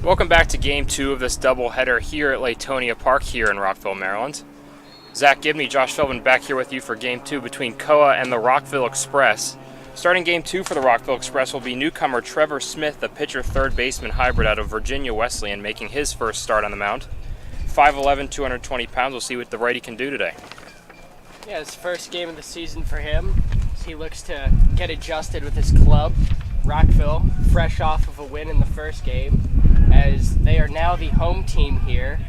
Welcome back to Game 2 of this doubleheader here at Latonia Park here in Rockville, Maryland. Zach Gibney, Josh Philbin back here with you for Game 2 between Koa and the Rockville Express. Starting Game 2 for the Rockville Express will be newcomer Trevor Smith, the pitcher third baseman hybrid out of Virginia Wesleyan, making his first start on the mound. 5'11", 220 pounds. We'll see what the righty can do today. Yeah, it's the first game of the season for him. He looks to get adjusted with his club, Rockville, fresh off of a win in the first game, as they are now the home team here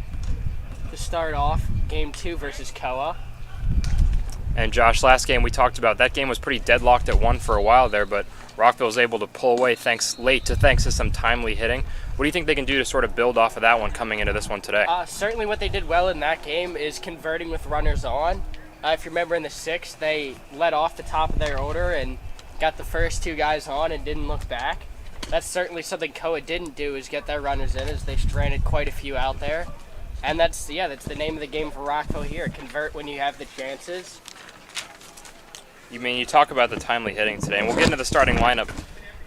to start off Game 2 versus Koa. And Josh, last game we talked about, that game was pretty deadlocked at 1 for a while there, but Rockville was able to pull away thanks to some timely hitting. What do you think they can do to sort of build off of that one coming into this one today? Certainly what they did well in that game is converting with runners on. If you remember in the 6th, they led off the top of their order and got the first two guys on and didn't look back. That's certainly something Koa didn't do, is get their runners in, as they stranded quite a few out there. And that's the name of the game for Rockville here. Convert when you have the chances. You talk about the timely hitting today, and we'll get into the starting lineup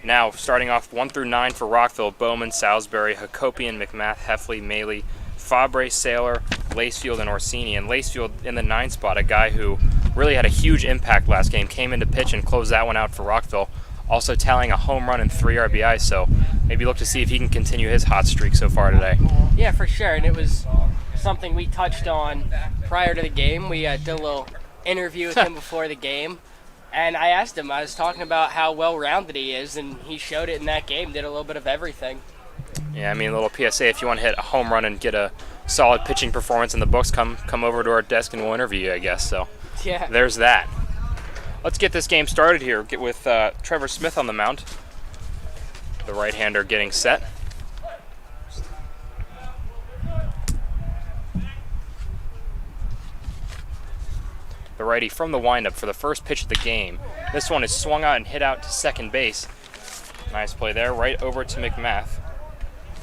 now. Starting off 1 through 9 for Rockville: Bowman, Salisbury, Hacopian, McMath, Heffley, Maley, Fabre, Saylor, Lacefield, and Orsini. And Lacefield in the 9 spot, a guy who really had a huge impact last game, came into pitch and closed that one out for Rockville, also tallying a home run and 3 RBIs, so maybe look to see if he can continue his hot streak so far today. Yeah, for sure, and it was something we touched on prior to the game. We did a little interview with him before the game, and I asked him, I was talking about how well-rounded he is, and he showed it in that game, did a little bit of everything. Yeah, a little PSA, if you want to hit a home run and get a solid pitching performance in the books, come over to our desk and we'll interview you, I guess. So yeah, there's that. Let's get this game started here. Get with Trevor Smith on the mound. The right-hander getting set. The righty from the windup for the first pitch of the game. This one is swung out and hit out to second base. Nice play there, right over to McMath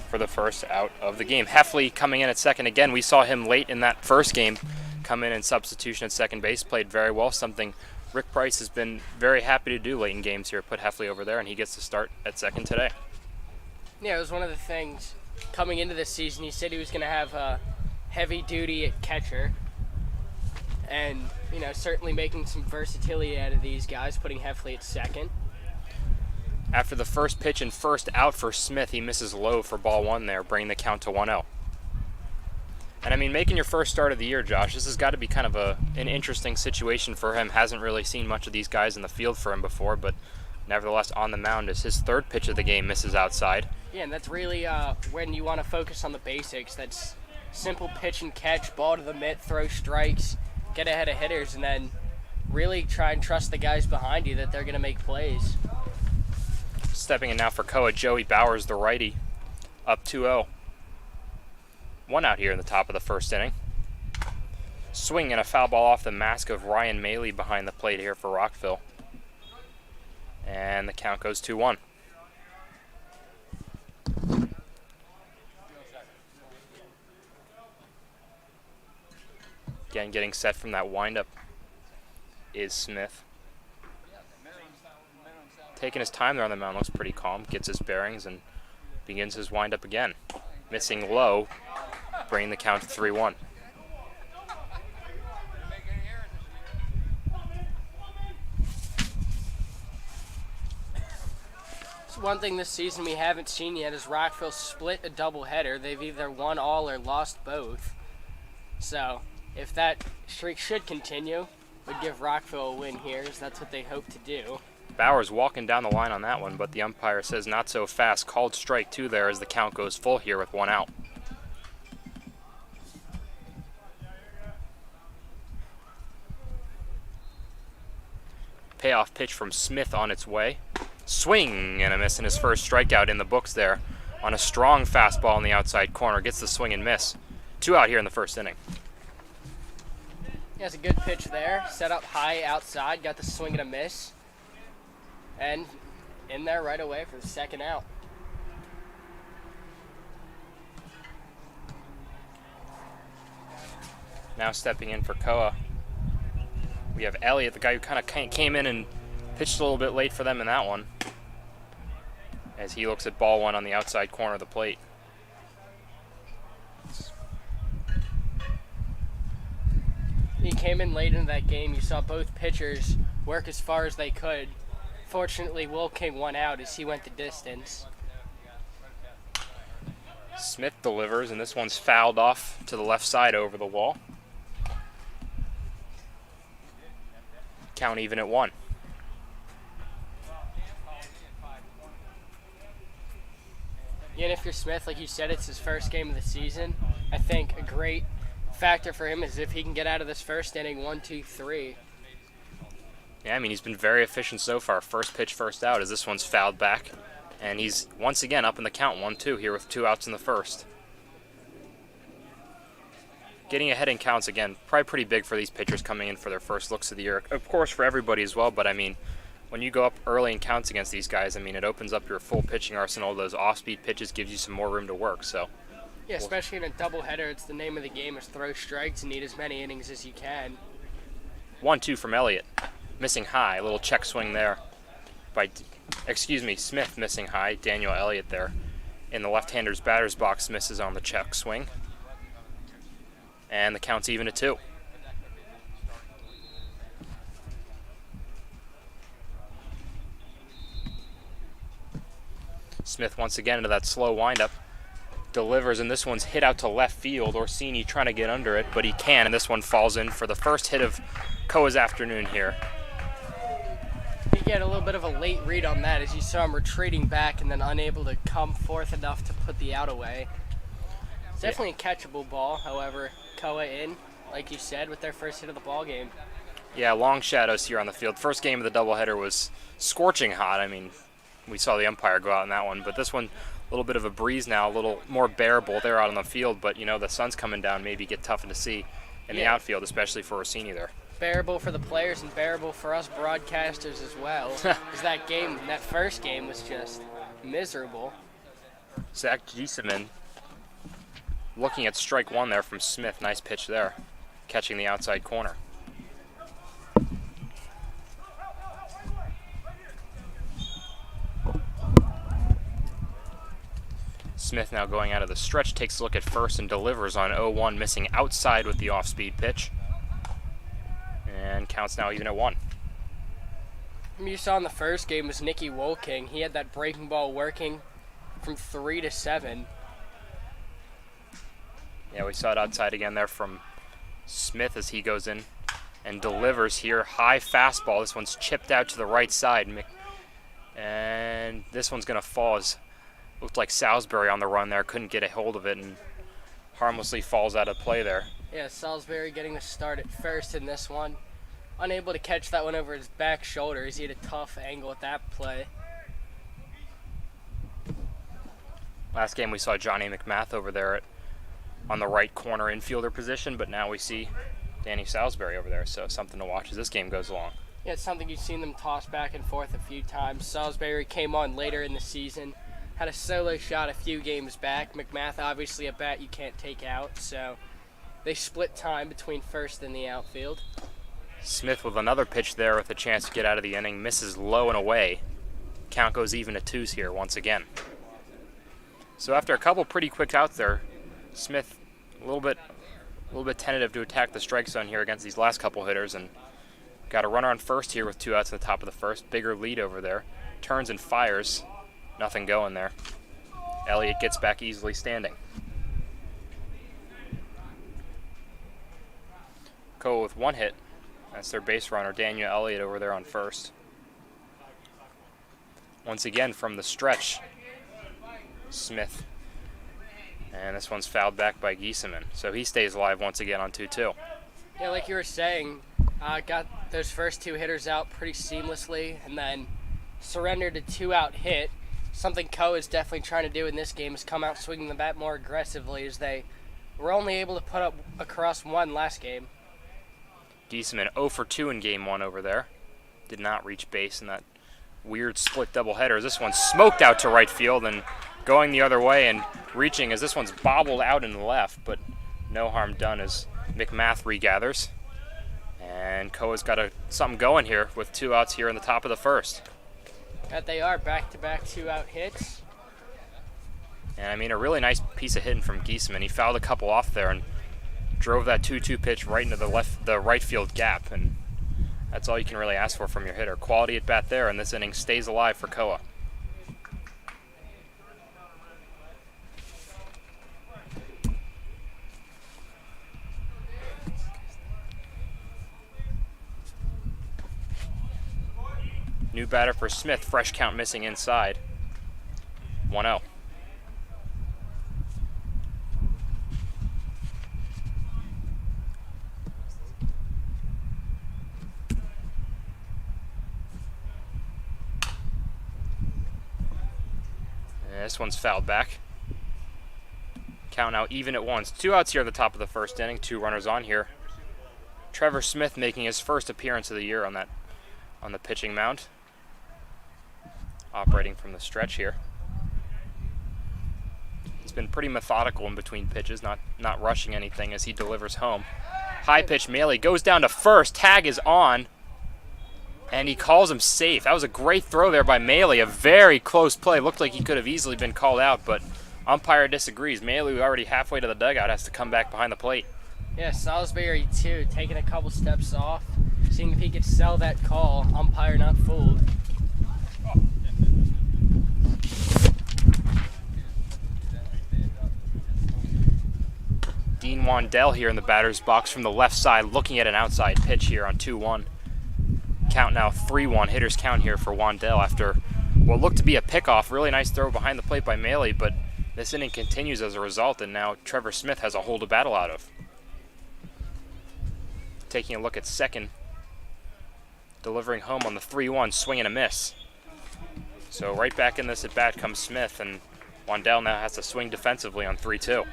for the first out of the game. Heffley coming in at second again. We saw him late in that first game come in substitution at second base. Played very well, something Rick Price has been very happy to do late in games here. Put Heffley over there, and he gets to start at second today. Yeah, it was one of the things coming into this season. He said he was going to have a heavy duty at catcher, and certainly making some versatility out of these guys, putting Heffley at second. After the first pitch and first out for Smith, he misses low for ball 1 there, bringing the count to 1-0. And making your first start of the year, Josh, this has got to be kind of an interesting situation for him. Hasn't really seen much of these guys in the field for him before, but nevertheless on the mound as his third pitch of the game misses outside. Yeah, and that's really when you want to focus on the basics. That's simple pitch and catch, ball to the mitt, throw strikes, get ahead of hitters, and then really try and trust the guys behind you that they're going to make plays. Stepping in now for Koa, Joey Bowers, the righty, up 2-0. 1 out here in the top of the first inning. Swing and a foul ball off the mask of Ryan Maley behind the plate here for Rockville. And the count goes 2-1. Again, getting set from that windup is Smith. Taking his time there on the mound, looks pretty calm, gets his bearings, and begins his windup again. Missing low, bringing the count to 3-1. So one thing this season we haven't seen yet is Rockville split a doubleheader. They've either won all or lost both. So if that streak should continue, would give Rockville a win here, as that's what they hope to do. Bowers walking down the line on that one, but the umpire says not so fast. Called strike 2 there as the count goes full here with 1 out. Payoff pitch from Smith on its way. Swing and a miss, in his first strikeout in the books there on a strong fastball in the outside corner. Gets the swing and miss. 2 out here in the first inning. He has a good pitch there. Set up high outside, got the swing and a miss. And in there right away for the second out. Now stepping in for Koa, we have Elliott, the guy who kind of came in and pitched a little bit late for them in that one, as he looks at ball 1 on the outside corner of the plate. He came in late into that game. You saw both pitchers work as far as they could. Fortunately, Will King won out as he went the distance. Smith delivers, and this one's fouled off to the left side over the wall. Count even at 1. And if you're Smith, like you said, it's his first game of the season. I think a great factor for him is if he can get out of this first inning 1, 2, 3. Yeah, I mean, he's been very efficient so far. First pitch, first out, as this one's fouled back. And he's once again up in the count, 1-2 here with 2 outs in the first. Getting ahead in counts again, probably pretty big for these pitchers coming in for their first looks of the year. Of course, for everybody as well, but I mean, when you go up early in counts against these guys, I mean, it opens up your full pitching arsenal. Those off-speed pitches gives you some more room to work. So, yeah, especially in a doubleheader, it's the name of the game is throw strikes and need as many innings as you can. 1-2 from Elliott, missing high. A little check swing there by, Smith missing high. Daniel Elliott there in the left-hander's batter's box misses on the check swing. And the count's even at 2. Smith once again into that slow windup. Delivers, and this one's hit out to left field. Orsini trying to get under it, but he can, and this one falls in for the first hit of Koa's afternoon here. He get a little bit of a late read on that as you saw him retreating back and then unable to come forth enough to put the out away. It's definitely a catchable ball, however, Koa in, like you said, with their first hit of the ball game. Yeah, long shadows here on the field. First game of the doubleheader was scorching hot. I mean, we saw the umpire go out in that one, but this one, a little bit of a breeze now, a little more bearable there out on the field, but you know, the sun's coming down, maybe get tough to see in the outfield, especially for Orsini there. Bearable for the players and bearable for us broadcasters as well. Because that first game was just miserable. Zach Giesemann looking at strike 1 there from Smith. Nice pitch there, catching the outside corner. Smith now going out of the stretch, takes a look at first and delivers on 0-1, missing outside with the off-speed pitch. And counts now even at 1. You saw in the first game was Nicky Wolking. He had that breaking ball working from 3 to 7. Yeah, we saw it outside again there from Smith as he goes in and delivers here. High fastball. This one's chipped out to the right side. And this one's going to fall. Looked like Salisbury on the run there. Couldn't get a hold of it and harmlessly falls out of play there. Yeah, Salisbury getting the start at first in this one. Unable to catch that one over his back shoulder as he had a tough angle at that play. Last game we saw Johnny McMath over there on the right corner infielder position, but now we see Danny Salisbury over there, so something to watch as this game goes along. Yeah, it's something you've seen them toss back and forth a few times. Salisbury came on later in the season, had a solo shot a few games back. McMath, obviously a bat you can't take out, so they split time between first and the outfield. Smith with another pitch there with a chance to get out of the inning, misses low and away. Count goes even at 2s here once again. So after a couple pretty quick outs there, Smith a little bit tentative to attack the strike zone here against these last couple hitters, and got a runner on first here with 2 outs in the top of the first. Bigger lead over there. Turns and fires. Nothing going there. Elliott gets back easily standing. Koa with 1 hit. That's their base runner, Daniel Elliott, over there on first. Once again from the stretch, Smith. And this one's fouled back by Giesemann. So he stays alive once again on 2-2. Yeah, like you were saying, got those first 2 hitters out pretty seamlessly and then surrendered a 2-out hit. Something Koa is definitely trying to do in this game is come out swinging the bat more aggressively as they were only able to put up across 1 last game. Giesemann 0 for 2 in game 1 over there. Did not reach base in that weird split doubleheader. This one's smoked out to right field and going the other way and reaching as this one's bobbled out in the left, but no harm done as McMath regathers. And Koa's got something going here with 2 outs here in the top of the first. That they are, back-to-back 2-out hits. And I mean, a really nice piece of hitting from Giesemann. He fouled a couple off there and drove that 2-2 pitch right into the right field gap, and that's all you can really ask for from your hitter. Quality at bat there, and this inning stays alive for Koa. New batter for Smith, fresh count missing inside. 1-0. This one's fouled back. Count now even at 1. 2 outs here at the top of the first inning. 2 runners on here. Trevor Smith making his first appearance of the year on the pitching mound. Operating from the stretch here. He's been pretty methodical in between pitches, not rushing anything as he delivers home. High pitch, Maley goes down to first. Tag is on. And he calls him safe. That was a great throw there by Maley. A very close play. Looked like he could have easily been called out, but umpire disagrees. Maley, already halfway to the dugout, has to come back behind the plate. Yeah, Salisbury too, taking a couple steps off, seeing if he could sell that call. Umpire not fooled. Dean Wandell here in the batter's box from the left side, looking at an outside pitch here on 2-1. Count now 3-1. Hitter's count here for Wandell after what looked to be a pickoff. Really nice throw behind the plate by Maley, but this inning continues as a result, and now Trevor Smith has a hole to battle out of. Taking a look at second, delivering home on the 3-1, swing and a miss. So right back in this at bat comes Smith, and Wandell now has to swing defensively on 3-2.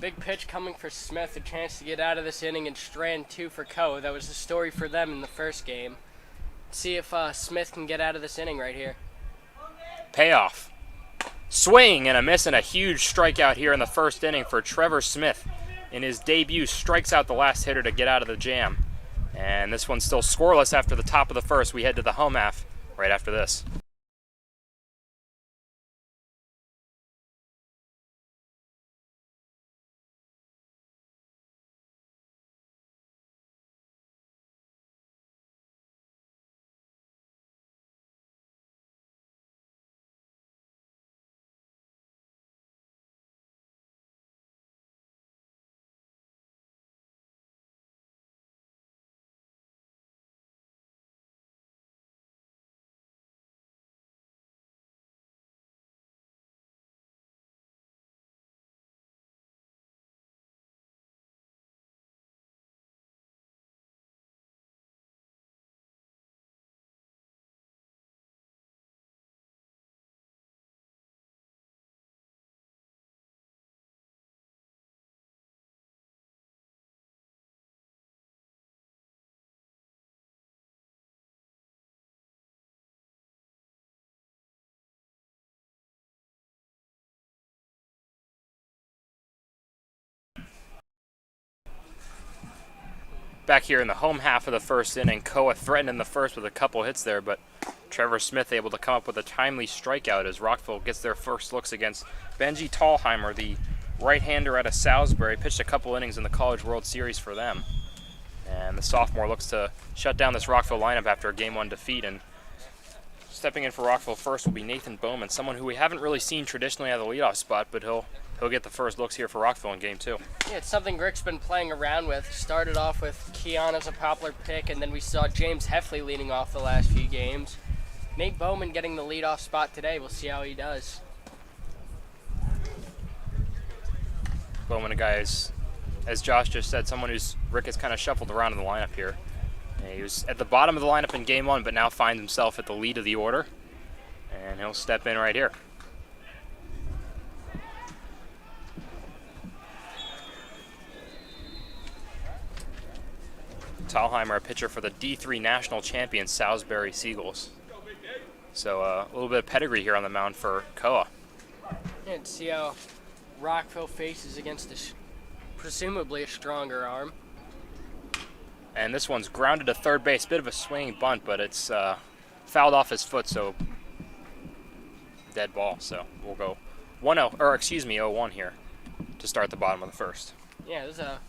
Big pitch coming for Smith, a chance to get out of this inning and strand 2 for Koa. That was the story for them in the first game. See if Smith can get out of this inning right here. Payoff. Swing and a miss, and a huge strikeout here in the first inning for Trevor Smith. In his debut, strikes out the last hitter to get out of the jam. And this one's still scoreless after the top of the first. We head to the home half right after this. Back here in the home half of the first inning, Koa threatened in the first with a couple hits there, but Trevor Smith able to come up with a timely strikeout as Rockville gets their first looks against Benji Tallheimer, the right-hander out of Salisbury. Pitched a couple innings in the College World Series for them. And the sophomore looks to shut down this Rockville lineup after a Game 1 defeat. And stepping in for Rockville first will be Nathan Bowman, someone who we haven't really seen traditionally at the leadoff spot, but he'll get the first looks here for Rockville in Game 2. Yeah, it's something Rick's been playing around with. Started off with Keon as a popular pick, and then we saw James Heffley leading off the last few games. Nate Bowman getting the leadoff spot today. We'll see how he does. Bowman, a guy, as Josh just said, someone who's Rick has kind of shuffled around in the lineup here. He was at the bottom of the lineup in Game 1, but now finds himself at the lead of the order, and he'll step in right here. Tallheimer, a pitcher for the D3 national champion Salisbury Seagulls. So a little bit of pedigree here on the mound for Koa. And see how Rockville faces against presumably a stronger arm. And this one's grounded to third base. Bit of a swinging bunt, but it's fouled off his foot, so dead ball. So we'll go 0-1 here to start the bottom of the first. Yeah, this is a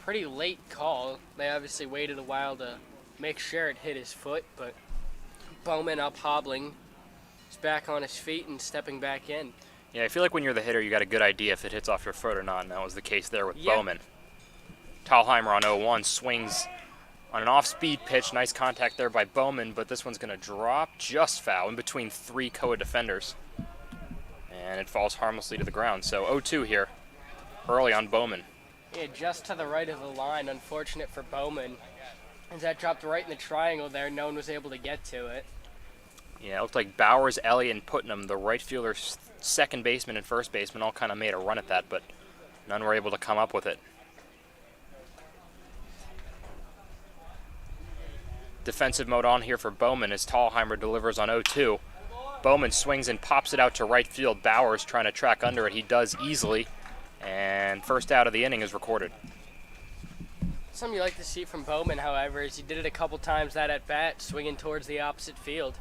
pretty late call. They obviously waited a while to make sure it hit his foot, but Bowman up hobbling. He's back on his feet and stepping back in. Yeah, I feel like when you're the hitter, you got a good idea if it hits off your foot or not, and that was the case there with Bowman. Thalheimer on 0-1 swings on an off-speed pitch. Nice contact there by Bowman, but this one's going to drop just foul in between 3 Koa defenders. And it falls harmlessly to the ground. So 0-2 here, early on Bowman. Yeah, just to the right of the line. Unfortunate for Bowman. As that dropped right in the triangle there, no one was able to get to it. Yeah, it looked like Bowers, Elliott, and Putnam, the right fielder, second baseman, and first baseman, all kind of made a run at that, but none were able to come up with it. Defensive mode on here for Bowman as Thalheimer delivers on 0-2. Bowman swings and pops it out to right field. Bowers trying to track under it. He does easily, and first out of the inning is recorded. Something you like to see from Bowman, however, is he did it a couple times that at bat, swinging towards the opposite field.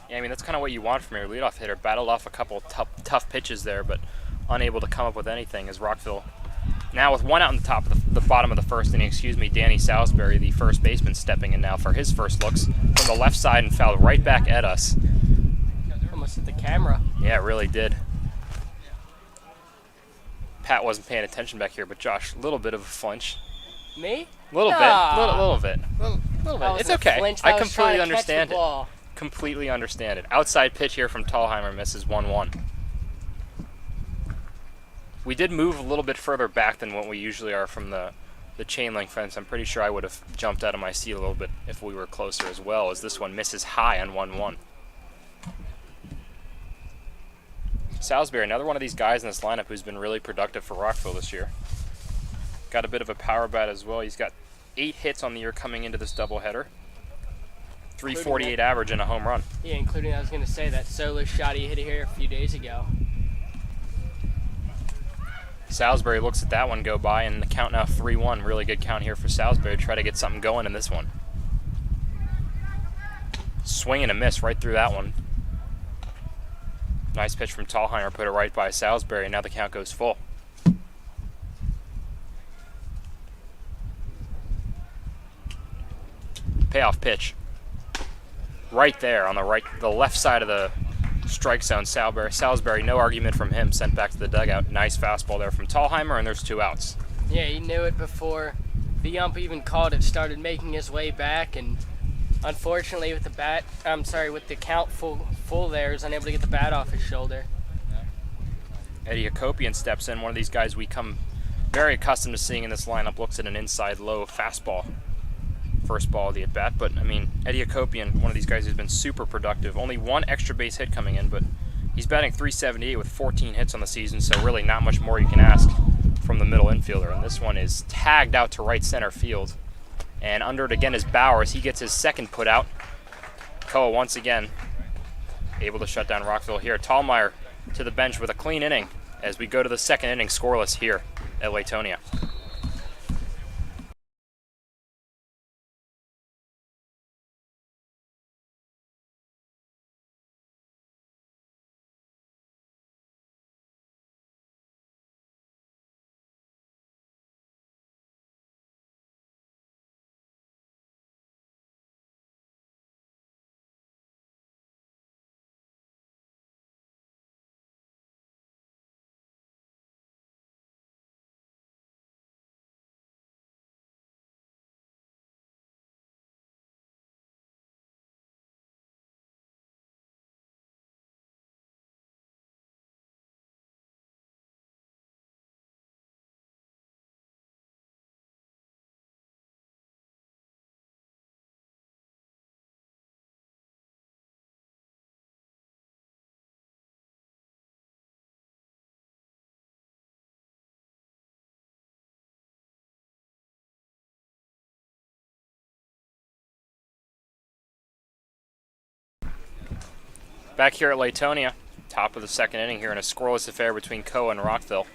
Yeah, I mean, that's kind of what you want from your leadoff hitter. Battled off a couple tough pitches there, but unable to come up with anything as Rockville. Now with one out on the bottom of the first inning, Danny Salisbury, the first baseman, stepping in now for his first looks from the left side and fouled right back at us. Almost hit the camera. Yeah, it really did. Pat wasn't paying attention back here, but Josh, a little bit of a flinch. Me? A little bit. Little bit. Little bit. It's okay. Flinch. I completely understand understand it. Completely understand it. Outside pitch here from Thalheimer misses 1-1. We did move a little bit further back than what we usually are from the chain link fence. I'm pretty sure I would have jumped out of my seat a little bit if we were closer as well, as this one misses high on 1-1. Salisbury, another one of these guys in this lineup who's been really productive for Rockville this year. Got a bit of a power bat as well. He's got 8 hits on the year coming into this doubleheader. 348 average and a home run. Yeah, including, I was going to say, that solo shot he hit here a few days ago. Salisbury looks at that one go by, and the count now 3-1. Really good count here for Salisbury to try to get something going in this one. Swing and a miss right through that one. Nice pitch from Thalheimer, put it right by Salisbury, and now the count goes full. Payoff pitch. Right there on the left side of the strike zone. Salisbury, no argument from him, sent back to the dugout. Nice fastball there from Thalheimer, and there's 2 outs. Yeah, he knew it before the ump even called it, started making his way back, and unfortunately with the count full there, is unable to get the bat off his shoulder. Eddie Hakopian steps in, one of these guys we come very accustomed to seeing in this lineup, looks at an inside low fastball. First ball of the at-bat, but I mean, Eddie Hakopian, one of these guys who's been super productive. Only 1 extra base hit coming in, but he's batting .378 with 14 hits on the season, so really not much more you can ask from the middle infielder. And this one is tagged out to right center field. And under it again is Bowers. He gets his second put out. Koa once again able to shut down Rockville here. Tallmeyer to the bench with a clean inning as we go to the second inning scoreless here at Latonia. Back here at Latonia, top of the second inning here in a scoreless affair between Koa and Rockville.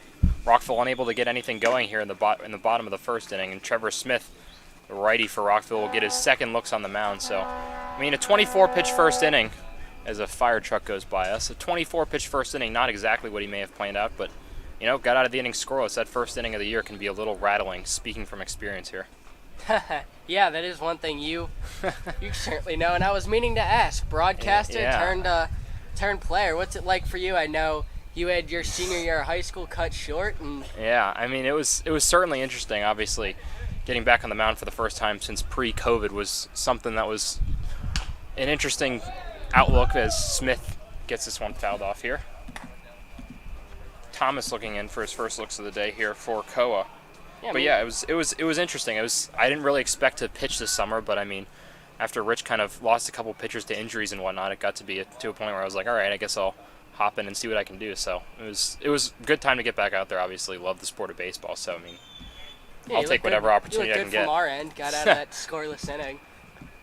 Rockville unable to get anything going here in the bottom of the first inning, and Trevor Smith, the righty for Rockville, will get his second looks on the mound. So, I mean, a 24-pitch first inning as a fire truck goes by us. A 24-pitch first inning, not exactly what he may have planned out, but you know, got out of the inning scoreless. That first inning of the year can be a little rattling, speaking from experience here. Yeah, that is one thing you certainly know. And I was meaning to ask, broadcaster turned player, what's it like for you? I know you had your senior year of high school cut short, and Yeah, I mean, it was certainly interesting. Obviously, getting back on the mound for the first time since pre-COVID was something that was an interesting outlook as Smith gets this one fouled off here. Thomas looking in for his first looks of the day here for Koa. But yeah, it was interesting. I didn't really expect to pitch this summer, but I mean, after Rich kind of lost a couple pitchers to injuries and whatnot, it got to be to a point where I was like, all right, I guess I'll hop in and see what I can do. So it was a good time to get back out there. Obviously, love the sport of baseball. So I mean, yeah, I'll take whatever opportunity I can get. From our end, got out of that scoreless inning.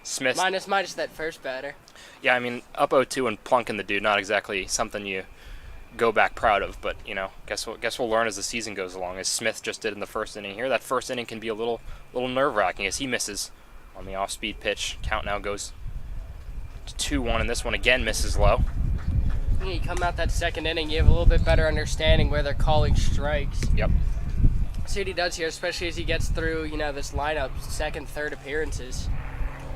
Smith minus that first batter. Yeah, I mean, up 0-2 and plunking the dude, not exactly something you go back proud of, but you know, guess we'll learn as the season goes along, as Smith just did in the first inning here. That first inning can be a little nerve-wracking as he misses on the off-speed pitch. Count now goes to 2-1, and this one again misses low. You come out that second inning, you have a little bit better understanding where they're calling strikes. Yep. See what he does here, especially as he gets through, you know, this lineup, second, third appearances.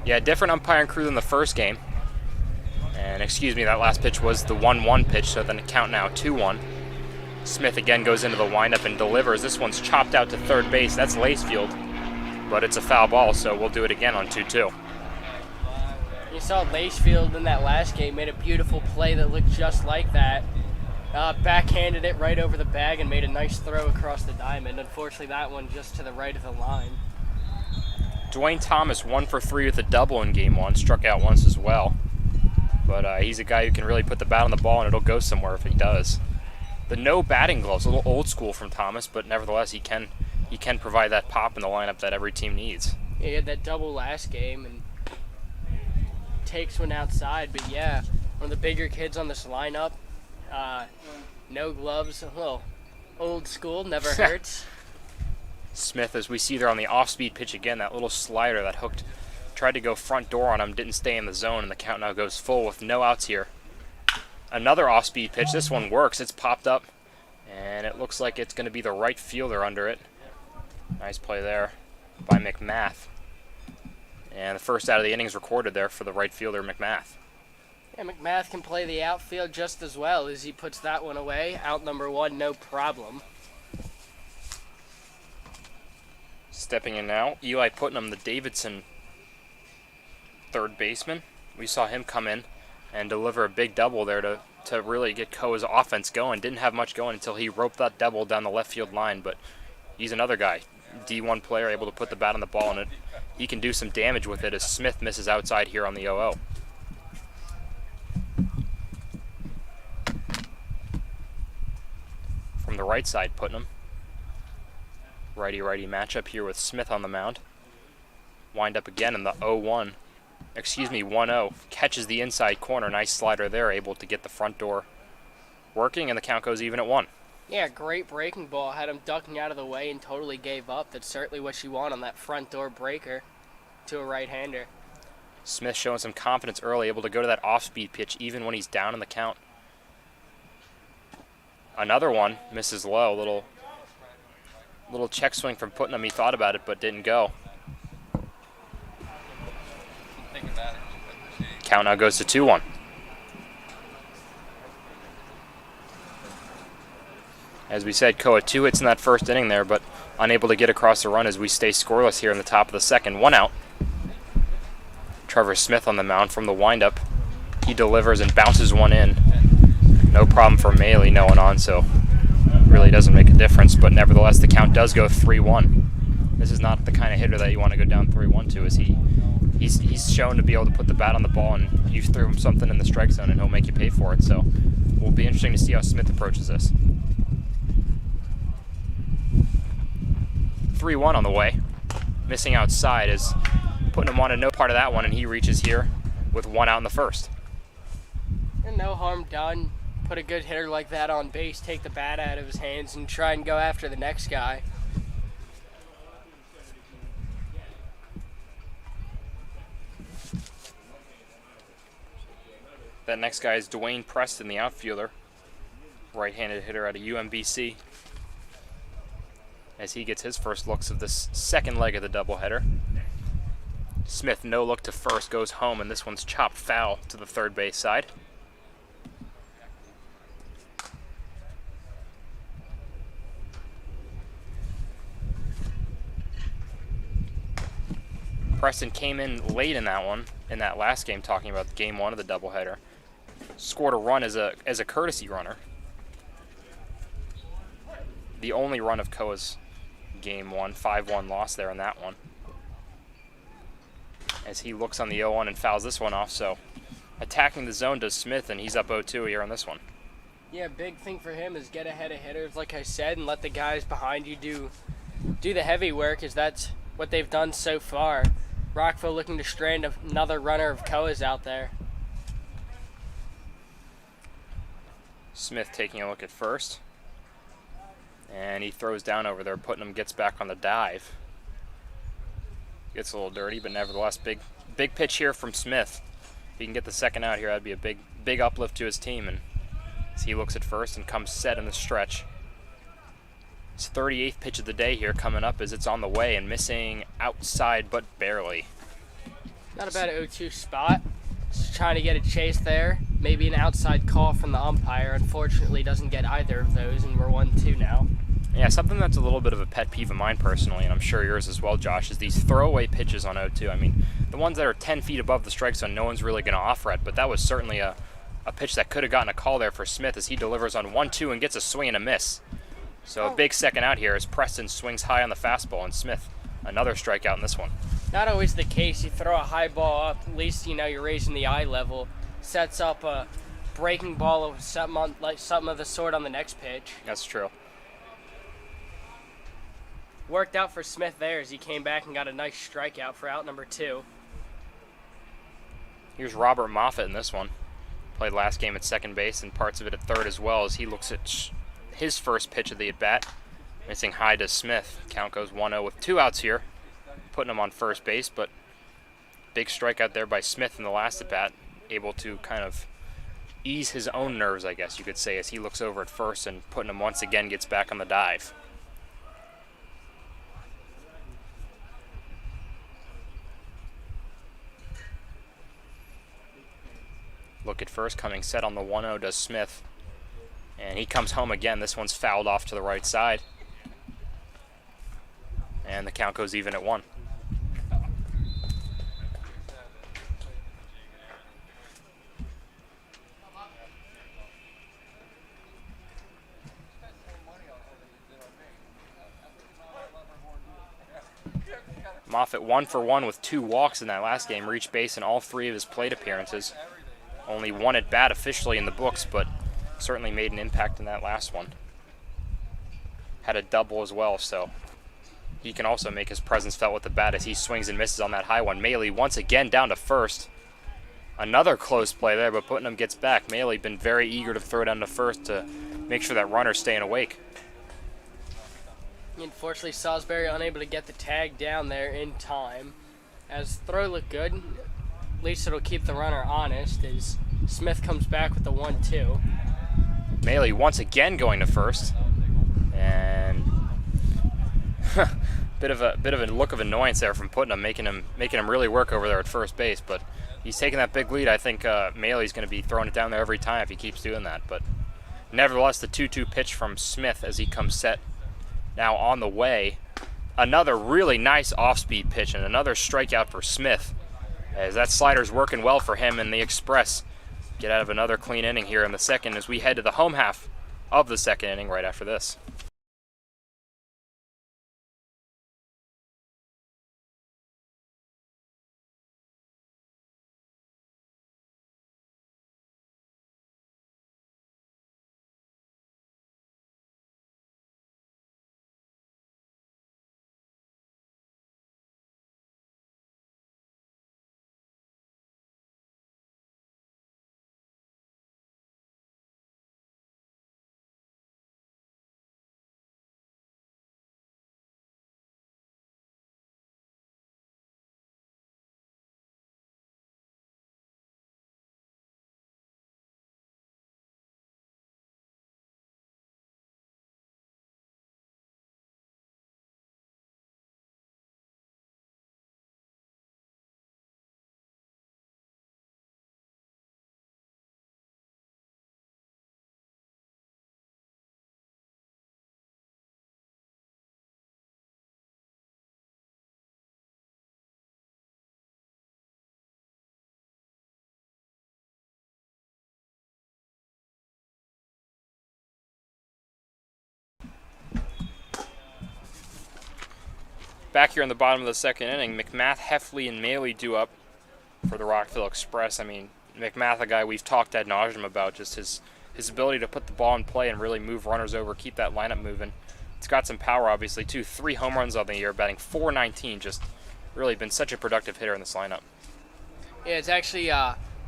Yeah, different umpiring crew than the first game. And excuse me, that last pitch was the 1-1 pitch, so then the count now 2-1. Smith again goes into the windup and delivers. This one's chopped out to third base. That's Lacefield, but it's a foul ball, so we'll do it again on 2-2. You saw Lacefield in that last game, made a beautiful play that looked just like that. Backhanded it right over the bag and made a nice throw across the diamond. Unfortunately, that one just to the right of the line. Dwayne Thomas 1 for 3 with a double in game 1, struck out once as well. But he's a guy who can really put the bat on the ball, and it'll go somewhere if he does. The no batting gloves, a little old school from Thomas, but nevertheless he can provide that pop in the lineup that every team needs. Yeah, he had that double last game and takes one outside. But yeah, one of the bigger kids on this lineup. No gloves, a little old school, never hurts. Smith, as we see there on the off-speed pitch again, that little slider that hooked. Tried to go front door on him, didn't stay in the zone, and the count now goes full with no outs here. Another off-speed pitch. This one works. It's popped up, and it looks like it's going to be the right fielder under it. Nice play there by McMath. And the first out of the innings recorded there for the right fielder, McMath. Yeah, McMath can play the outfield just as well as he puts that one away. Out number 1, no problem. Stepping in now, Eli Putnam, the Davidson third baseman. We saw him come in and deliver a big double there to really get Koa's offense going. Didn't have much going until he roped that double down the left field line, but he's another guy, D1 player, able to put the bat on the ball, and he can do some damage with it as Smith misses outside here on the 0-0. From the right side, Putnam. Righty-righty matchup here with Smith on the mound. Wind up again in the 1-0. Catches the inside corner. Nice slider there, able to get the front door working, and the count goes even at 1. Yeah, great breaking ball. Had him ducking out of the way and totally gave up. That's certainly what you want on that front door breaker to a right-hander. Smith showing some confidence early, able to go to that off-speed pitch even when he's down in the count. Another one, misses low. Little check swing from Putnam. He thought about it but didn't go. Count now goes to 2-1. As we said, Koa 2 hits in that first inning there, but unable to get across the run as we stay scoreless here in the top of the second. 1 out. Trevor Smith on the mound from the windup. He delivers and bounces one in. No problem for Maley no one on, so really doesn't make a difference, but nevertheless the count does go 3-1. This is not the kind of hitter that you want to go down 3-1 to, as he's shown to be able to put the bat on the ball, and you throw him something in the strike zone and he'll make you pay for it. So it will be interesting to see how Smith approaches this. 3-1 on the way. Missing outside as Putnam wanted no part of that one, and he reaches here with 1 out in the first. And no harm done. Put a good hitter like that on base, take the bat out of his hands, and try and go after the next guy. That next guy is Dwayne Preston, the outfielder. right-handed hitter out of UMBC, as he gets his first looks of this second leg of the doubleheader. Smith, no look to first, goes home, and this one's chopped foul to the third base side. Preston came in late in that one, in that last game, talking about game one of the doubleheader. Scored a run as a courtesy runner. The only run of Koa's game one, 5-1 loss there in that one. As he looks on the 0-1 and fouls this one off, so attacking the zone does Smith, and he's up 0-2 here on this one. Yeah, big thing for him is get ahead of hitters, like I said, and let the guys behind you do the heavy work, as that's what they've done so far. Rockville looking to strand another runner of Koa's out there. Smith taking a look at first, and he throws down over there. Putnam gets back on the dive. Gets a little dirty, but nevertheless, big pitch here from Smith. If he can get the second out here, that'd be a big uplift to his team. And as he looks at first and comes set in the stretch. His 38th pitch of the day here coming up, as it's on the way and missing outside, but barely. Not a bad 0-2 spot. Just trying to get a chase there. Maybe an outside call from the umpire. Unfortunately, doesn't get either of those, and we're 1-2 now. Yeah, something that's a little bit of a pet peeve of mine personally, and I'm sure yours as well, Josh, is these throwaway pitches on 0-2. I mean, the ones that are 10 feet above the strike zone, no one's really going to offer it, but that was certainly a pitch that could have gotten a call there for Smith, as he delivers on 1-2 and gets a swing and a miss. So a big second out here as Preston swings high on the fastball, and Smith, another strikeout in this one. Not always the case. You throw a high ball up, at least you're raising the eye level. Sets up a breaking ball or something of the sort on the next pitch. That's true. Worked out for Smith there as he came back and got a nice strikeout for out number 2. Here's Robert Moffitt in this one. Played last game at second base and parts of it at third as well, as he looks at his first pitch of the at-bat. Missing high to Smith. Count goes 1-0 with 2 outs here, putting him on first base, but big strikeout there by Smith in the last at-bat, able to kind of ease his own nerves, I guess you could say, as he looks over at first, and Putnam once again gets back on the dive. Look at first, coming set on the 1-0 does Smith. And he comes home again. This one's fouled off to the right side. And the count goes even at 1. Moffitt 1 for 1 with 2 walks in that last game. Reached base in all 3 of his plate appearances. Only 1 at bat officially in the books, but certainly made an impact in that last one. Had a double as well, so he can also make his presence felt with the bat as he swings and misses on that high one. Maley once again down to first. Another close play there, but Putnam gets back. Maley been very eager to throw down to first to make sure that runner's staying awake. Unfortunately, Salisbury unable to get the tag down there in time. As throw looked good, at least it'll keep the runner honest as Smith comes back with the 1-2. Maley once again going to first, and bit of a look of annoyance there from Putnam, making him really work over there at first base. But he's taking that big lead. I think Maley's going to be throwing it down there every time if he keeps doing that. But nevertheless, the 2-2 pitch from Smith as he comes set now on the way. Another really nice off-speed pitch and another strikeout for Smith, as that slider's working well for him, and the Express get out of another clean inning here in the second as we head to the home half of the second inning right after this. Back here in the bottom of the second inning, McMath, Heffley, and Maley due up for the Rockville Express. I mean, McMath, a guy we've talked ad nauseum about, just his ability to put the ball in play and really move runners over, keep that lineup moving. It's got some power, obviously, too. 3 home runs on the year, batting .419. Just really been such a productive hitter in this lineup. Yeah, it's actually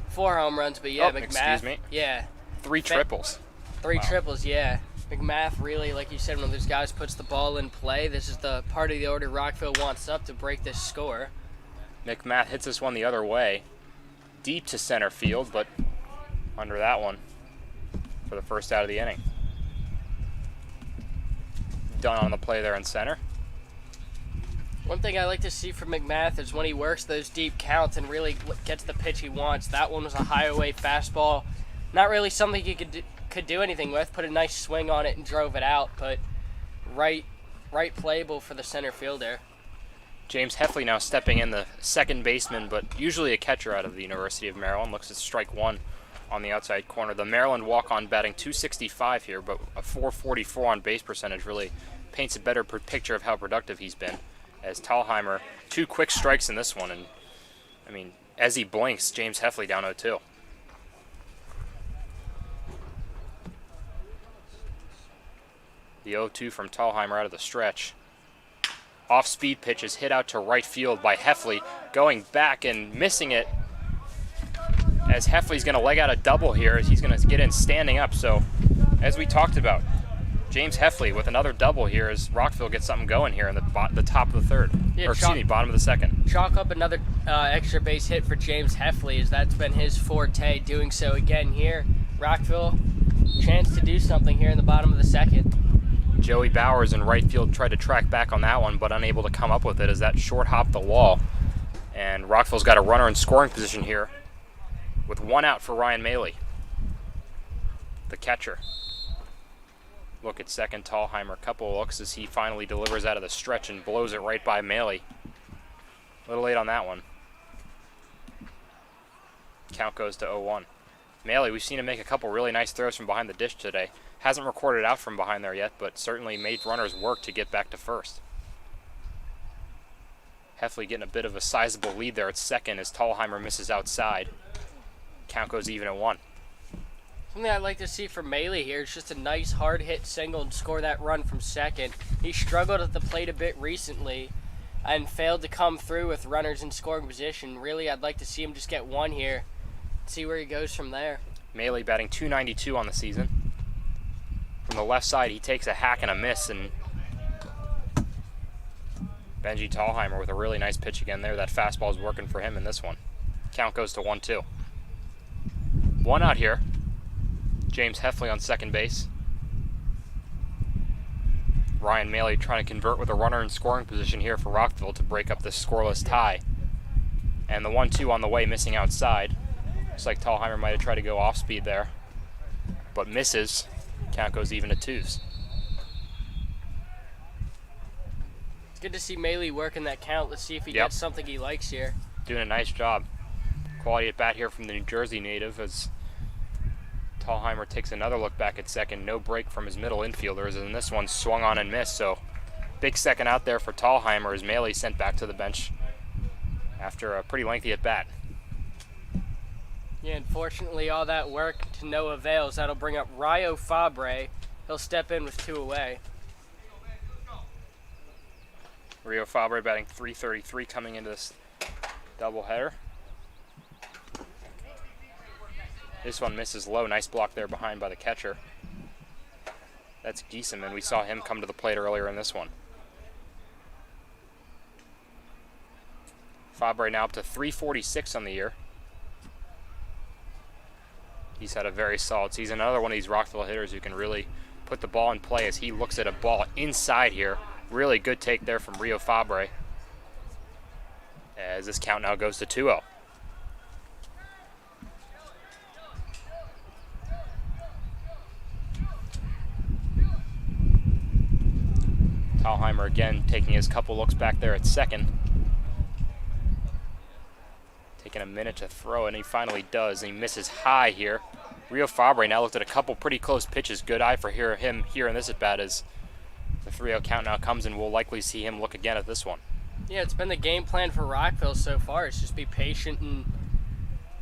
4 home runs, but yeah, oh, McMath. Excuse me. Yeah. 3 triples. 3 triples, yeah. McMath really, like you said, one of those guys puts the ball in play. This is the part of the order Rockville wants up to break this score. McMath hits this one the other way, deep to center field, but under that one for the first out of the inning. Done on the play there in center. One thing I like to see from McMath is when he works those deep counts and really gets the pitch he wants. That one was a high-away fastball. Not really something he could do anything with. Put a nice swing on it and drove it out, but right playable for the center fielder. James Heffley now stepping in, the second baseman, but usually a catcher out of the University of Maryland. Looks at strike 1 on the outside corner. The Maryland walk-on batting .265 here, but a .444 on base percentage really paints a better picture of how productive he's been. As Thalheimer, 2 quick strikes in this one, and I mean, as he blinks, James Heffley down 0-2. The 0-2 from Thalheimer out of the stretch. Off-speed pitch is hit out to right field by Heffley, going back and missing it. As Heffley's going to leg out a double here, as he's going to get in standing up. So, as we talked about, James Heffley with another double here as Rockville gets something going here in the top of the third. Yeah, bottom of the second. Chalk up another extra base hit for James Heffley, as that's been his forte. Doing so again here. Rockville, chance to do something here in the bottom of the second. Joey Bowers in right field tried to track back on that one, but unable to come up with it as that short hopped the wall. And Rockville's got a runner in scoring position here with 1 out for Ryan Maley, the catcher. Look at second, Thalheimer. Couple of looks as he finally delivers out of the stretch and blows it right by Maley. A little late on that one. Count goes to 0-1. Maley, we've seen him make a couple really nice throws from behind the dish today. Hasn't recorded out from behind there yet, but certainly made runners work to get back to first. Heffley getting a bit of a sizable lead there at second as Thalheimer misses outside. Count goes even at 1. Something I'd like to see from Maley here is just a nice hard hit single and score that run from second. He struggled at the plate a bit recently and failed to come through with runners in scoring position. Really, I'd like to see him just get 1 here, see where he goes from there. Maley batting .292 on the season. From the left side, he takes a hack and a miss, and Benji Thalheimer with a really nice pitch again there. That fastball is working for him in this one. Count goes to 1-2. 1 out here. James Heffley on second base. Ryan Maley trying to convert with a runner in scoring position here for Rockville to break up this scoreless tie. And the 1-2 on the way, missing outside. Looks like Thalheimer might have tried to go off speed there, but misses. Count goes even at 2s. It's good to see Maley working that count. Let's see if he gets something he likes here. Doing a nice job. Quality at bat here from the New Jersey native as Thalheimer takes another look back at second. No break from his middle infielders, and this one swung on and missed. So big second out there for Thalheimer as Maley sent back to the bench after a pretty lengthy at bat. Yeah, unfortunately, all that work to no avails. That'll bring up Rio Fabre. He'll step in with 2 away. Rio Fabre batting .333 coming into this doubleheader. This one misses low. Nice block there behind by the catcher. That's Giesemann. We saw him come to the plate earlier in this one. Fabre now up to .346 on the year. He's had a very solid season. Another one of these Rockville hitters who can really put the ball in play as he looks at a ball inside here. Really good take there from Rio Fabre. As this count now goes to 2-0. Thalheimer again taking his couple looks back there at second. Taking a minute to throw, and he finally does, and he misses high here. Rio Fabre now looked at a couple pretty close pitches. Good eye for him here in this at-bat as the 3-0 count now comes, and we'll likely see him look again at this one. Yeah, it's been the game plan for Rockville so far. It's just be patient and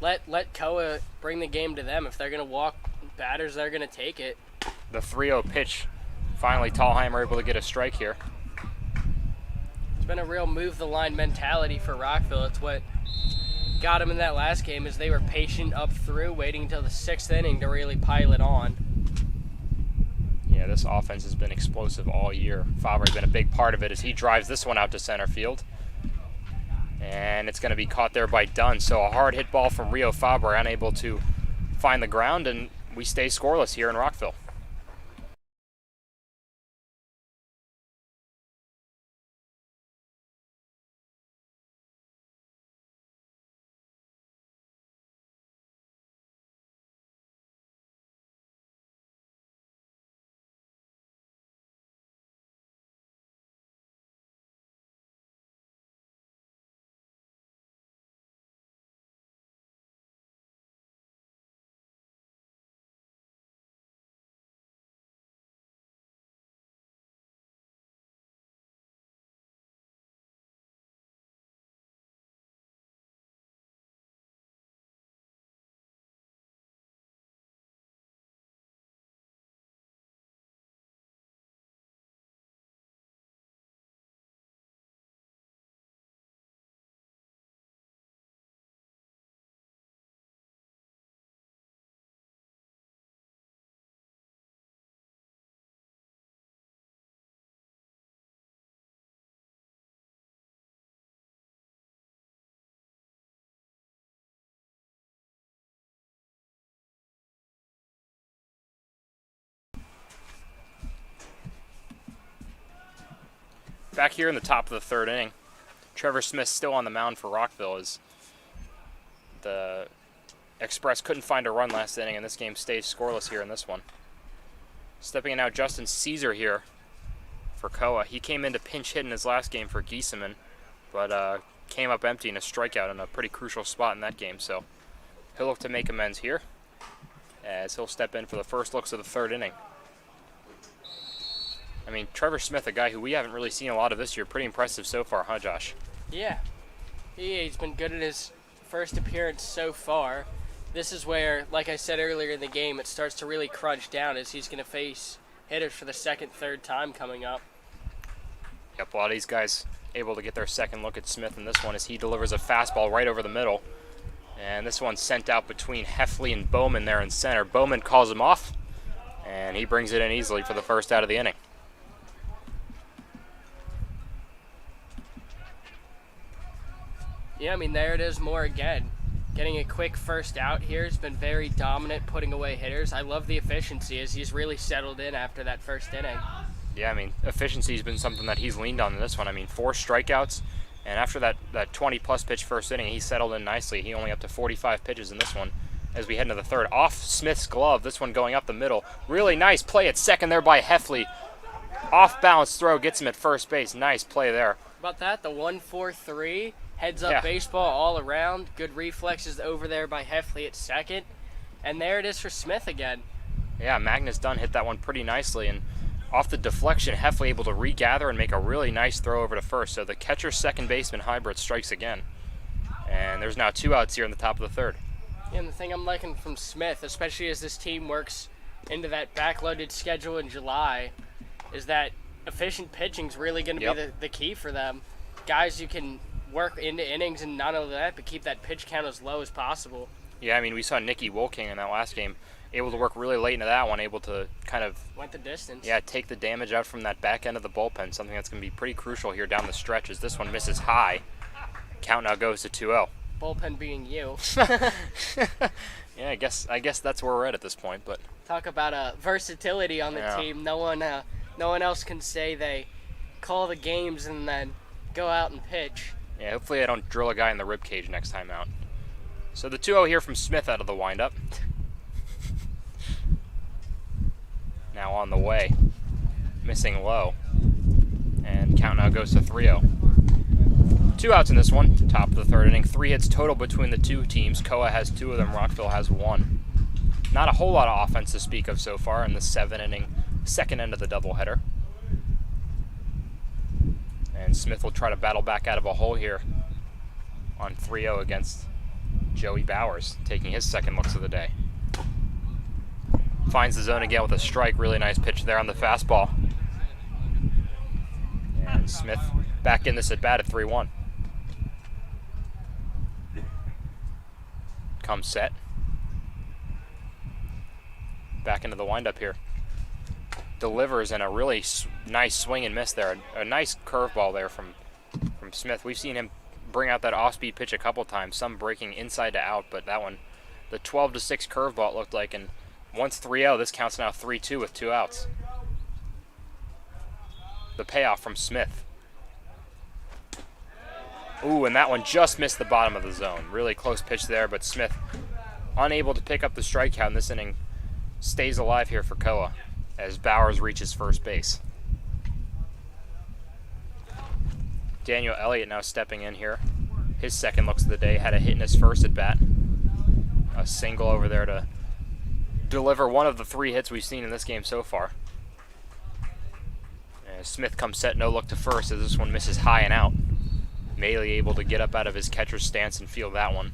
let Koa bring the game to them. If they're going to walk batters, they're going to take it. The 3-0 pitch. Finally, Tallheimer able to get a strike here. It's been a real move the line mentality for Rockville. It's what got them in that last game, is they were patient up through, waiting until the 6th inning to really pile it on. Yeah, this offense has been explosive all year. Faber's been a big part of it as he drives this one out to center field. And it's going to be caught there by Dunn. So a hard hit ball from Rio Faber, unable to find the ground, and we stay scoreless here in Rockville. Back here in the top of the 3rd inning, Trevor Smith still on the mound for Rockville as the Express couldn't find a run last inning, and this game stays scoreless here in this one. Stepping in now, Justin Caesar here for Koa. He came in to pinch hit in his last game for Giesemann, but came up empty in a strikeout in a pretty crucial spot in that game. So he'll look to make amends here as he'll step in for the first looks of the 3rd inning. I mean, Trevor Smith, a guy who we haven't really seen a lot of this year, pretty impressive so far, huh, Josh? Yeah. He's been good at his first appearance so far. This is where, like I said earlier in the game, it starts to really crunch down as he's going to face hitters for the 2nd, 3rd time coming up. Yep, a lot of these guys able to get their second look at Smith in this one as he delivers a fastball right over the middle. And this one's sent out between Heffley and Bowman there in center. Bowman calls him off, and he brings it in easily for the first out of the inning. Yeah, I mean, there it is more again. Getting a quick first out here. Has been very dominant putting away hitters. I love the efficiency as he's really settled in after that 1st inning. Yeah, I mean, efficiency has been something that he's leaned on in this one. I mean, 4 strikeouts, and after that 20-plus pitch 1st inning, he settled in nicely. He only up to 45 pitches in this one as we head into the 3rd. Off Smith's glove, this one going up the middle. Really nice play at second there by Heffley. Off-balance throw gets him at first base. Nice play there. About that, the 1-4-3. Heads up baseball all around. Good reflexes over there by Heffley at second. And there it is for Smith again. Yeah, Magnus Dunn hit that one pretty nicely. And off the deflection, Heffley able to regather and make a really nice throw over to first. So the catcher-second baseman hybrid strikes again. And there's now 2 outs here in the top of the 3rd. Yeah, and the thing I'm liking from Smith, especially as this team works into that backloaded schedule in July, is that efficient pitching is really going to be the key for them. Guys who can work into innings, and not only that, but keep that pitch count as low as possible. Yeah, I mean, we saw Nicky Wolking in that last game able to work really late into that one, able to kind of went the distance. Yeah, take the damage out from that back end of the bullpen, something that's going to be pretty crucial here down the stretch as this one misses high. Count now goes to 2-0. Bullpen being you. Yeah, I guess that's where we're at this point. But talk about versatility on the team. No one else can say they call the games and then go out and pitch. Yeah, hopefully I don't drill a guy in the rib cage next time out. So the 2-0 here from Smith out of the windup. Now on the way, missing low, and count now goes to 3-0. 2 outs in this one, top of the 3rd inning. 3 hits total between the 2 teams. Koa has 2 of them, Rockville has 1. Not a whole lot of offense to speak of so far in the 7 inning, 2nd end of the doubleheader. And Smith will try to battle back out of a hole here on 3-0 against Joey Bowers, taking his second looks of the day. Finds the zone again with a strike. Really nice pitch there on the fastball. And Smith back in this at bat at 3-1. Comes set. Back into the windup here. Delivers, and a really nice swing and miss there. A nice curveball there from Smith. We've seen him bring out that off-speed pitch a couple times, some breaking inside to out, but that one, the 12-6 curveball it looked like, and once 3-0, this counts now 3-2 with 2 outs. The payoff from Smith. Ooh, and that one just missed the bottom of the zone. Really close pitch there, but Smith unable to pick up the strikeout in this inning. Stays alive here for Koa as Bowers reaches first base. Daniel Elliott now stepping in here. His second looks of the day, had a hit in his first at bat. A single over there to deliver one of the 3 hits we've seen in this game so far. As Smith comes set, no look to first as this one misses high and out. Maley able to get up out of his catcher's stance and field that one.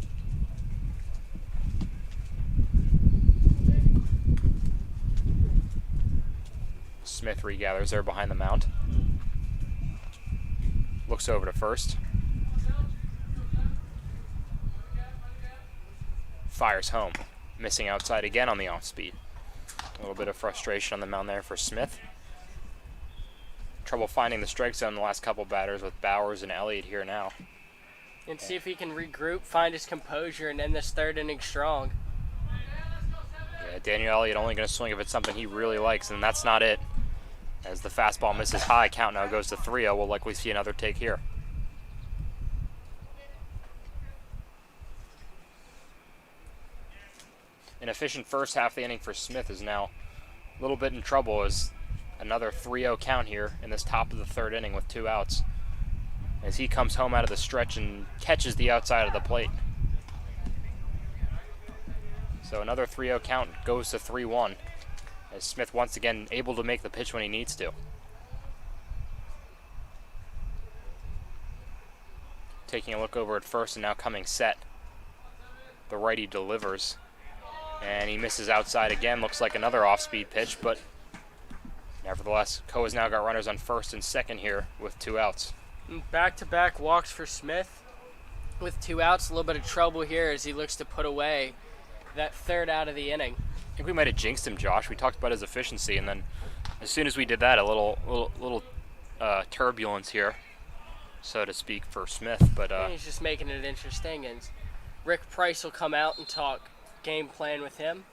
Smith regathers there behind the mound. Looks over to first. Fires home. Missing outside again on the off speed. A little bit of frustration on the mound there for Smith. Trouble finding the strike zone the last couple batters with Bowers and Elliott here now. And see if he can regroup, find his composure, and end this third inning strong. Yeah, Daniel Elliott only going to swing if it's something he really likes, and that's not it. As the fastball misses high, count now goes to 3-0. We'll likely see another take here. An efficient first half of the inning for Smith is now a little bit in trouble as another 3-0 count here in this top of the third inning with 2 outs. As he comes home out of the stretch and catches the outside of the plate. So another 3-0 count goes to 3-1. As Smith once again able to make the pitch when he needs to. Taking a look over at first and now coming set. The righty delivers. And he misses outside again. Looks like another off-speed pitch, but nevertheless, Koa's now got runners on first and second here with 2 outs. Back-to-back walks for Smith with 2 outs. A little bit of trouble here as he looks to put away that third out of the inning. I think we might have jinxed him, Josh. We talked about his efficiency, and then as soon as we did that, a little turbulence here, so to speak, for Smith. But he's just making it interesting, and Rick Price will come out and talk game plan with him.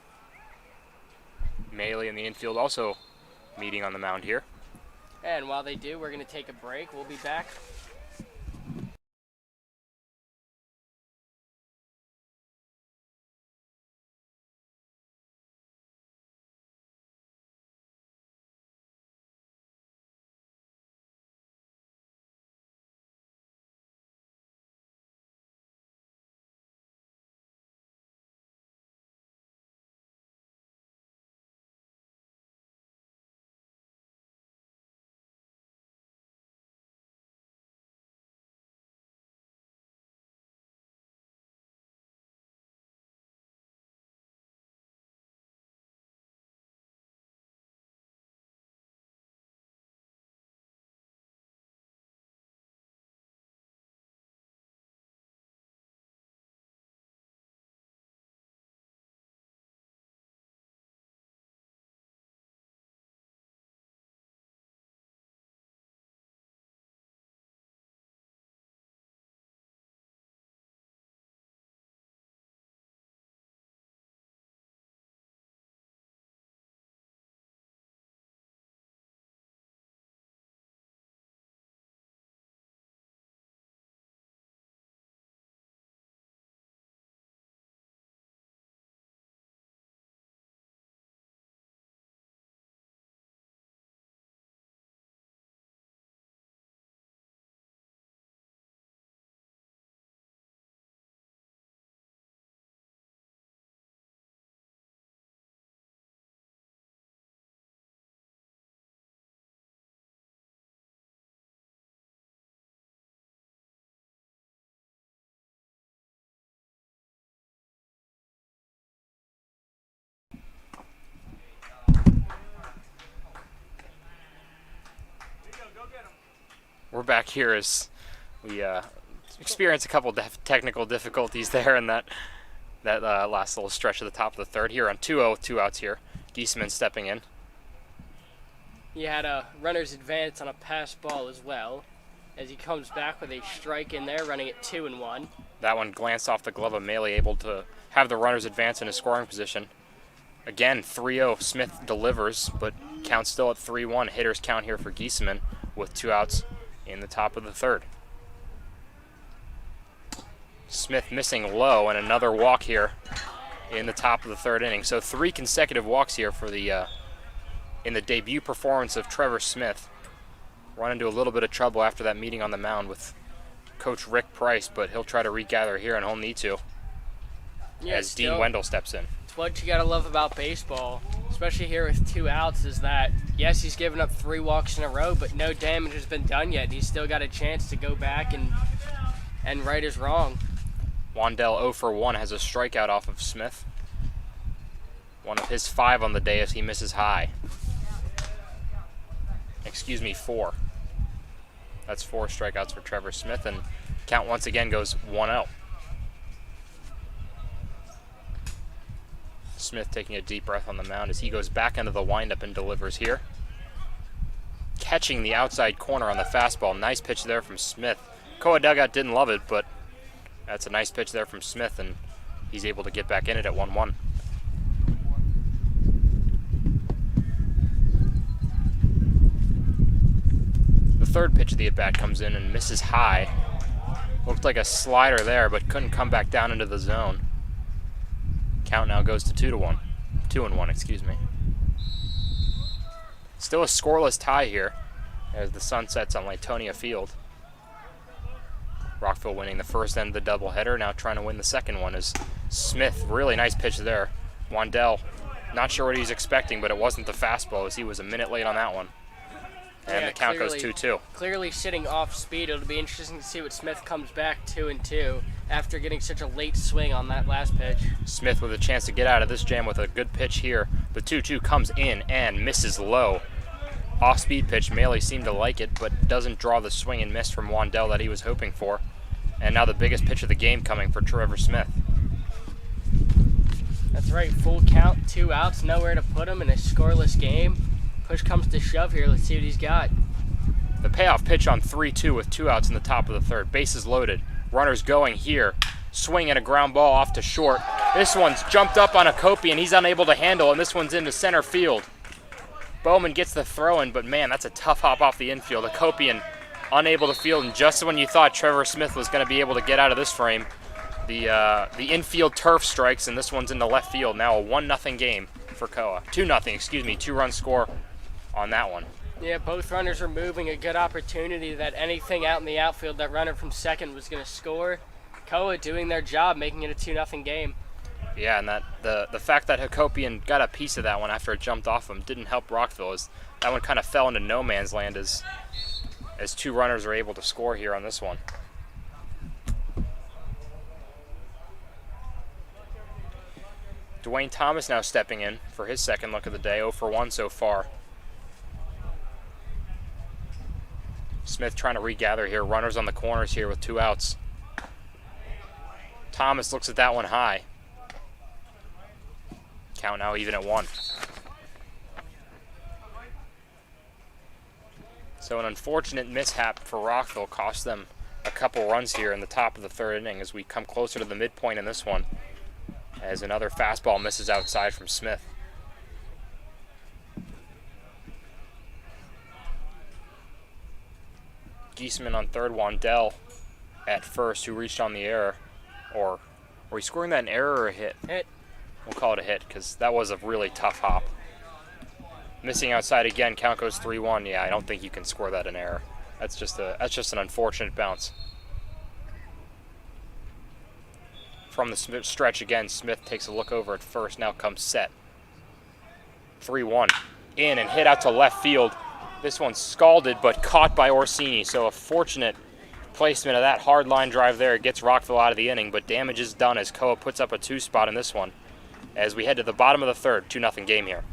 Maley in the infield also meeting on the mound here. And while they do, we're going to take a break. We'll be back. We're back here as we experienced a couple technical difficulties there in that last little stretch at the top of the third. Here on 2-0 with 2 outs here. Giesemann stepping in. He had a runner's advance on a pass ball as well, as he comes back with a strike in there, running at 2-1. That one glanced off the glove of Maley, able to have the runner's advance in a scoring position. Again, 3-0. Smith delivers, but count still at 3-1. Hitters count here for Giesemann with 2 outs in the top of the third. Smith missing low and another walk here in the top of the third inning. So 3 consecutive walks here for the in the debut performance of Trevor Smith. Run into a little bit of trouble after that meeting on the mound with Coach Rick Price, but he'll try to regather here and he'll need to as Dean Wendell steps in. It's what you gotta love about baseball, especially here with 2 outs, is that yes, he's given up 3 walks in a row, but no damage has been done yet. He's still got a chance to go back and right his wrong. Wandell 0 for 1 has a strikeout off of Smith. One of his 5 on the day as he misses high. Excuse me, 4. That's 4 strikeouts for Trevor Smith, and count once again goes 1-0. Smith taking a deep breath on the mound as he goes back into the windup and delivers here. Catching the outside corner on the fastball. Nice pitch there from Smith. Koa dugout didn't love it, but that's a nice pitch there from Smith, and he's able to get back in it at 1-1. The third pitch of the at-bat comes in and misses high. Looked like a slider there, but couldn't come back down into the zone. Count now goes to 2-1. 2-1, excuse me. Still a scoreless tie here as the sun sets on Latonia Field. Rockville winning the first end of the doubleheader, now trying to win the second one is Smith. Really nice pitch there. Wandell, not sure what he's expecting, but it wasn't the fastball as he was a minute late on that one. And the count goes 2-2. Clearly sitting off speed. It'll be interesting to see what Smith comes back 2-2 after getting such a late swing on that last pitch. Smith with a chance to get out of this jam with a good pitch here. The 2-2 comes in and misses low. Off-speed pitch. Maley seemed to like it, but doesn't draw the swing and miss from Wandell that he was hoping for. And now the biggest pitch of the game coming for Trevor Smith. That's right. Full count, 2 outs, nowhere to put him in a scoreless game. Push comes to shove here. Let's see what he's got. The payoff pitch on 3-2 with 2 outs in the top of the third. Bases loaded. Runners going here. Swing and a ground ball off to short. This one's jumped up on Hakopian. He's unable to handle, and this one's into center field. Bowman gets the throw in, but man, that's a tough hop off the infield. Hakopian unable to field, and just when you thought Trevor Smith was going to be able to get out of this frame, the infield turf strikes, and this one's into left field. Now a 1-0 game for Koa. 2-0, excuse me, 2-run score on that one. Yeah, both runners are moving. A good opportunity that anything out in the outfield, that runner from second was going to score. Koa doing their job, making it a 2-0 game. Yeah, and that the fact that Hakopian got a piece of that one after it jumped off him didn't help Rockville, as that one kind of fell into no man's land as 2 runners are able to score here on this one. Dwayne Thomas now stepping in for his second look of the day, 0 for 1 so far. Smith trying to regather here, runners on the corners here with 2 outs. Thomas looks at that one high. Count now even at 1. So an unfortunate mishap for Rockville cost them a couple runs here in the top of the third inning as we come closer to the midpoint in this one, as another fastball misses outside from Smith. Giesemann on third, Wandell at first, who reached on the error. Or were we scoring that an error or a hit? Hit. We'll call it a hit because that was a really tough hop. Missing outside again, count goes 3-1. Yeah, I don't think you can score that an error. That's just an unfortunate bounce. From the stretch again, Smith takes a look over at first, now comes set. 3-1. In and hit out to left field. This one's scalded but caught by Orsini, so a fortunate placement of that hard line drive there. It gets Rockville out of the inning, but damage is done as Koa puts up a 2 spot in this one as we head to the bottom of the third. 2-0 game here.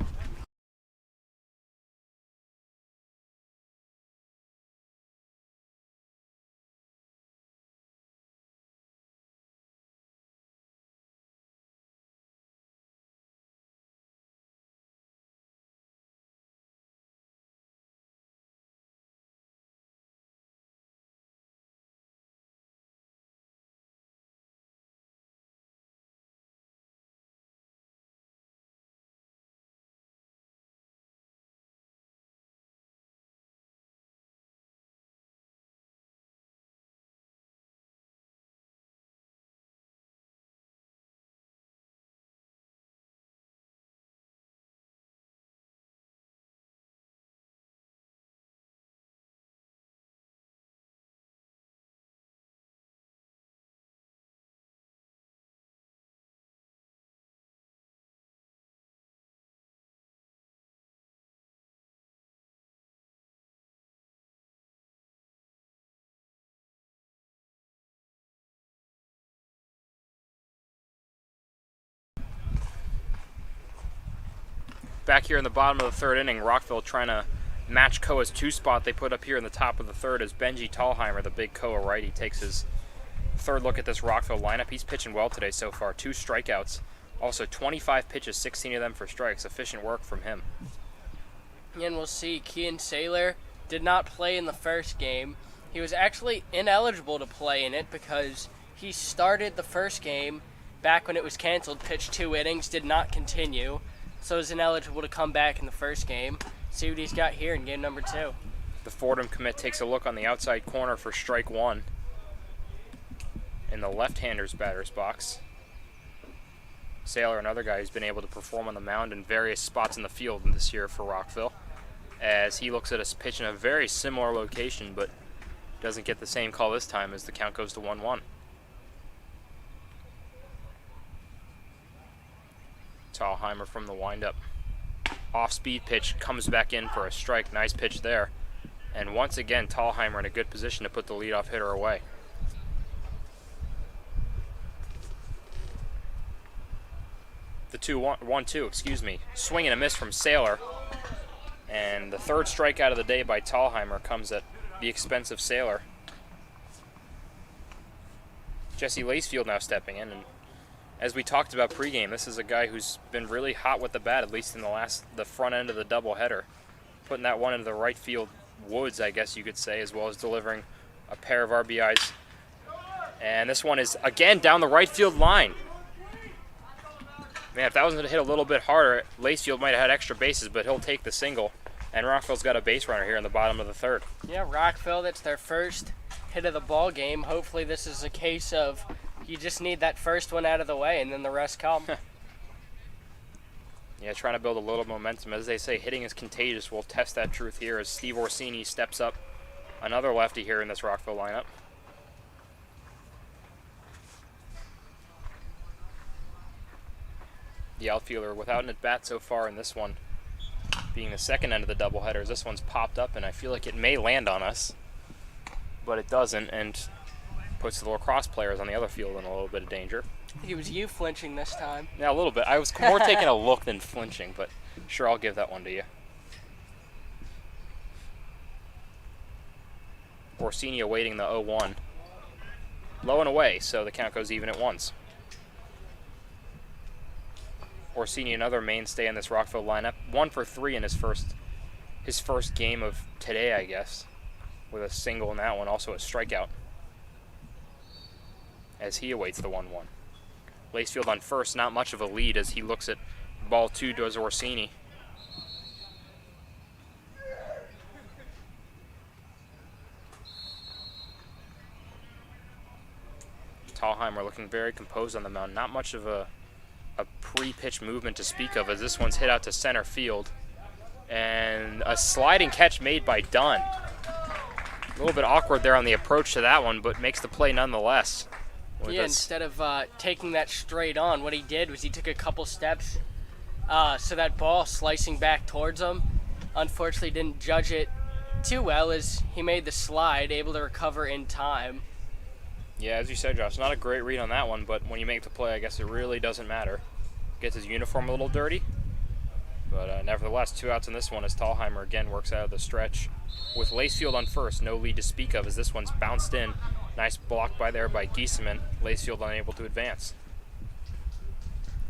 back here in the bottom of the third inning. Rockville trying to match Koa's 2 spot they put up here in the top of the third as Benji Tallheimer, the big Koa righty, takes his third look at this Rockville lineup. He's pitching well today so far. 2 strikeouts. Also 25 pitches, 16 of them for strikes. Efficient work from him. And we'll see, Kean Saylor did not play in the first game. He was actually ineligible to play in it because he started the first game back when it was canceled, pitched 2 innings, did not continue, so is ineligible to come back in the first game. See what he's got here in game number 2. The Fordham commit takes a look on the outside corner for strike 1 in the left-hander's batter's box. Saylor, another guy who's been able to perform on the mound in various spots in the field this year for Rockville, as he looks at a pitch in a very similar location, but doesn't get the same call this time as the count goes to 1-1. Tallheimer from the windup. Off-speed pitch comes back in for a strike. Nice pitch there. And once again, Tallheimer in a good position to put the leadoff hitter away. The 1-2, excuse me. Swing and a miss from Saylor. And the third strikeout of the day by Tallheimer comes at the expense of Saylor. Jesse Lacefield now stepping in, and as we talked about pregame, this is a guy who's been really hot with the bat, at least in the front end of the doubleheader. Putting that one into the right field woods, I guess you could say, as well as delivering a pair of RBIs. And this one is, again, down the right field line. Man, if that was going to hit a little bit harder, Lacefield might have had extra bases, but he'll take the single. And Rockville's got a base runner here in the bottom of the third. Yeah, Rockville, that's their first hit of the ball game. Hopefully this is a case of you just need that first one out of the way and then the rest come. Yeah, trying to build a little momentum. As they say, hitting is contagious. We'll test that truth here as Steve Orsini steps up, another lefty here in this Rockville lineup. The outfielder without an at-bat so far in this one, being the second end of the doubleheader, as this one's popped up, and I feel like it may land on us, but it doesn't, and puts the lacrosse players on the other field in a little bit of danger. I think it was you flinching this time. Yeah, a little bit. I was more taking a look than flinching, but sure, I'll give that one to you. Orsini awaiting the 0-1. Low and away, so the count goes even at once. Orsini, another mainstay in this Rockville lineup. 1 for 3 in his first game of today, I guess, with a single in that one, also a strikeout, as he awaits the 1-1. Lacefield on first, not much of a lead as he looks at ball 2 towards Orsini. Tallheimer looking very composed on the mound. Not much of a pre-pitch movement to speak of, as this one's hit out to center field. And a sliding catch made by Dunn. A little bit awkward there on the approach to that one, but makes the play nonetheless. Yeah, instead of taking that straight on, what he did was he took a couple steps so that ball slicing back towards him. Unfortunately didn't judge it too well as he made the slide, able to recover in time. Yeah, as you said, Josh, not a great read on that one, but when you make the play, I guess it really doesn't matter. Gets his uniform a little dirty, but nevertheless, 2 outs in this one as Tallheimer again works out of the stretch with Lacefield on first. No lead to speak of as this one's bounced in. Nice block by Giesemann. Lacefield unable to advance.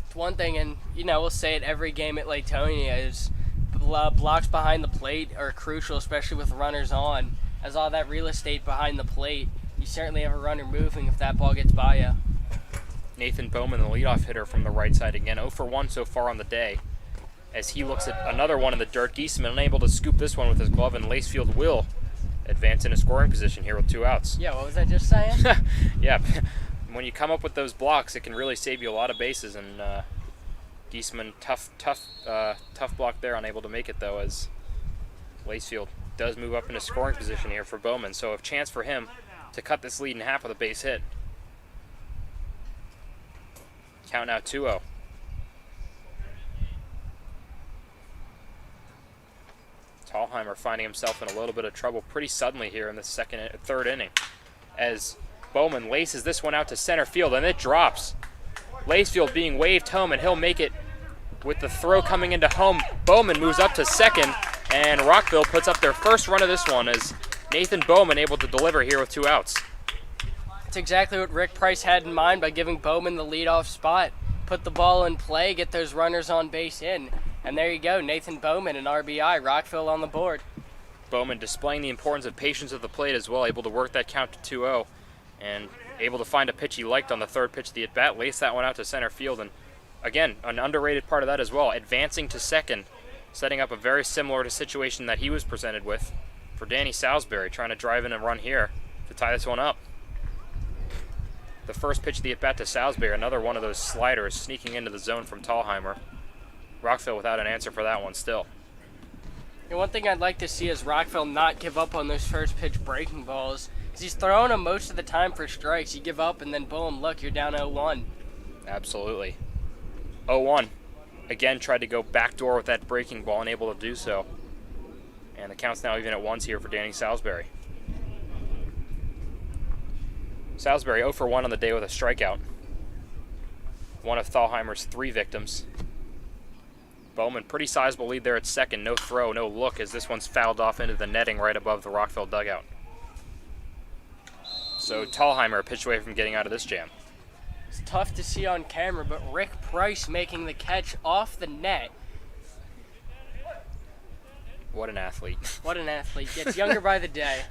It's one thing, and we'll say it every game at Latonia, is blocks behind the plate are crucial, especially with runners on, as all that real estate behind the plate. You certainly have a runner moving if that ball gets by you. Nathan Bowman, the leadoff hitter from the right side again, 0 for 1 so far on the day, as he looks at another one in the dirt. Giesemann unable to scoop this one with his glove, and Lacefield will advance in a scoring position here with 2 outs. Yeah, what was I just saying? Yeah, when you come up with those blocks, it can really save you a lot of bases, and Giesemann, tough block there, unable to make it though, as Lacefield does move up into scoring position here for Bowman, so a chance for him to cut this lead in half with a base hit. Count now 2-0. Tallheimer finding himself in a little bit of trouble pretty suddenly here in the third inning, as Bowman laces this one out to center field, and it drops. Lacefield being waved home, and he'll make it with the throw coming into home. Bowman moves up to second, and Rockville puts up their first run of this one as Nathan Bowman able to deliver here with 2 outs. That's exactly what Rick Price had in mind by giving Bowman the leadoff spot. Put the ball in play, get those runners on base in. And there you go, Nathan Bowman, an RBI, Rockville on the board. Bowman displaying the importance of patience at the plate as well, able to work that count to 2-0 and able to find a pitch he liked on the third pitch of the at-bat, lace that one out to center field, and again, an underrated part of that as well, advancing to second, setting up a very similar situation that he was presented with for Danny Salisbury, trying to drive in a run here to tie this one up. The first pitch of the at-bat to Salisbury, another one of those sliders sneaking into the zone from Thalheimer. Rockville without an answer for that one still. And one thing I'd like to see is Rockville not give up on those first pitch breaking balls, because he's throwing them most of the time for strikes. You give up and then boom, look, you're down 0-1. Absolutely. 0-1. Again, tried to go backdoor with that breaking ball, unable to do so. And the count's now even at 1s here for Danny Salisbury. Salisbury 0 for 1 on the day with a strikeout. One of Thalheimer's 3 victims. Bowman, pretty sizable lead there at second. No throw, no look as this one's fouled off into the netting right above the Rockville dugout. So Thalheimer a pitch away from getting out of this jam. It's tough to see on camera, but Rick Price making the catch off the net. What an athlete. What an athlete. Gets younger by the day.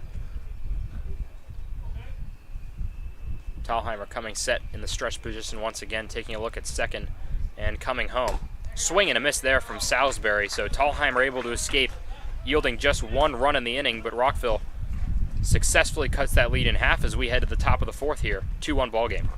Thalheimer coming set in the stretch position once again, taking a look at second and coming home. Swing and a miss there from Salisbury, so Thalheimer able to escape, yielding just 1 run in the inning, but Rockville successfully cuts that lead in half as we head to the top of the 4th here. 2-1 ball game.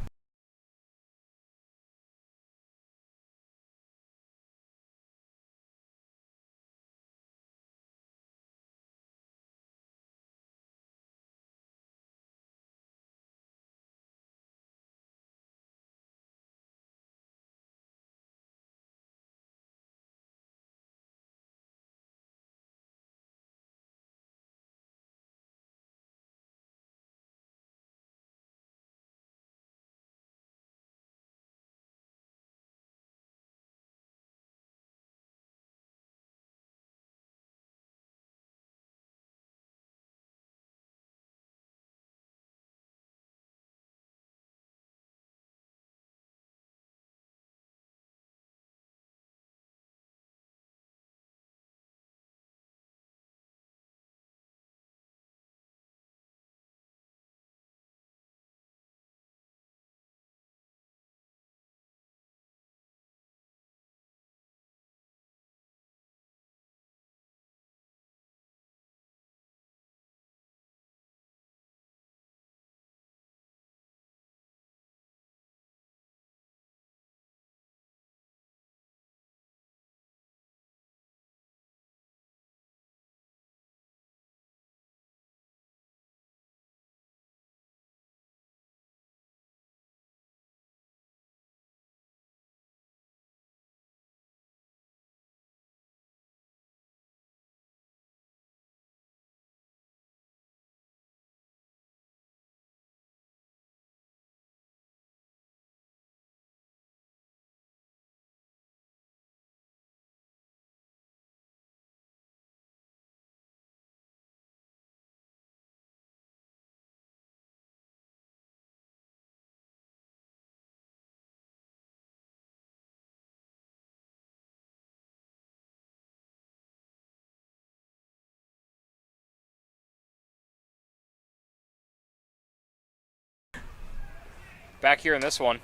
Back here in this one,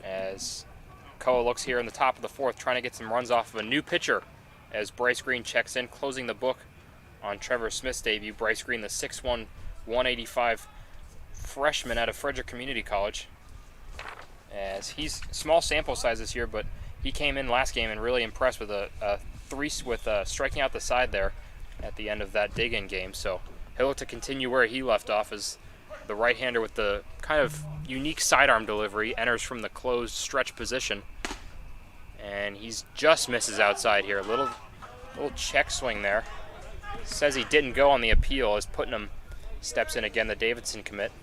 as Koa looks here in the top of the 4th, trying to get some runs off of a new pitcher as Bryce Green checks in, closing the book on Trevor Smith's debut. Bryce Green, the 6'1", 185 freshman out of Frederick Community College. As he's small sample size this year, but he came in last game and really impressed with striking out the side there at the end of that dig-in game. So he'll look to continue where he left off as the right-hander with the kind of unique sidearm delivery enters from the closed stretch position. And he's just misses outside here. Little check swing there. Says he didn't go on the appeal as Putnam steps in again, the Davidson commit.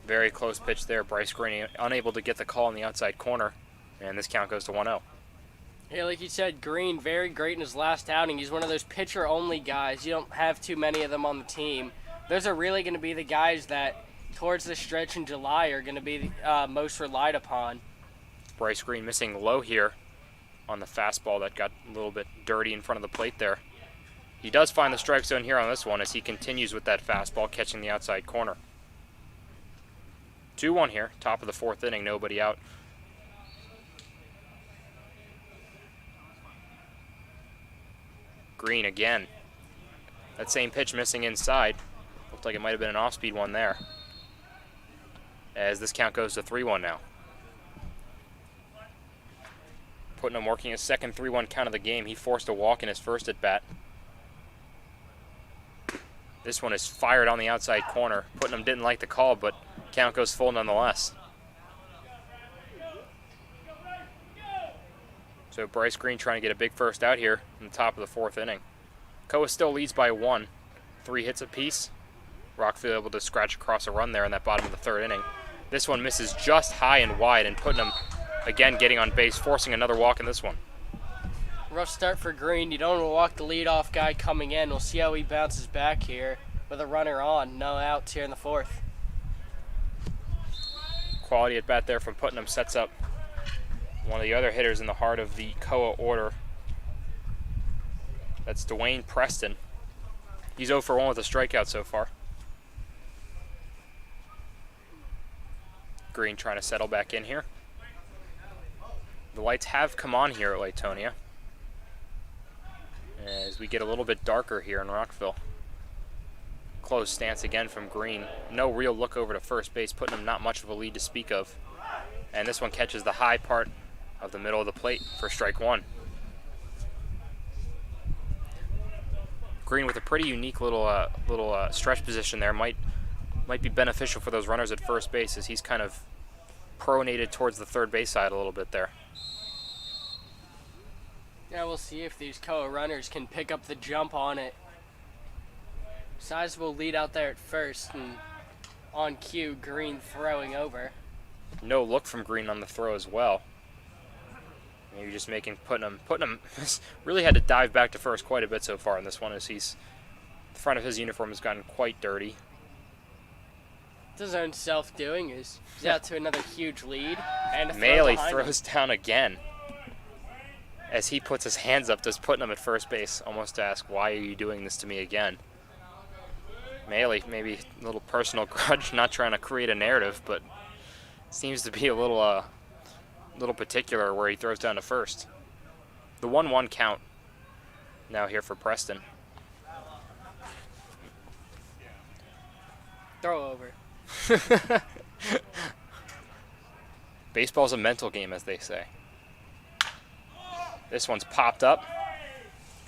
Very close pitch there. Bryce Green unable to get the call in the outside corner. And this count goes to 1-0. Yeah, like you said, Green, very great in his last outing. He's one of those pitcher-only guys. You don't have too many of them on the team. Those are really going to be the guys that, towards the stretch in July, are going to be most relied upon. Bryce Green missing low here on the fastball that got a little bit dirty in front of the plate there. He does find the strike zone here on this one as he continues with that fastball, catching the outside corner. 2-1 here, top of the 4th inning, nobody out. Green again. That same pitch missing inside. Looked like it might have been an off-speed one there. As this count goes to 3-1 now. Putnam working his second 3-1 count of the game. He forced a walk in his first at bat. This one is fired on the outside corner. Putnam didn't like the call, but count goes full nonetheless. So Bryce Green trying to get a big first out here in the top of the 4th inning. Koa still leads by 1. 3 hits apiece. Rockville able to scratch across a run there in that bottom of the 3rd inning. This one misses just high and wide, and Putnam again getting on base, forcing another walk in this one. Rough start for Green. You don't want to walk the leadoff guy coming in. We'll see how he bounces back here with a runner on. No outs here in the 4th. Quality at bat there from Putnam sets up one of the other hitters in the heart of the Koa order. That's Dwayne Preston. He's 0 for 1 with a strikeout so far. Green trying to settle back in here. The lights have come on here at Latonia as we get a little bit darker here in Rockville. Close stance again from Green. No real look over to first base, putting him not much of a lead to speak of. And this one catches the high part of the middle of the plate for strike 1. Green with a pretty unique little stretch position there might be beneficial for those runners at first base as he's kind of pronated towards the third base side a little bit there. Yeah, we'll see if these Koa runners can pick up the jump on it. Sizable lead out there at first, and on cue, Green throwing over. No look from Green on the throw as well. Maybe just making Putnam really had to dive back to first quite a bit so far in this one as the front of his uniform has gotten quite dirty. It's his own self-doing. He's out to another huge lead. And Maley throws down again. As he puts his hands up, does Putnam at first base, almost to ask, why are you doing this to me again? Maley, maybe a little personal grudge, not trying to create a narrative, but seems to be a little particular where he throws down to first. The 1-1 count now here for Preston. Throw over. Baseball's a mental game, as they say. This one's popped up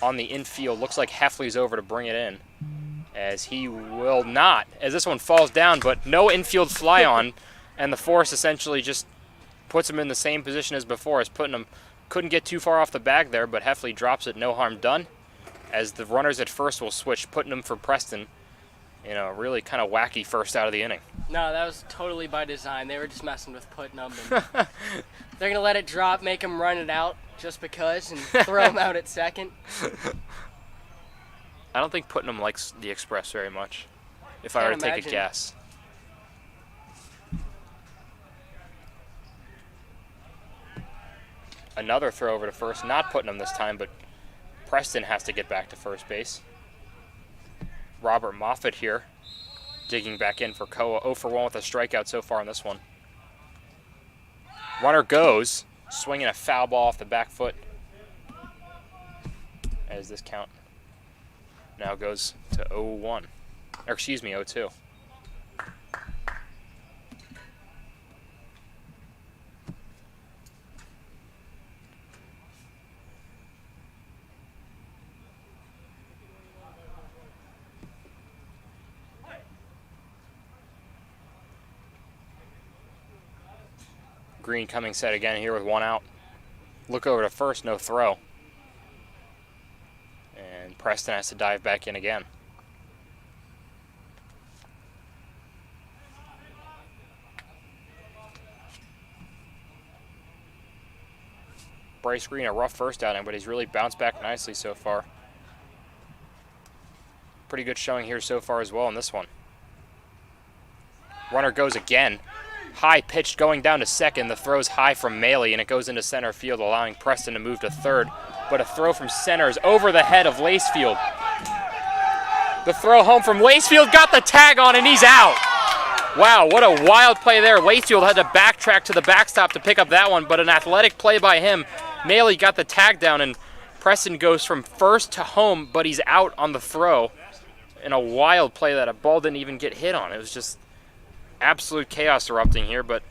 on the infield. Looks like Heffley's over to bring it in, as he will not, as this one falls down, but no infield fly on, and the force essentially just puts him in the same position as before, as Putnam couldn't get too far off the bag there, but Heffley drops it, no harm done, as the runners at first will switch Putnam for Preston in a really kind of wacky first out of the inning. No, that was totally by design. They were just messing with Putnam. And they're going to let it drop, make him run it out just because, and throw him out at second. I don't think Putnam likes the Express very much, if I were to take a guess. Another throw over to first, not Putnam this time, but Preston has to get back to first base. Robert Moffitt here, digging back in for Koa. 0 for 1 with a strikeout so far in this one. Runner goes, swinging a foul ball off the back foot, as this count now goes to 0-1, or excuse me, 0-2. Green coming set again here with 1 out. Look over to first, no throw. And Preston has to dive back in again. Bryce Green a rough first outing, but he's really bounced back nicely so far. Pretty good showing here so far as well in this one. Runner goes again. High pitched going down to second. The throw's high from Maley, and it goes into center field, allowing Preston to move to third. But a throw from center is over the head of Lacefield. The throw home from Lacefield got the tag on, and he's out. Wow, what a wild play there. Lacefield had to backtrack to the backstop to pick up that one, but an athletic play by him. Maley got the tag down, and Preston goes from first to home, but he's out on the throw in a wild play that a ball didn't even get hit on. It was just absolute chaos erupting here, but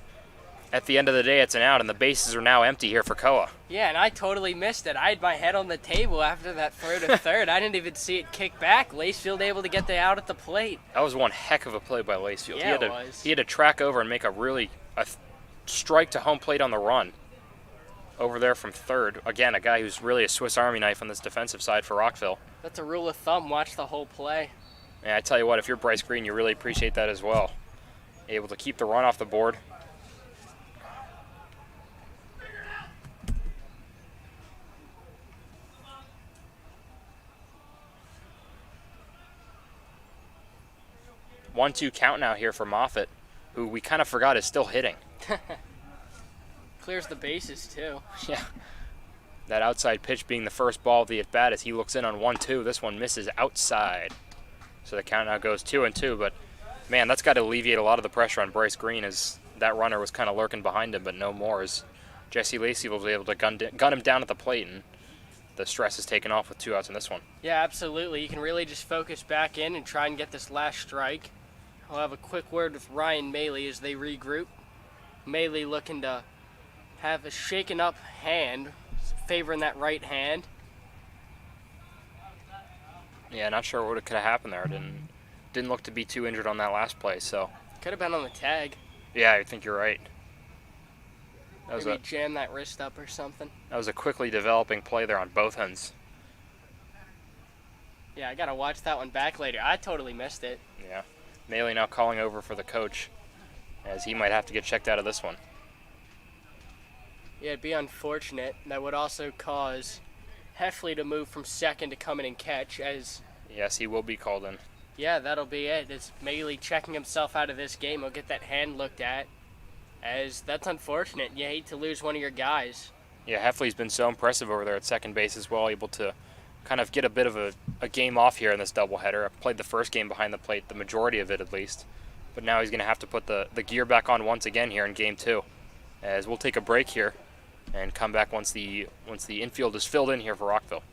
at the end of the day, it's an out, and the bases are now empty here for Koa. Yeah, and I totally missed it. I had my head on the table after that throw to third. I didn't even see it kick back. Lacefield able to get the out at the plate. That was one heck of a play by Lacefield. Yeah, it was. He had to track over and make a strike to home plate on the run over there from third. Again, a guy who's really a Swiss Army knife on this defensive side for Rockville. That's a rule of thumb. Watch the whole play. And I tell you what, if you're Bryce Green, you really appreciate that as well. Able to keep the run off the board. One-two count now here for Moffitt, who we kind of forgot is still hitting. Clears the bases, too. Yeah. That outside pitch being the first ball of the at-bat as he looks in on 1-2. This one misses outside. So the count now goes 2-2, but man, that's got to alleviate a lot of the pressure on Bryce Green, as that runner was kind of lurking behind him, but no more, as Jesse Lacey was able to gun him down at the plate, and the stress is taken off with 2 outs in this one. Yeah, absolutely. You can really just focus back in and try and get this last strike. I'll have a quick word with Ryan Maley as they regroup. Maley looking to have a shaken up hand, favoring that right hand. Yeah, not sure what could have happened there. Didn't look to be too injured on that last play, so. Could have been on the tag. Yeah, I think you're right. Maybe jam that wrist up or something. That was a quickly developing play there on both ends. Yeah, I gotta watch that one back later. I totally missed it. Yeah. Maley now calling over for the coach, as he might have to get checked out of this one. Yeah, it'd be unfortunate. That would also cause Heffley to move from second to come in and catch, as... Yes, he will be called in. Yeah, that'll be it. As Maley checking himself out of this game, he'll get that hand looked at, as that's unfortunate. You hate to lose one of your guys. Yeah, Heffley's been so impressive over there at second base as well, able to kind of get a bit of a game off here in this doubleheader. I've played the first game behind the plate, the majority of it at least, but now he's going to have to put the gear back on once again here in game 2. As we'll take a break here and come back once the infield is filled in here for Rockville.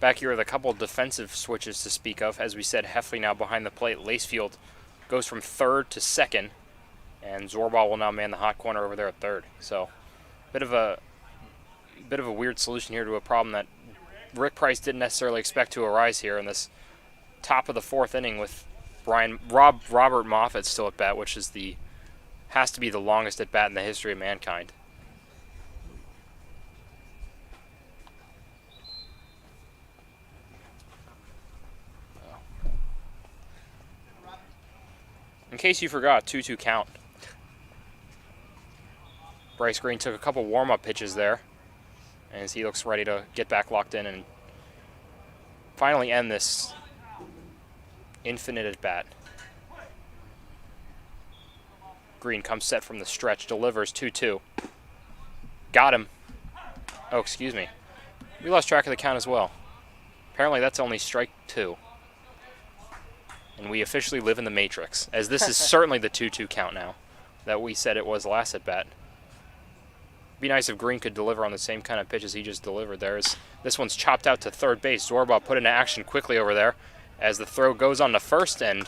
Back here with a couple of defensive switches to speak of. As we said, Heffley now behind the plate. Lacefield goes from third to second, and Zorbal will now man the hot corner over there at third. So, bit of a weird solution here to a problem that Rick Price didn't necessarily expect to arise here in this top of the 4th inning with Robert Moffat still at bat, which is has to be the longest at bat in the history of mankind. In case you forgot, 2-2 count. Bryce Green took a couple warm-up pitches there as he looks ready to get back locked in and finally end this infinite at bat. Green comes set from the stretch, delivers 2-2. Got him. Oh, excuse me. We lost track of the count as well. Apparently that's only strike 2. And we officially live in the Matrix, as this is certainly the 2-2 count now that we said it was last at bat. Be nice if Green could deliver on the same kind of pitch as he just delivered there. This one's chopped out to third base. Zorba put into action quickly over there as the throw goes on to first, and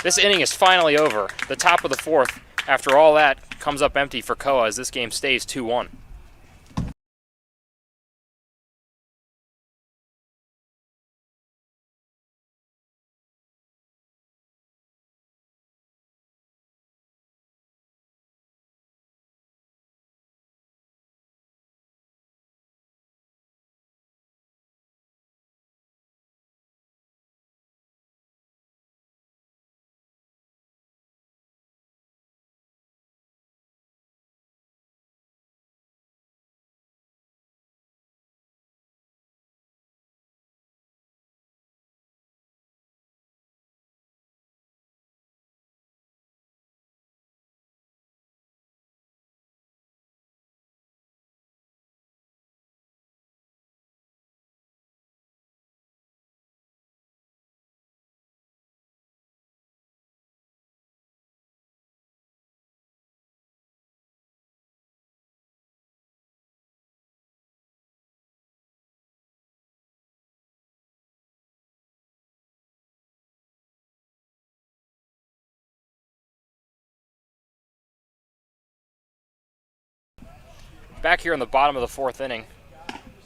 this inning is finally over. The top of the 4th, after all that, comes up empty for Koa as this game stays 2-1. Back here in the bottom of the 4th inning,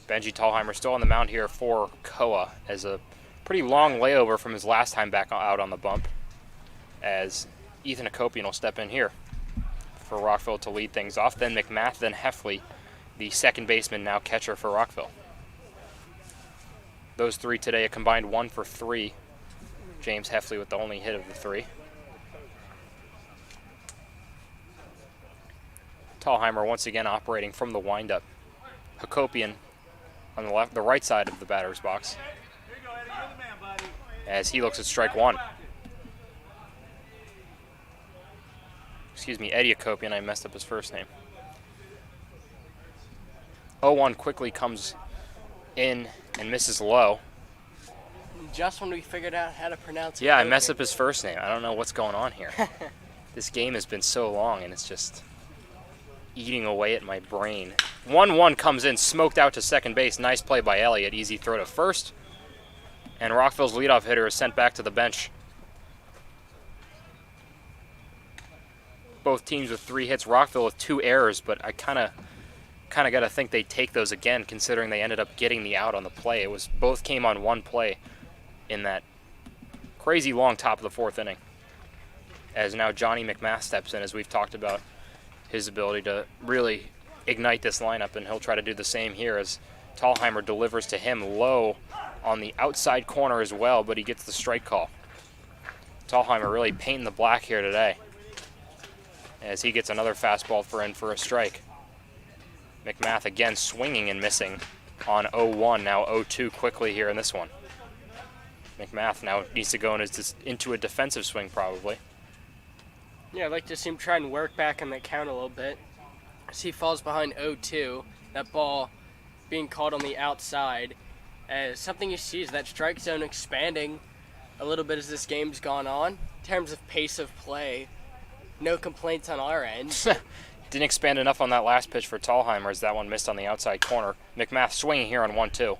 Benji Tallheimer still on the mound here for Koa as a pretty long layover from his last time back out on the bump, as Ethan Akopian will step in here for Rockville to lead things off. Then McMath, then Heffley, the second baseman, now catcher for Rockville. Those three today, a combined 1 for 3. James Heffley with the only hit of the 3. Tallheimer once again operating from the windup. Hakopian on the right side of the batter's box as he looks at strike 1. Excuse me, Eddie Hakopian, I messed up his first name. 0-1 quickly comes in and misses low. Just when we figured out how to pronounce it. Yeah, I messed up his first name. I don't know what's going on here. This game has been so long and it's just eating away at my brain. 1-1 comes in, smoked out to second base. Nice play by Elliott. Easy throw to first. And Rockville's leadoff hitter is sent back to the bench. Both teams with 3 hits. Rockville with 2 errors, but I kind of got to think they'd take those again, considering they ended up getting the out on the play. Both came on one play in that crazy long top of the 4th inning. As now Johnny McMath steps in, as we've talked about his ability to really ignite this lineup, and he'll try to do the same here as Tallheimer delivers to him low on the outside corner as well, but he gets the strike call. Tallheimer really painting the black here today as he gets another fastball for a strike. McMath again swinging and missing on 0-1, now 0-2 quickly here in this one. McMath now needs to go into a defensive swing probably. Yeah, I'd like to see him try and work back on the count a little bit. As he falls behind 0-2, that ball being caught on the outside. As something you see is that strike zone expanding a little bit as this game's gone on. In terms of pace of play, no complaints on our end. Didn't expand enough on that last pitch for Tallheimer as that one missed on the outside corner. McMath swinging here on 1-2.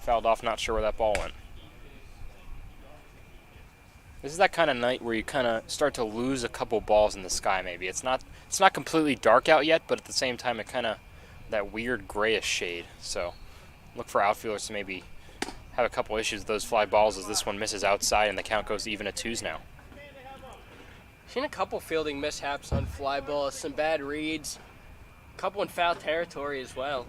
Fouled off, not sure where that ball went. This is that kind of night where you kind of start to lose a couple balls in the sky maybe. It's not completely dark out yet, but at the same time it kind of that weird grayish shade. So look for outfielders to maybe have a couple issues with those fly balls as this one misses outside and the count goes even at 2s now. Seen a couple fielding mishaps on fly balls, some bad reads, a couple in foul territory as well.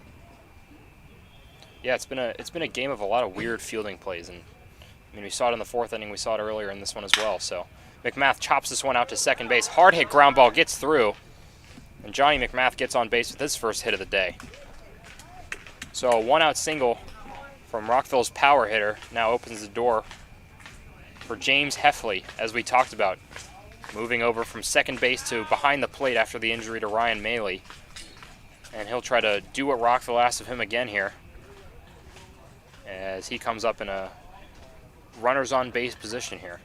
Yeah, it's been a game of a lot of weird fielding plays, and I mean we saw it in the 4th inning, we saw it earlier in this one as well. So McMath chops this one out to second base. Hard hit ground ball gets through, and Johnny McMath gets on base with his first hit of the day. So a 1-out single from Rockville's power hitter now opens the door for James Heffley, as we talked about, moving over from second base to behind the plate after the injury to Ryan Maley. And he'll try to do what Rockville asks of him again here, as he comes up in a runners on base position here.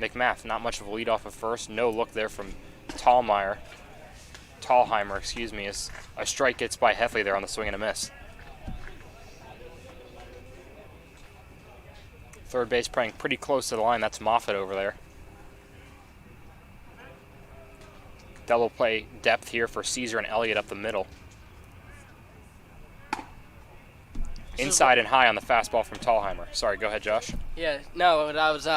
McMath, not much of a lead off of first. No look there from Thalheimer, as a strike gets by Heffley there on the swing and a miss. Third base playing pretty close to the line. That's Moffitt over there. Double play depth here for Caesar and Elliott up the middle. Inside and high on the fastball from Thalheimer. Sorry, go ahead, Josh. Yeah, no, what I was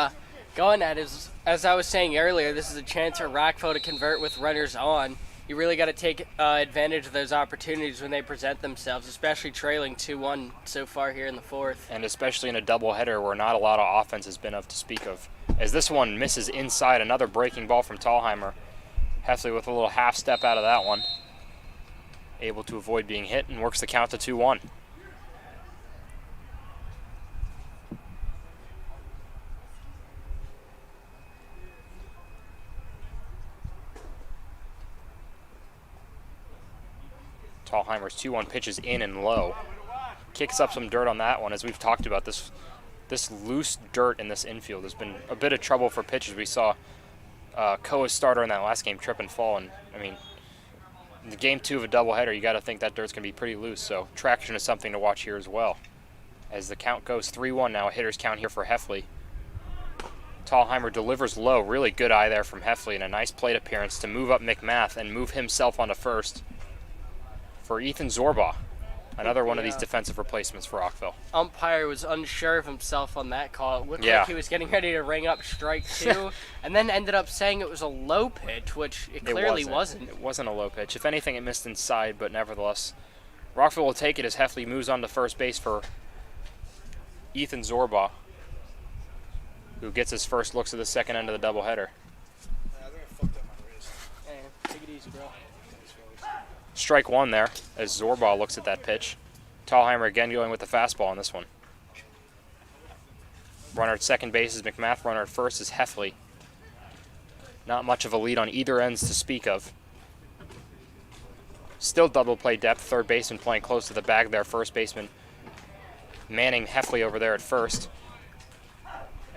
going at is, as I was saying earlier, this is a chance for Rockville to convert with runners on. You really got to take advantage of those opportunities when they present themselves, especially trailing 2-1 so far here in the 4th. And especially in a doubleheader where not a lot of offense has been of to speak of. As this one misses inside, another breaking ball from Thalheimer. Heffley with a little half step out of that one. Able to avoid being hit and works the count to 2-1. Thalheimer's 2-1 pitch is in and low. Kicks up some dirt on that one. As we've talked about, this loose dirt in this infield has been a bit of trouble for pitchers. We saw Koa's starter in that last game trip and fall, and I mean, in the game 2 of a doubleheader, you got to think that dirt's going to be pretty loose, so traction is something to watch here as well. As the count goes 3-1 now, a hitter's count here for Heffley. Thalheimer delivers low. Really good eye there from Heffley, and a nice plate appearance to move up McMath and move himself onto first for Ethan Zorba, another one of these defensive replacements for Rockville. Umpire was unsure of himself on that call. It looked Yeah. like he was getting ready to ring up strike 2, and then ended up saying it was a low pitch, which it clearly wasn't. It wasn't a low pitch. If anything, it missed inside, but nevertheless, Rockville will take it as Heffley moves on to first base for Ethan Zorba, who gets his first looks at the second end of the doubleheader. I think I fucked up my wrist. Hey, take it easy, bro. Strike 1 there, as Zorba looks at that pitch. Thalheimer again going with the fastball on this one. Runner at second base is McMath. Runner at first is Heffley. Not much of a lead on either ends to speak of. Still double play depth. Third baseman playing close to the bag there. First baseman manning Heffley over there at first,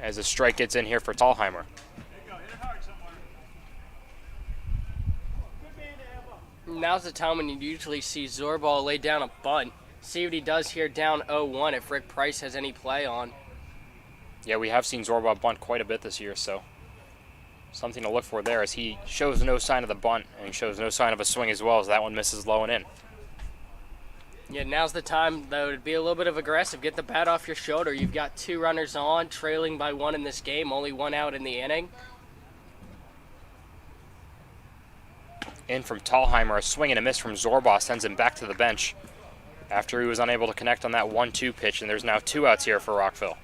as a strike gets in here for Thalheimer. Now's the time when you usually see Zorba lay down a bunt. See what he does here down 0-1 if Rick Price has any play on. Yeah, we have seen Zorba bunt quite a bit this year, so something to look for there, as he shows no sign of the bunt and he shows no sign of a swing as well, as that one misses low and in. Yeah, now's the time, though, to be a little bit of aggressive. Get the bat off your shoulder. You've got 2 runners on, trailing by 1 in this game, only 1 out in the inning. In from Thalheimer, a swing and a miss from Zorba sends him back to the bench after he was unable to connect on that 1-2 pitch, and there's now 2 outs here for Rockville.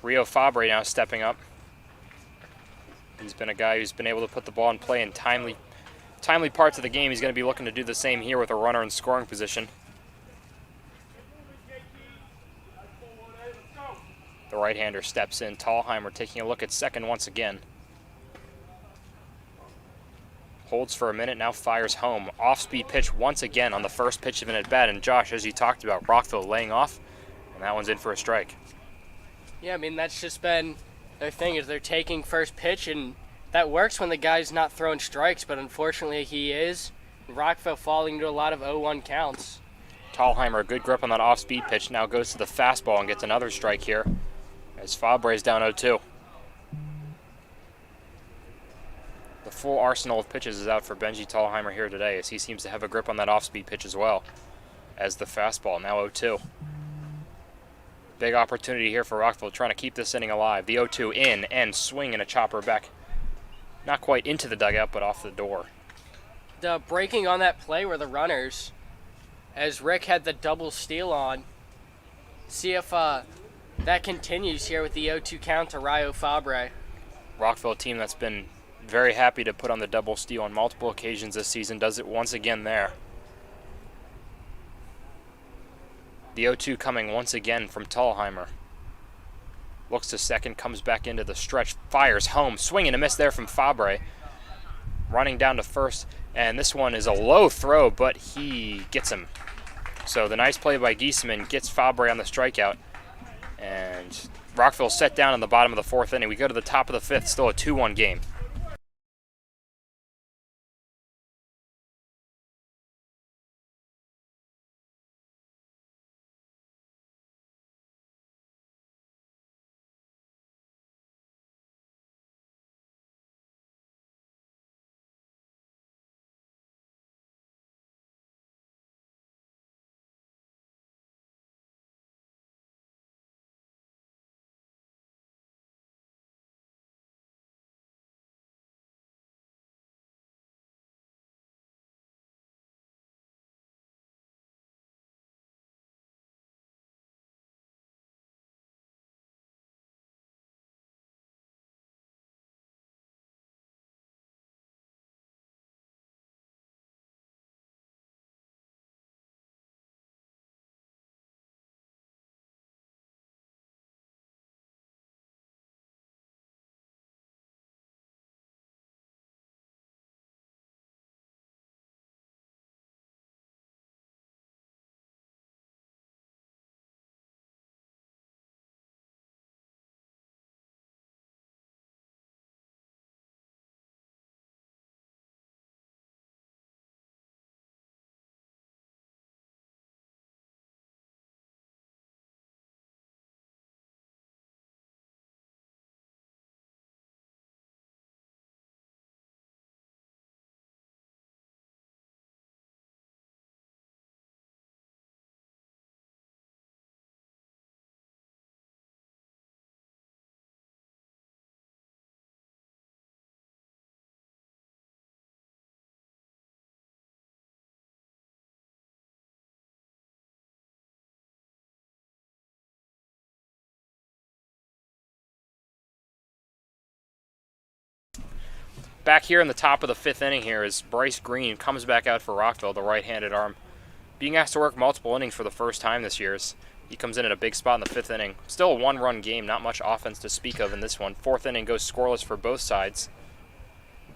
Rio Fabre now stepping up. He's been a guy who's been able to put the ball in play in timely parts of the game. He's going to be looking to do the same here with a runner in scoring position. The right-hander steps in. Thalheimer taking a look at second once again. Holds for a minute, now fires home. Off-speed pitch once again on the first pitch of an at-bat. And Josh, as you talked about, Rockville laying off, and that one's in for a strike. Yeah, I mean, that's just been their thing, is they're taking first pitch, and that works when the guy's not throwing strikes, but unfortunately he is. Rockville falling into a lot of 0-1 counts. Thalheimer, a good grip on that off-speed pitch, now goes to the fastball and gets another strike here, as Fabre's down 0-2. The full arsenal of pitches is out for Benji Thalheimer here today, as he seems to have a grip on that off-speed pitch as well as the fastball, now 0-2. Big opportunity here for Rockville, trying to keep this inning alive. The 0-2 in and swing and a chopper back. Not quite into the dugout, but off the door. The breaking on that play were the runners, as Rick had the double steal on. See if that continues here with the 0-2 count to Rayo Fabre. Rockville team that's been very happy to put on the double steal on multiple occasions this season does it once again there. The 0-2 coming once again from Tallheimer. Looks to second, comes back into the stretch, fires home, swing and a miss there from Fabre. Running down to first, and this one is a low throw, but he gets him. So the nice play by Giesemann gets Fabre on the strikeout, and Rockville set down in the bottom of the 4th inning. We go to the top of the 5th, still a 2-1 game. Back here in the top of the 5th inning here is Bryce Green comes back out for Rockville, the right-handed arm. Being asked to work multiple innings for the first time this year. He comes in at a big spot in the 5th inning. Still a 1-run game, not much offense to speak of in this one. 4th inning goes scoreless for both sides.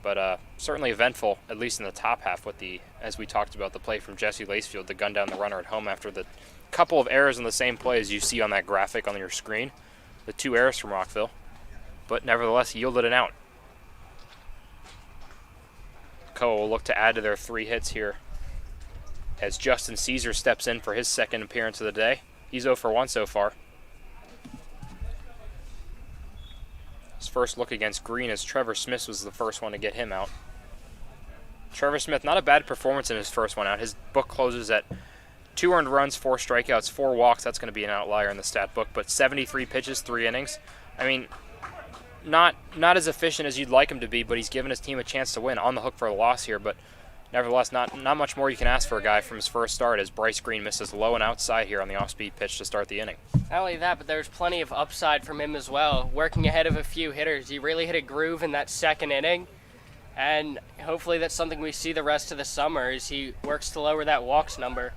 But certainly eventful, at least in the top half, with the, as we talked about, the play from Jesse Lacefield, the gun down the runner at home after the couple of errors in the same play as you see on that graphic on your screen. The 2 errors from Rockville, but nevertheless yielded an out. Koa will look to add to their 3 hits here as Justin Caesar steps in for his second appearance of the day. He's 0 for 1 so far. His first look against Green as Trevor Smith was the first one to get him out. Trevor Smith, not a bad performance in his first one out. His book closes at 2 earned runs, 4 strikeouts, 4 walks. That's going to be an outlier in the stat book, but 73 pitches, 3 innings. I mean, not as efficient as you'd like him to be, but he's given his team a chance to win. On the hook for a loss here, but nevertheless, not much more you can ask for a guy from his first start as Bryce Green misses low and outside here on the off-speed pitch to start the inning. Not only that, but there's plenty of upside from him as well. Working ahead of a few hitters. He really hit a groove in that 2nd inning, and hopefully that's something we see the rest of the summer as he works to lower that walks number.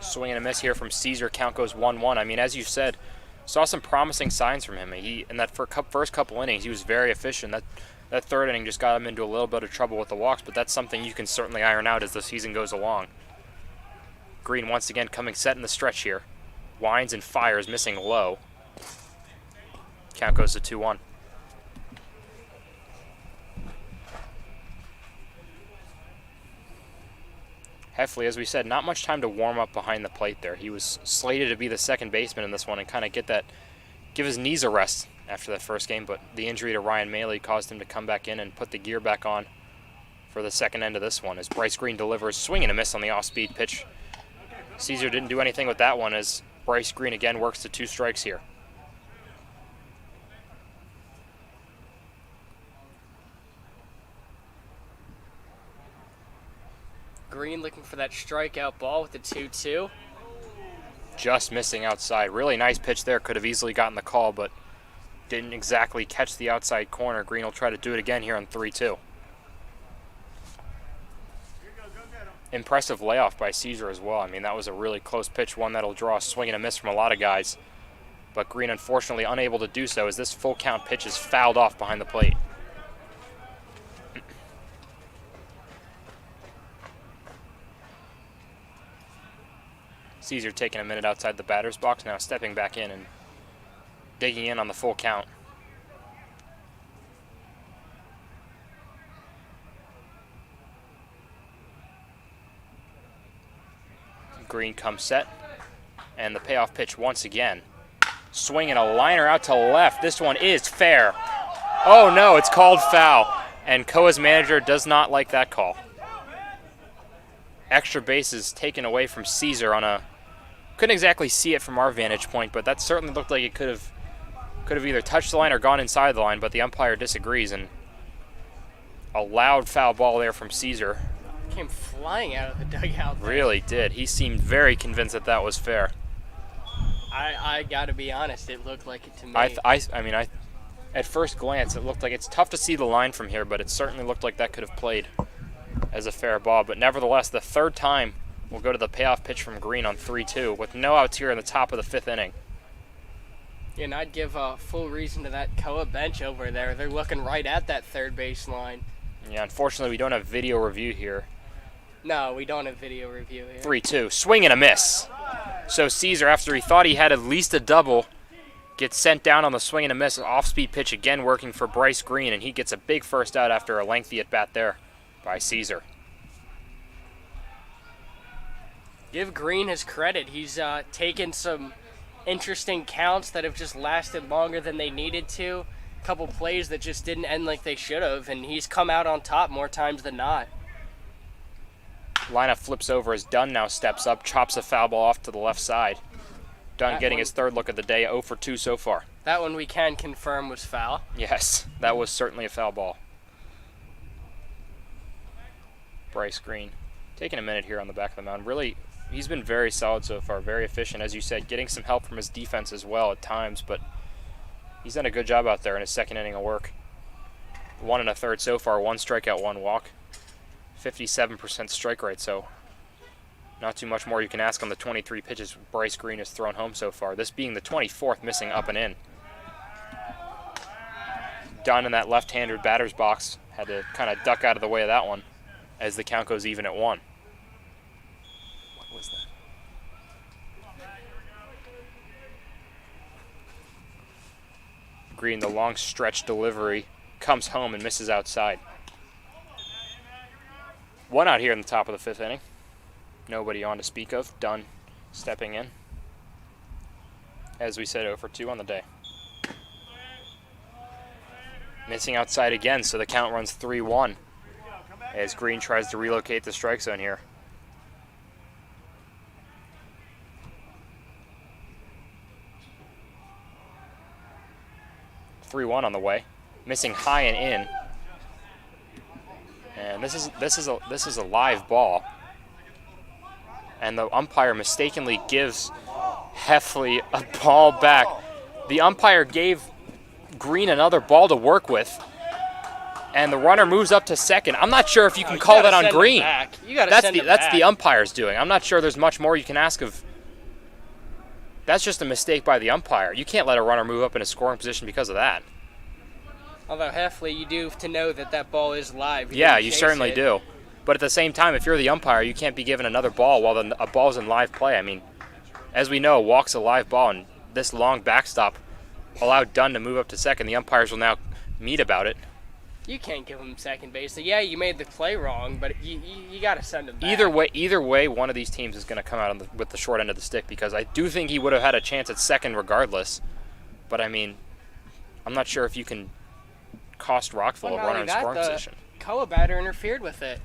Swing and a miss here from Caesar. Count goes 1-1. I mean, as you said, saw some promising signs from him. In that first couple innings, he was very efficient. That 3rd inning just got him into a little bit of trouble with the walks, but that's something you can certainly iron out as the season goes along. Green once again coming set in the stretch here. Winds and fires, missing low. Count goes to 2-1. Heffley, as we said, not much time to warm up behind the plate there. He was slated to be the second baseman in this one and kind of give his knees a rest after that first game, but the injury to Ryan Maley caused him to come back in and put the gear back on for the second end of this one as Bryce Green delivers swing and a miss on the off-speed pitch. Caesar didn't do anything with that one as Bryce Green again works to 2 strikes here. Green looking for that strikeout ball with the 2-2. Just missing outside. Really nice pitch there. Could have easily gotten the call, but didn't exactly catch the outside corner. Green will try to do it again here on 3-2. Impressive layoff by Caesar as well. I mean, that was a really close pitch, one that'll draw a swing and a miss from a lot of guys. But Green unfortunately unable to do so as this full count pitch is fouled off behind the plate. Caesar taking a minute outside the batter's box, now stepping back in and digging in on the full count. Green comes set, and the payoff pitch once again. Swinging a liner out to left. This one is fair. Oh no, it's called foul, and Koa's manager does not like that call. Extra bases taken away from Caesar on a, couldn't exactly see it from our vantage point, but that certainly looked like it could have either touched the line or gone inside the line, but the umpire disagrees, and a loud foul ball there from Caesar. Came flying out of the dugout there. Really did. He seemed very convinced that that was fair. I gotta be honest, it looked like it to me. I mean, at first glance, it looked like, it's tough to see the line from here, but it certainly looked like that could have played as a fair ball. But nevertheless, the third time we'll go to the payoff pitch from Green on 3-2 with no outs here in the top of the 5th inning. And I'd give a full reason to that Koa bench over there. They're looking right at that third base line. Yeah, unfortunately, we don't have video review here. No, we don't have video review here. 3-2, swing and a miss. So Caesar, after he thought he had at least a double, gets sent down on the swing and a miss. Off-speed pitch again working for Bryce Green, and he gets a big first out after a lengthy at-bat there by Caesar. Give Green his credit. He's taken some interesting counts that have just lasted longer than they needed to. A couple plays that just didn't end like they should have, and he's come out on top more times than not. Lineup flips over as Dunn now steps up, chops a foul ball off to the left side. Dunn getting his third look of the day, 0 for 2 so far. That one we can confirm was foul. Yes, that was certainly a foul ball. Bryce Green taking a minute here on the back of the mound. Really, he's been very solid so far, very efficient. As you said, getting some help from his defense as well at times, but he's done a good job out there in his second inning of work. 1 1/3 so far, 1 strikeout, 1 walk. 57% strike rate, so not too much more you can ask on the 23 pitches Bryce Green has thrown home so far, this being the 24th missing up and in. Dunn in that left-handed batter's box had to kind of duck out of the way of that one as the count goes even at 1. What was that? Green, the long stretch delivery, comes home and misses outside. 1 out here in the top of the 5th inning. Nobody on to speak of. Dunn stepping in. As we said, 0 for 2 on the day. Missing outside again, so the count runs 3-1 as Green tries to relocate the strike zone here. (3-1) on the way. Missing high and in. And this is a live ball, and the umpire mistakenly gives Heffley a ball back. The umpire gave Green another ball to work with, and the runner moves up to second. I'm not sure if you can call that on Green. That's the umpire's doing. I'm not sure there's much more you can ask of. That's just a mistake by the umpire. You can't let a runner move up in a scoring position because of that. Although Heffley, you do have to know that that ball is live. Yeah, you certainly do. But at the same time, if you're the umpire, you can't be given another ball while a ball's in live play. I mean, as we know, a walk's a live ball, and this long backstop allowed Dunn to move up to second. The umpires will now meet about it. You can't give him second base. So yeah, you made the play wrong, but you got to send him back. Either way, one of these teams is going to come out with the short end of the stick, because I do think he would have had a chance at second regardless. But I mean, I'm not sure if you can cost Rockville a runner in scoring position. Koa batter interfered with it.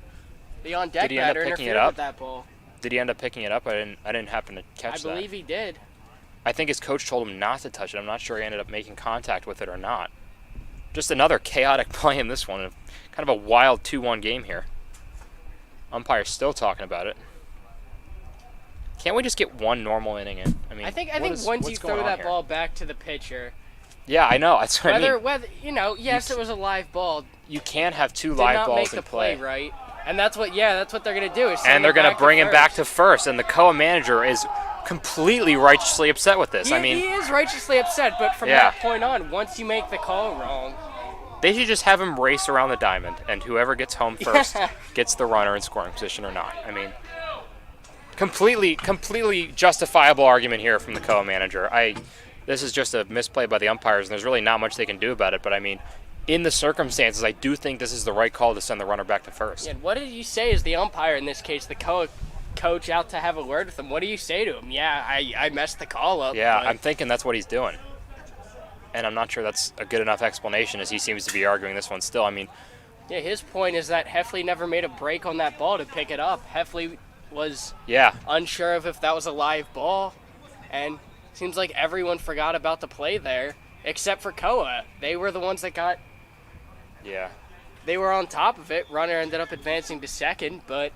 The on-deck batter interfered with that ball. Did he end up picking it up? I didn't happen to catch that. I believe he did. I think his coach told him not to touch it. I'm not sure he ended up making contact with it or not. Just another chaotic play in this one. Kind of a wild 2-1 game here. Umpire's still talking about it. Can't we just get one normal inning in? I think once you throw that ball back to the pitcher. Yeah, I know. That's what I mean. Whether yes, it was a live ball. You can't have two live balls in play. Did not make the play right, and that's what they're gonna do. And they're gonna bring him back to first, and the Koa manager is completely righteously upset with this. He is righteously upset, but from that point on, once you make the call wrong, they should just have him race around the diamond, and whoever gets home first gets the runner in scoring position or not. I mean, completely justifiable argument here from the Koa manager. This is just a misplay by the umpires, and there's really not much they can do about it. But I mean, in the circumstances, I do think this is the right call to send the runner back to first. Yeah, what did you say as the umpire in this case, the Koa coach out to have a word with him? What do you say to him? Yeah, I messed the call up. Yeah, I'm thinking that's what he's doing. And I'm not sure that's a good enough explanation, as he seems to be arguing this one still. I mean, yeah, his point is that Heffley never made a break on that ball to pick it up. Heffley was unsure of if that was a live ball, and seems like everyone forgot about the play there, except for Koa. They were the ones that got... Yeah. They were on top of it. Runner ended up advancing to second, but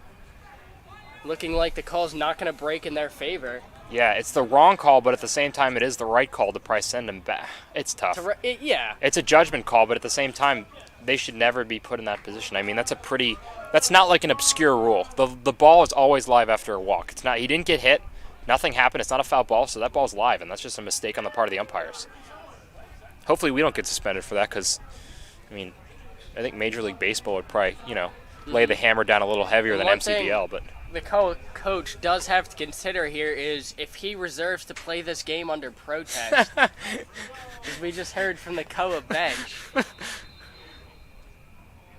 looking like the call's not going to break in their favor. Yeah, it's the wrong call, but at the same time, it is the right call to probably send him back. It's tough. It's a judgment call, but at the same time, they should never be put in that position. I mean, that's not like an obscure rule. The ball is always live after a walk. It's not. He didn't get hit. Nothing happened. It's not a foul ball, so that ball's live, and that's just a mistake on the part of the umpires. Hopefully we don't get suspended for that because, I mean, I think Major League Baseball would probably, lay the hammer down a little heavier than MCBL. But the coach does have to consider here is if he reserves to play this game under protest, as we just heard from the Koa bench.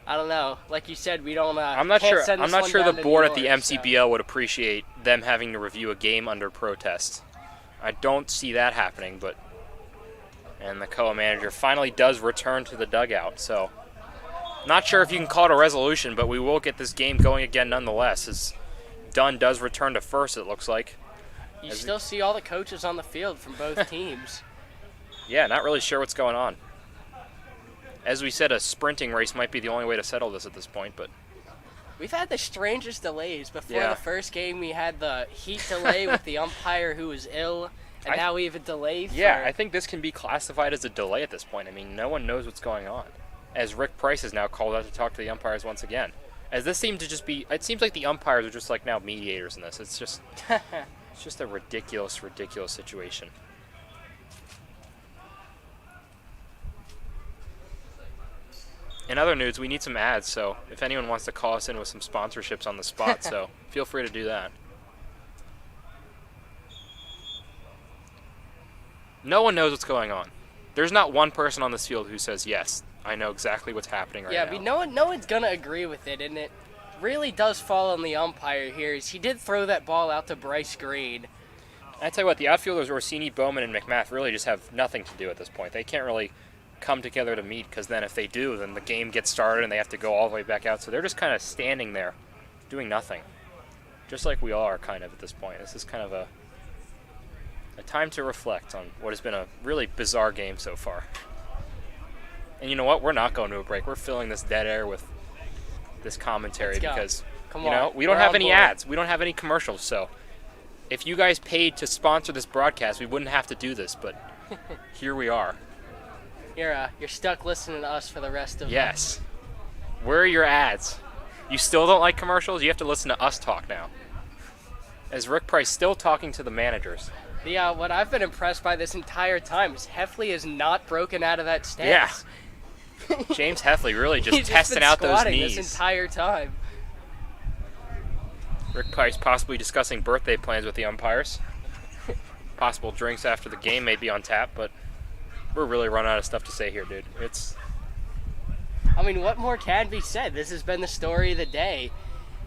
I don't know. Like you said, we don't. I'm not sure the board at the MCBL would appreciate them having to review a game under protest. I don't see that happening, and the Koa manager finally does return to the dugout. So, not sure if you can call it a resolution, but we will get this game going again nonetheless. As Dunn does return to first, it looks like. You still see all the coaches on the field from both teams. Yeah, not really sure what's going on. As we said, a sprinting race might be the only way to settle this at this point, but... We've had the strangest delays. Before the first game, we had the heat delay with the umpire who was ill, and now we have a delay for... Yeah, I think this can be classified as a delay at this point. I mean, no one knows what's going on. As Rick Price is now called out to talk to the umpires once again. As this seemed to just be... It seems like the umpires are just like now mediators in this. It's just... it's just a ridiculous situation. In other news, we need some ads, so if anyone wants to call us in with some sponsorships on the spot, so feel free to do that. No one knows what's going on. There's not one person on this field who says, yes, I know exactly what's happening right now. Yeah, I mean, no one's going to agree with it, and it really does fall on the umpire here. He did throw that ball out to Bryce Green. I tell you what, the outfielders Orsini, Bowman, and McMath really just have nothing to do at this point. They can't really come together to meet, because then if they do, then the game gets started and they have to go all the way back out. So they're just kind of standing there doing nothing, just like we all are kind of at this point. This is kind of a time to reflect on what has been a really bizarre game so far. And you know what? We're not going to a break. We're filling this dead air with this commentary because we don't have any ads. We don't have any commercials. So if you guys paid to sponsor this broadcast, we wouldn't have to do this, but here we are. You're stuck listening to us for the rest of Yes. Where are your ads? You still don't like commercials? You have to listen to us talk now. As Rick Price still talking to the managers. What I've been impressed by this entire time is Heffley is not broken out of that stance. Yeah. James Heffley really just testing out those knees. This entire time. Rick Price possibly discussing birthday plans with the umpires. Possible drinks after the game may be on tap, but we're really running out of stuff to say here, dude. I mean, what more can be said? This has been the story of the day.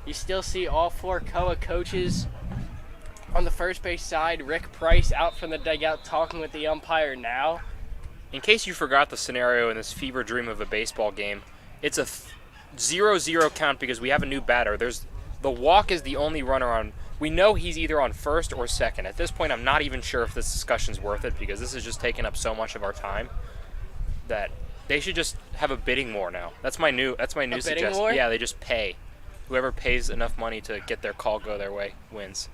You still see all four Koa coaches on the first base side. Rick Price out from the dugout talking with the umpire now. In case you forgot the scenario in this fever dream of a baseball game, it's a 0-0 count because we have a new batter. The walk is the only runner on. We know he's either on first or second. At this point, I'm not even sure if this discussion's worth it because this is just taking up so much of our time that they should just have a bidding war now. That's my new suggestion. War? Yeah, they just pay. Whoever pays enough money to get their call go their way wins.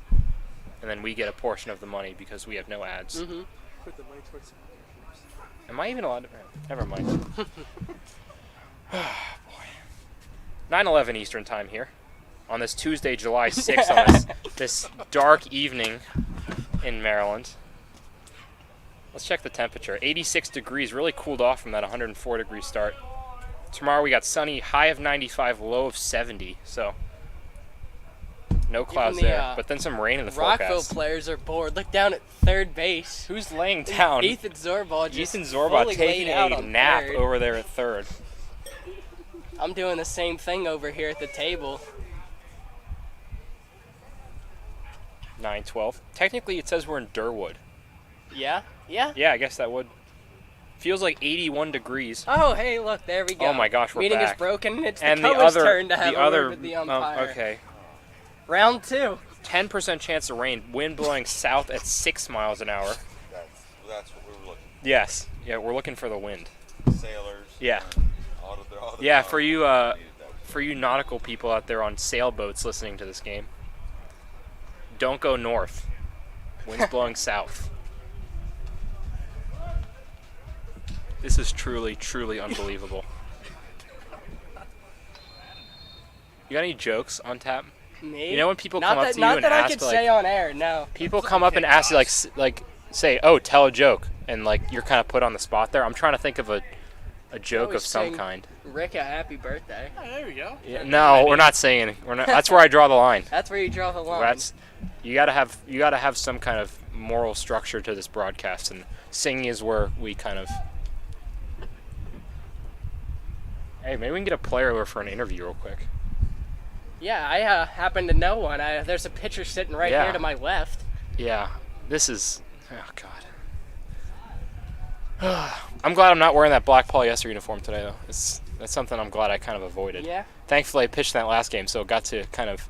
And then we get a portion of the money because we have no ads. Mm-hmm. Am I even allowed to? Never mind. Oh, boy. 9:11 Eastern time here on this Tuesday, July 6th, on this dark evening in Maryland. Let's check the temperature. 86 degrees, really cooled off from that 104 degree start. Tomorrow we got sunny, high of 95, low of 70, so no clouds there. But then some rain in the Rockville forecast. players are bored. Look down at third base. Who's laying down? Ethan Zorba just Ethan Zorba fully taking laid out a on nap third. over there at third. I'm doing the same thing over here at the table. 9:12. Technically, it says we're in Durwood. Yeah? Yeah? Yeah, I guess that would. Feels like 81 degrees. Oh, hey, look, there we go. Oh my gosh, we're Meeting back. is broken. It's And the the Coa's other, turn to have the a other. word with the umpire. Okay. Round 2. 10% chance of rain. Wind blowing south at 6 miles an hour. That's what we were looking Yes. Yeah, we're looking for the wind. for. Sailors. Yeah. All the Yeah, power. for you, Needed that. for you nautical people out there on sailboats listening to this game, don't go north. Wind's blowing south. This is truly, truly unbelievable. You got any jokes on tap? Me? You know when people not come up that, to you not and that I ask, could like, say on air, no. people come up and ask you, like, say, oh, tell a joke, and like you're kind of put on the spot there. I'm trying to think of a joke Always of some sing kind. Rick a happy birthday. Oh, there we go. Yeah, no, we're not saying. We're not. That's where I draw the line. That's where you draw the line. That's you gotta have some kind of moral structure to this broadcast, and singing is where we kind of. Hey, maybe we can get a player over for an interview real quick. Yeah, I happen to know one. There's a pitcher sitting right Yeah. here to my left. Yeah, this is. Oh God. I'm glad I'm not wearing that black polyester uniform today, though. That's something I'm glad I kind of avoided. Yeah. Thankfully, I pitched that last game, so got to kind of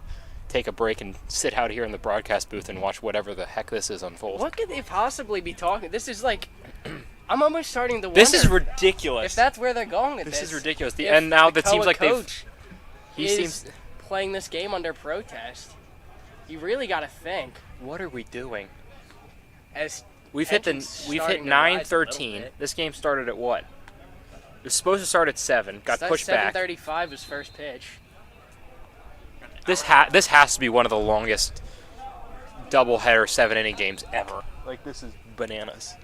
take a break and sit out here in the broadcast booth and watch whatever the heck this is unfold. What could they possibly be talking? This is like, I'm almost starting to wonder This is ridiculous. if that's where they're going with this. This is ridiculous. If And now the it seems Koa like coach he is seems. playing this game under protest. You really got to think. What are we doing? As We've hit tension's starting to 9:13. rise a This game started at what? It was supposed to start at 7. Got pushed back. 7:35 was first pitch. This has to be one of the longest doubleheader 7-inning games ever. Like, this is bananas.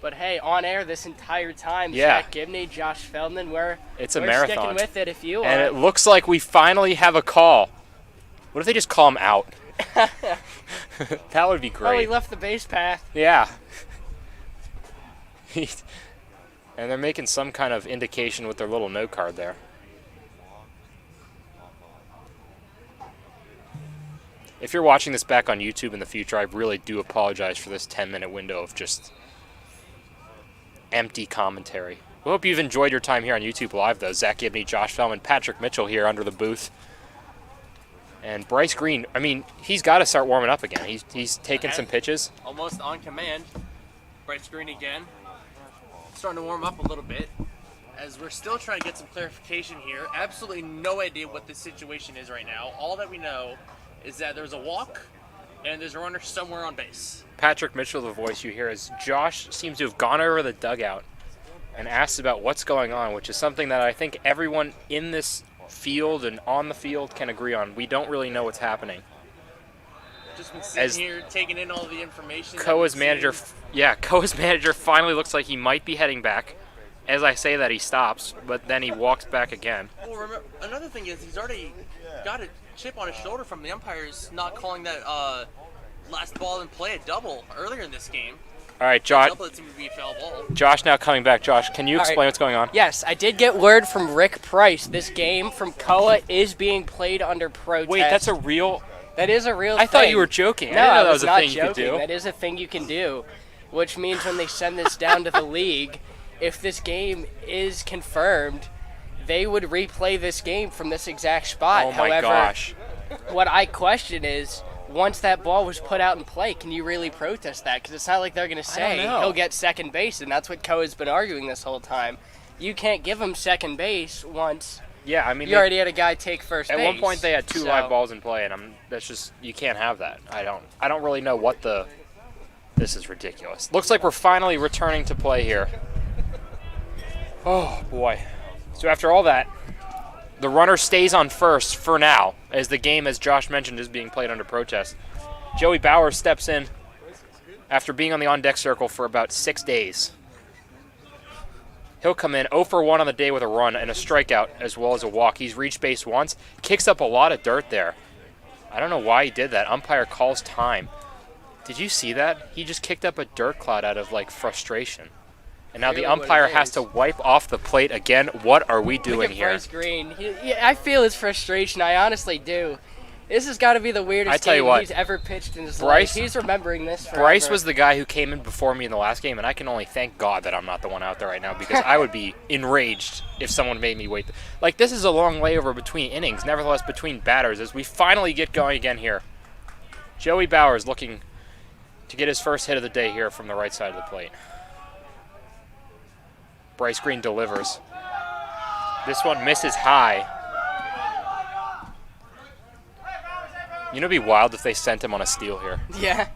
But hey, on air this entire time, Yeah. Zach Gibney, Josh Feldman, we're It's a sticking marathon. with it if you And are. it looks like we finally have a call. What if they just call him out? That would be Oh, he great. left the base path. Yeah. And they're making some kind of indication with their little note card there. If you're watching this back on YouTube in the future, I really do apologize for this 10-minute window of just empty commentary. We hope you've enjoyed your time here on YouTube Live, though. Zach Gibney, Josh Feldman, Patrick Mitchell here under the booth. And Bryce Green, I mean, he's got to start warming up again. He's taking some pitches. Almost on command. Bryce Green again. Starting to warm up a little bit. As we're still trying to get some clarification here. Absolutely no idea what the situation is right now. All that we know is that there's a walk and there's a runner somewhere on base. Patrick Mitchell, the voice you hear, is Josh seems to have gone over the dugout and asked about what's going on, which is something that I think everyone in this field and on the field can agree on. We don't really know what's happening. Just been sitting As here taking in all the information. that Koa's we've manager, seen. Koa's manager finally looks like he might be heading back. As I say that, he stops, but then he walks back again. Well, remember, another thing is he's already got a chip on his shoulder from the umpires not calling that last ball in play a double earlier in this game. All right, Josh. Double that seemed to be a foul ball. Josh now coming back. Josh, can you All right. explain what's going on? Yes, I did get word from Rick Price. This game from Koa is being played under protest. Wait, that's a real. That is a real I thing. thought you were joking. No, I didn't know I that was was a not thing you could joking. do. That is a thing you can do, which means when they send this down to the league, if this game is confirmed, they would replay this game from this exact spot. Oh my However, gosh. what I question is, once that ball was put out in play, can you really protest that? Because it's not like they're going to say know. he'll get second base, and that's what Coa's been arguing this whole time. You can't give him second base once Yeah, I mean, you already had a guy take first at base. one point they had two live balls in play, and that's just, you can't have that. I don't really know what this is ridiculous. Looks like we're finally returning to play here. Oh boy. So after all that, the runner stays on first for now, as the game, as Josh mentioned, is being played under protest. Joey Bowers steps in after being on the on-deck circle for about 6 days. He'll come in 0 for 1 on the day with a run and a strikeout as well as a walk. He's reached base once, kicks up a lot of dirt there. I don't know why he did that. Umpire calls time. Did you see that? He just kicked up a dirt cloud out of, like, frustration. And now the Really what umpire it has is. to wipe off the plate again. What are we Look doing at here? Bryce Green. I feel his frustration. I honestly do. This has got to be the weirdest I tell you game what, he's ever pitched in his Bryce- life. He's remembering this forever. Bryce was the guy who came in before me in the last game, and I can only thank God that I'm not the one out there right now, because I would be enraged if someone made me wait. Like, this is a long layover between innings, nevertheless between batters, as we finally get going again here. Joey Bowers looking to get his first hit of the day here from the right side of the plate. Bryce Green delivers. This one misses high. You know, it'd be wild if they sent him on a steal here. Yeah.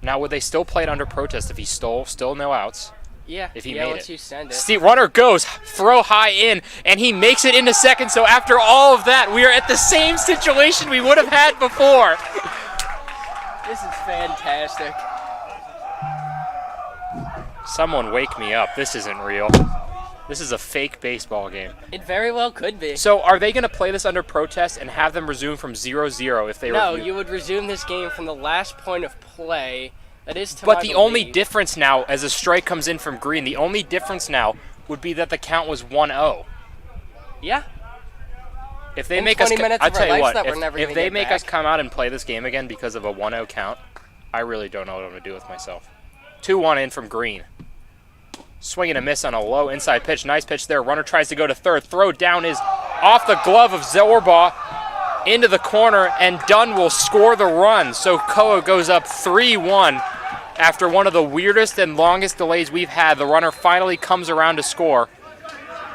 Now, would they still play it under protest if he stole? Still no outs. Yeah. If he yeah, made once it. you send it. See, runner goes, throw high in, and he makes it into second. So after all of that, we are at the same situation we would have had before. This is fantastic. Someone wake me up. This isn't real. This is a fake baseball game. It very well could be. So are they going to play this under protest and have them resume from 0-0 if they No, review? you would resume this game from the last point of play. That is to my But the only belief. difference now, as a strike comes in from Green, the only difference now would be that the count was 1-0. Yeah. If they In make us, 20 minutes I of our tell you lives what, that we're never if gonna they get make back. us come out and play this game again because of a 1-0 count, I really don't know what I'm going to do with myself. 2-1 in from Green. Swing and a miss on a low inside pitch. Nice pitch there. Runner tries to go to third. Throw down is off the glove of Zorbaugh into the corner, and Dunn will score the run. So Koa goes up 3-1 after one of the weirdest and longest delays we've had. The runner finally comes around to score,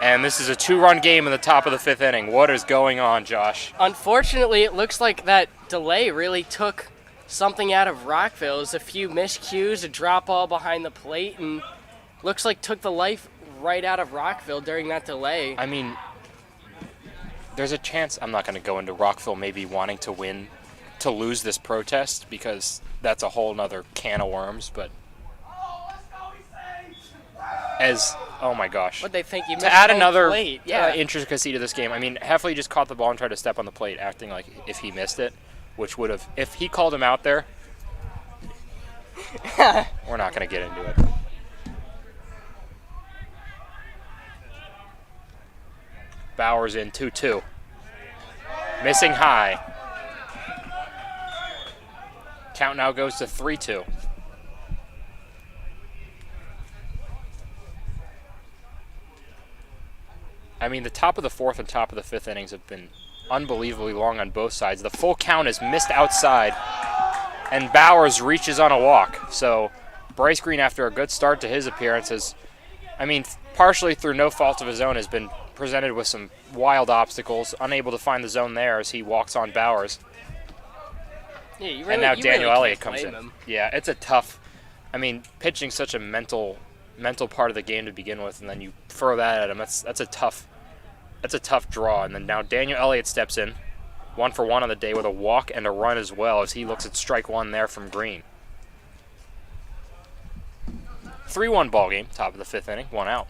and this is a 2-run game in the top of the 5th inning. What is going on, Josh? Unfortunately, it looks like that delay really took something out of Rockville. It was a few miscues, a drop ball behind the plate, and looks like took the life right out of Rockville during that delay. I mean, there's a chance I'm not going to go into Rockville maybe wanting to win, to lose this protest, because that's a whole nother can of worms, but oh my gosh. What they think you missed To add home another plate. Yeah. intricacy to this game, I mean, Heffley just caught the ball and tried to step on the plate, acting like if he missed it, which would have, if he called him out there, we're not going to get into it. Bowers in 2-2. Missing high. Count now goes to 3-2. I mean, the top of the 4th and top of the 5th innings have been unbelievably long on both sides. The full count is missed outside, and Bowers reaches on a walk. So Bryce Green, after a good start to his appearances, I mean, partially through no fault of his own, has been presented with some wild obstacles, unable to find the zone there as he walks on Bowers. Yeah, you And now you Daniel really Elliott can't comes in. blame him. Yeah, it's a tough, I mean, pitching's such a mental part of the game to begin with, and then you throw that at him. That's a tough draw. And then now Daniel Elliott steps in, 1 for 1 on the day with a walk and a run as well, as he looks at strike one there from Green. 3-1 ball game, top of the 5th inning, 1 out.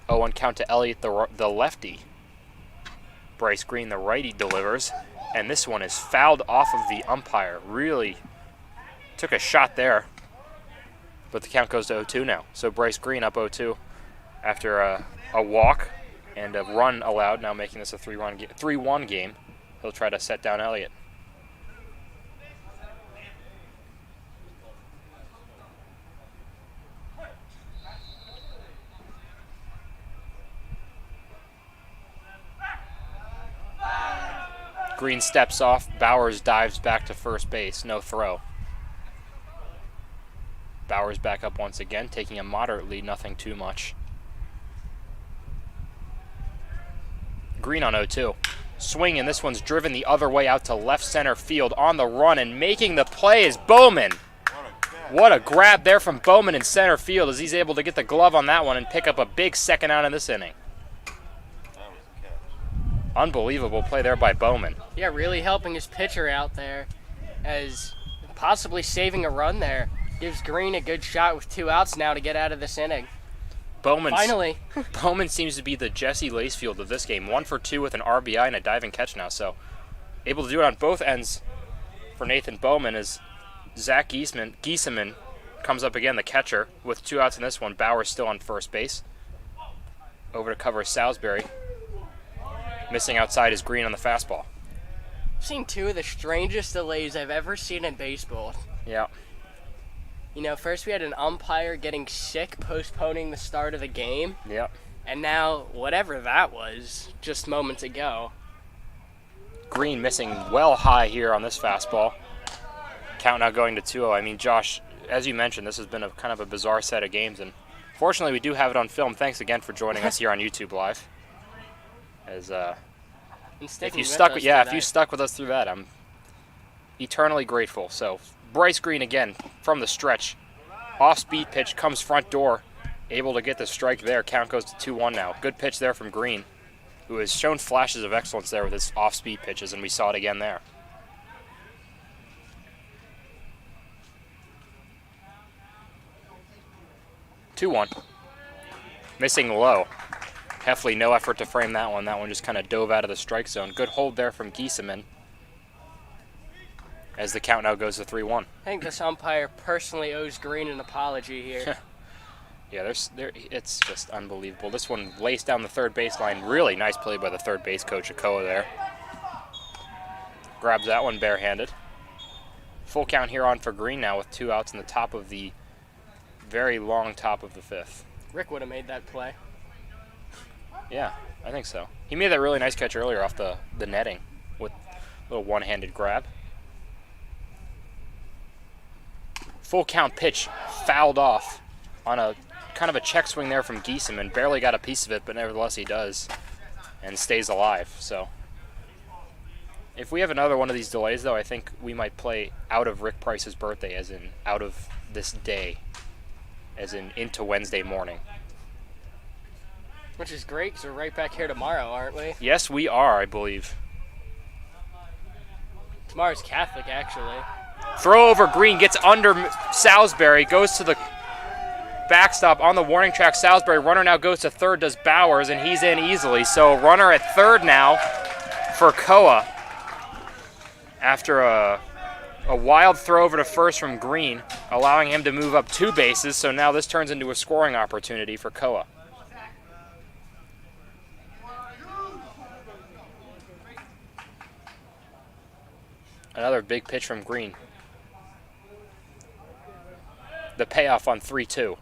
0-1 count to Elliott, the lefty. Bryce Green, the righty, delivers, and this one is fouled off of the umpire. Really took a shot there, but the count goes to 0-2 now. So Bryce Green up 0-2 after a walk and a run allowed, now making this a 3-1 game. He'll try to set down Elliott. Green steps off. Bowers dives back to first base. No throw. Bowers back up once again, taking a moderate lead, nothing too much. Green on 0-2. Swing, and this one's driven the other way out to left center field on the run, and making the play is Bowman. What a grab there from Bowman in center field as he's able to get the glove on that one and pick up a big second out in this inning. Unbelievable play there by Bowman. Yeah, really helping his pitcher out there as possibly saving a run there. Gives Green a good shot with 2 outs now to get out of this inning. Finally. Bowman seems to be the Jesse Lacefield of this game. 1 for 2 with an RBI and a diving catch now. Able to do it on both ends for Nathan Bowman as Zach Giesemann comes up again, the catcher, with 2 outs in this one. Bauer still on first base. Over to cover Salisbury. Missing outside is Green on the fastball. I've seen 2 of the strangest delays I've ever seen in baseball. Yeah. You know, first we had an umpire getting sick, postponing the start of the game. Yep. And now, whatever that was, just moments ago. Green missing well high here on this fastball. Count now going to 2-0. I mean, Josh, as you mentioned, this has been a kind of a bizarre set of games, and fortunately we do have it on film. Thanks again for joining us here on YouTube Live. As if you stuck with us through that, I'm eternally grateful. So Bryce Green again from the stretch. Off-speed pitch comes front door. Able to get the strike there. Count goes to 2-1 now. Good pitch there from Green, who has shown flashes of excellence there with his off-speed pitches, and we saw it again there. Missing low. Heffley, no effort to frame that one. That one just kind of dove out of the strike zone. Good hold there from Giesemann as the count now goes to 3-1. I think this umpire personally owes Green an apology here. Yeah, it's just unbelievable. This one laced down the third baseline. Really nice play by the third base coach, Akoa, there. Grabs that one barehanded. Full count here on for Green now with 2 outs in the top of the very long top of the 5th. Rick would have made that play. Yeah, I think so. He made that really nice catch earlier off the netting with a little one-handed grab. Full count pitch fouled off on a kind of a check swing there from Giesemann. Barely got a piece of it, but nevertheless he does and stays alive. So if we have another one of these delays, though, I think we might play out of Rick Price's birthday, as in out of this day, as in into Wednesday morning. Which is great, because we're right back here tomorrow, aren't we? Yes, we are, I believe. Tomorrow's Catholic, actually. Throw over Green, gets under Salisbury, goes to the backstop on the warning track. Salisbury, runner now goes to third, does Bowers, and he's in easily. So runner at third now for Koa after a wild throw over to first from Green, allowing him to move up 2 bases. So now this turns into a scoring opportunity for Koa. Another big pitch from Green. The payoff on 3-2.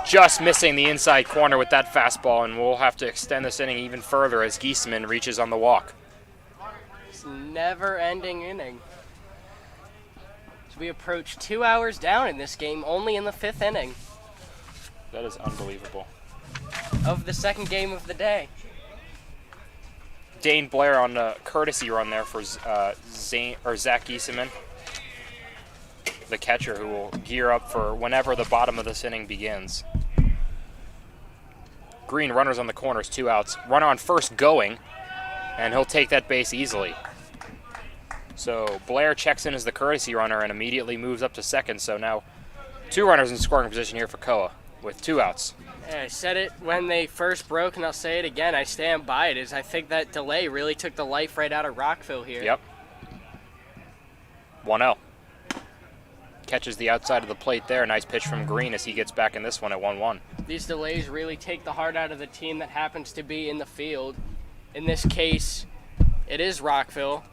Just missing the inside corner with that fastball, and we'll have to extend this inning even further as Giesemann reaches on the walk. It's a never-ending inning. So we approach 2 hours down in this game, only in the 5th inning. That is unbelievable. Of the second game of the day. Dane Blair on a courtesy run there for Zach Giesemann, the catcher, who will gear up for whenever the bottom of this inning begins. Green, runners on the corners, 2 outs. Runner on first going, and he'll take that base easily. So Blair checks in as the courtesy runner and immediately moves up to second. So now 2 runners in scoring position here for Koa with 2 outs. I said it when they first broke, and I'll say it again. I stand by it. I think that delay really took the life right out of Rockville here. Yep. 1-0. Catches the outside of the plate there. Nice pitch from Green as he gets back in this one at 1-1. These delays really take the heart out of the team that happens to be in the field. In this case, it is Rockville.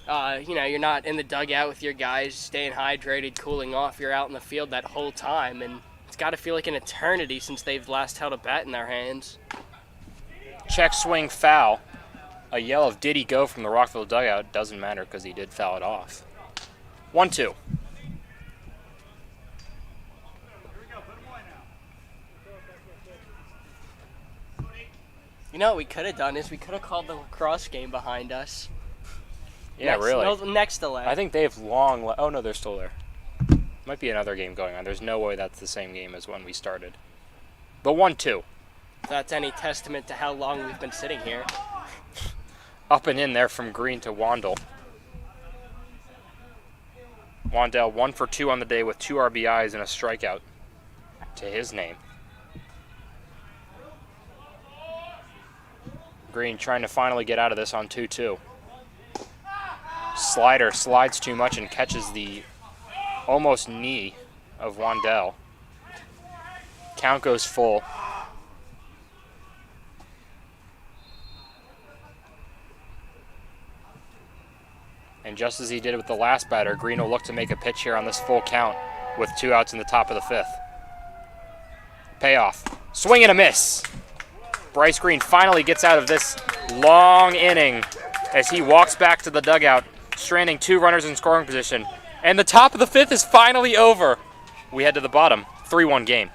You're not in the dugout with your guys staying hydrated, cooling off. You're out in the field that whole time, and it's got to feel like an eternity since they've last held a bat in their hands. Check swing foul. A yell of "Did he go?" from the Rockville dugout doesn't matter because he did foul it off. 1-2. You know what we could have done is we could have called the lacrosse game behind us. Yeah, really. No, next delay. I think they have oh no, they're still there. Might be another game going on. There's no way that's the same game as when we started. But 1-2. If that's any testament to how long we've been sitting here. Up and in there from Green to Wandel. Wandel 1 for 2 on the day with 2 RBIs and a strikeout to his name. Green trying to finally get out of this on 2-2. Slider slides too much and catches the almost knee of Wandel. Count goes full. And just as he did with the last batter, Green will look to make a pitch here on this full count with 2 outs in the top of the 5th. Payoff. Swing and a miss. Bryce Green finally gets out of this long inning as he walks back to the dugout, stranding 2 runners in scoring position. And the top of the 5th is finally over. We head to the bottom. 3-1 game.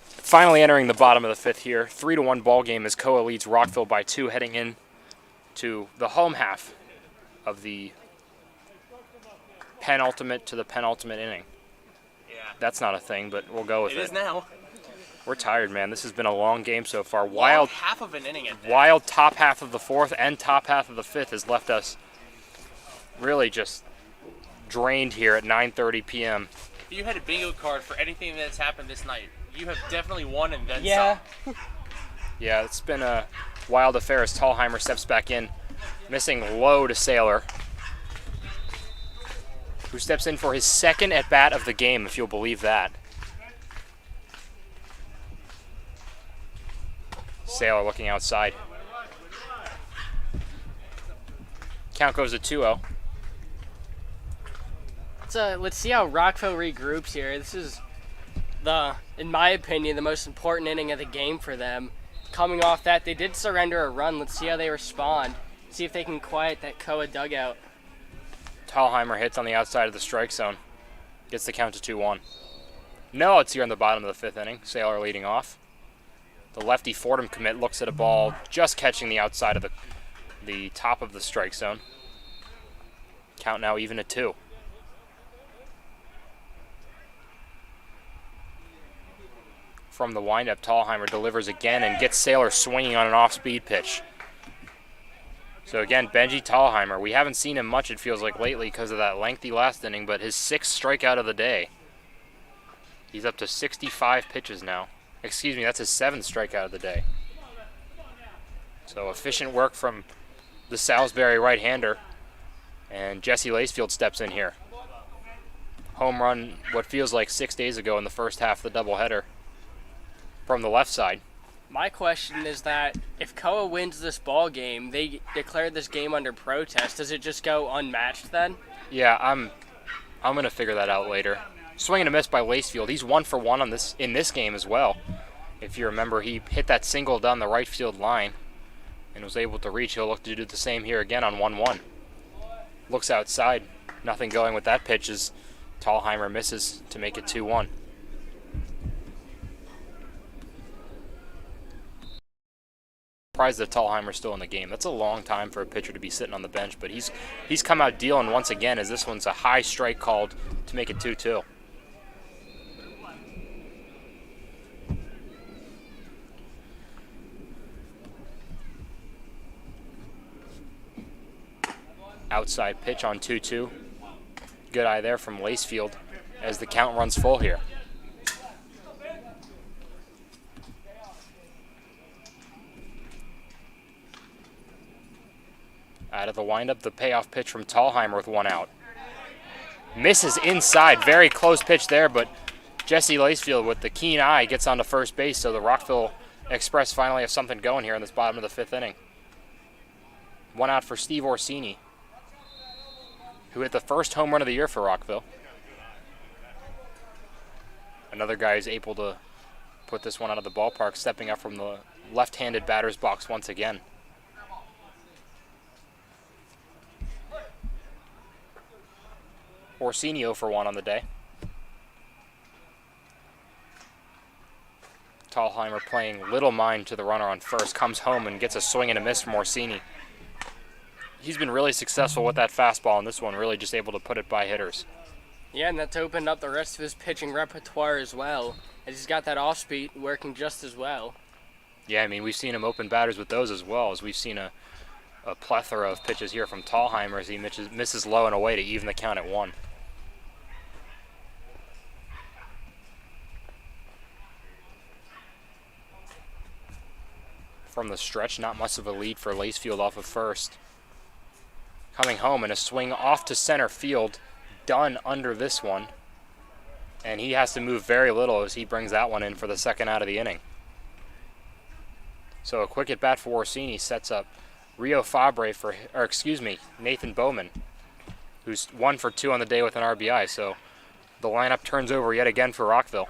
Finally entering the bottom of the 5th here. 3-1 ball game as Koa leads Rockville by 2 heading in to the home half of the penultimate to the penultimate inning. Yeah. That's not a thing, but we'll go with it. It is now. We're tired, man. This has been a long game so far. Wild half of an inning at that. Wild top half of the 4th and top half of the 5th has left us really just drained here at 9:30 p.m. If you had a bingo card for anything that's happened this night, you have definitely won and then Yeah. some. Yeah, it's been a wild affair as Tallheimer steps back in, missing low to Saylor, who steps in for his 2nd at-bat of the game, if you'll believe that. Saylor looking outside. Count goes to 2-0. Let's see how Rockville regroups here. This is in my opinion, the most important inning of the game for them. Coming off that, they did surrender a run. Let's see how they respond. See if they can quiet that Koa dugout. Tallheimer hits on the outside of the strike zone. Gets the count to 2-1. No outs here in the bottom of the 5th inning. Saylor leading off. The lefty Fordham commit looks at a ball just catching the outside of the top of the strike zone. Count now even at 2. From the windup, Tallheimer delivers again and gets Saylor swinging on an off-speed pitch. So again, Benji Tallheimer, we haven't seen him much, it feels like, lately because of that lengthy last inning, but his 6th strikeout of the day. He's up to 65 pitches now. Excuse me, that's his 7th strikeout of the day. So efficient work from the Salisbury right-hander. And Jesse Lacefield steps in here. Home run what feels like 6 days ago in the first half of the doubleheader from the left side. My question is that if Koa wins this ball game, they declared this game under protest. Does it just go unmatched then? Yeah, I'm going to figure that out later. Swing and a miss by Lacefield. He's 1 for 1 on this in this game as well. If you remember, he hit that single down the right field line and was able to reach. He'll look to do the same here again on 1-1. Looks outside. Nothing going with that pitch as Tallheimer misses to make it 2-1. Surprised that Tallheimer's still in the game. That's a long time for a pitcher to be sitting on the bench, but he's come out dealing once again as this one's a high strike called to make it 2-2. Outside pitch on 2-2. Good eye there from Lacefield as the count runs full here. Out of the windup, the payoff pitch from Tallheimer with 1 out. Misses inside, very close pitch there, but Jesse Lacefield with the keen eye gets onto first base, so the Rockville Express finally have something going here in this bottom of the 5th inning. 1 out for Steve Orsini, who hit the first home run of the year for Rockville. Another guy is able to put this one out of the ballpark, stepping up from the left-handed batter's box once again. Orsini 0 for 1 on the day. Tallheimer playing little mind to the runner on first, comes home and gets a swing and a miss from Orsini. He's been really successful with that fastball, and this one really just able to put it by hitters. Yeah, and that's opened up the rest of his pitching repertoire as well, as he's got that off-speed working just as well. Yeah, I mean, we've seen him open batters with those as well, as we've seen a plethora of pitches here from Tallheimer as he misses low and away to even the count at 1. From the stretch, not much of a lead for Lacefield off of first. Coming home and a swing off to center field, done under this one. And he has to move very little as he brings that one in for the 2nd out of the inning. So a quick at bat for Orsini sets up Rio Fabre Nathan Bowman, who's 1 for 2 on the day with an RBI. So the lineup turns over yet again for Rockville.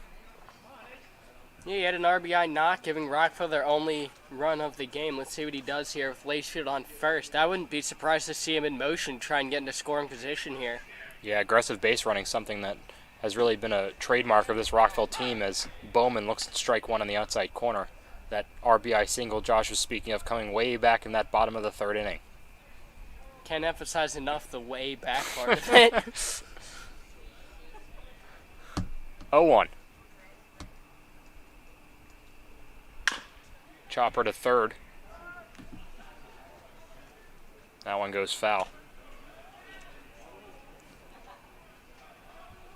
Yeah, he had an RBI knock, giving Rockville their only run of the game. Let's see what he does here with Lacefield on first. I wouldn't be surprised to see him in motion try and get into scoring position here. Yeah, aggressive base running, something that has really been a trademark of this Rockville team as Bowman looks at strike 1 on the outside corner. That RBI single Josh was speaking of coming way back in that bottom of the 3rd inning. Can't emphasize enough the way back part of it. 0-1. Chopper to 3rd. That one goes foul.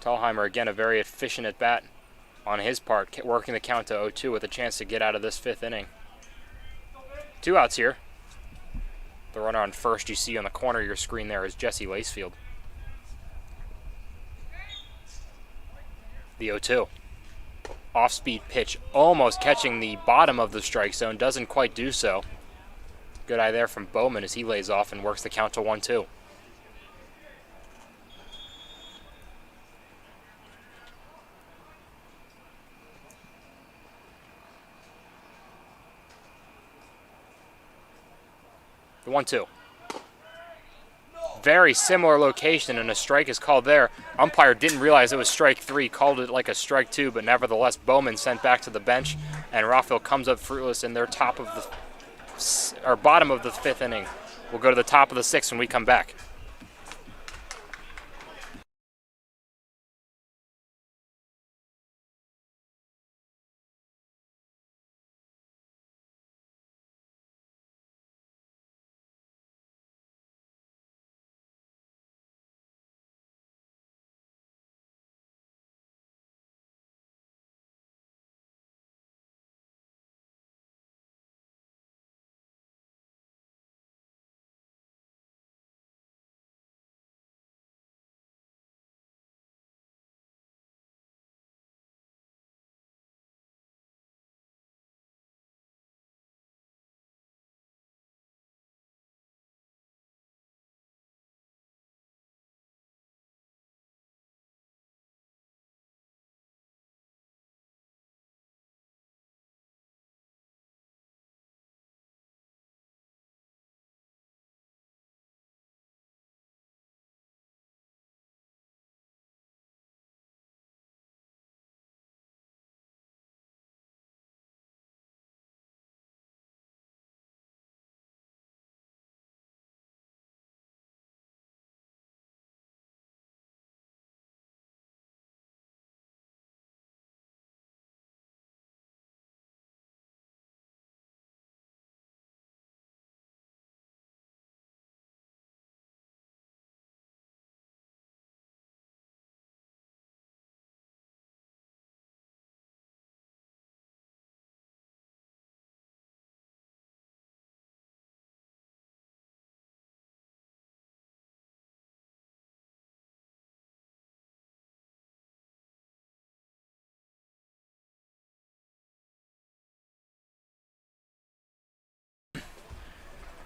Tallheimer again a very efficient at bat on his part, working the count to 0-2 with a chance to get out of this 5th inning. 2 outs here. The runner on first you see on the corner of your screen there is Jesse Lacefield. The 0-2. Off-speed pitch, almost catching the bottom of the strike zone, doesn't quite do so. Good eye there from Bowman as he lays off and works the count to 1-2. The 1-2. Very similar location, and a strike is called there. Umpire didn't realize it was strike 3, called it like a strike 2, but nevertheless Bowman sent back to the bench, and Rockville comes up fruitless in their bottom of the 5th inning. We'll go to the top of the 6th when we come back.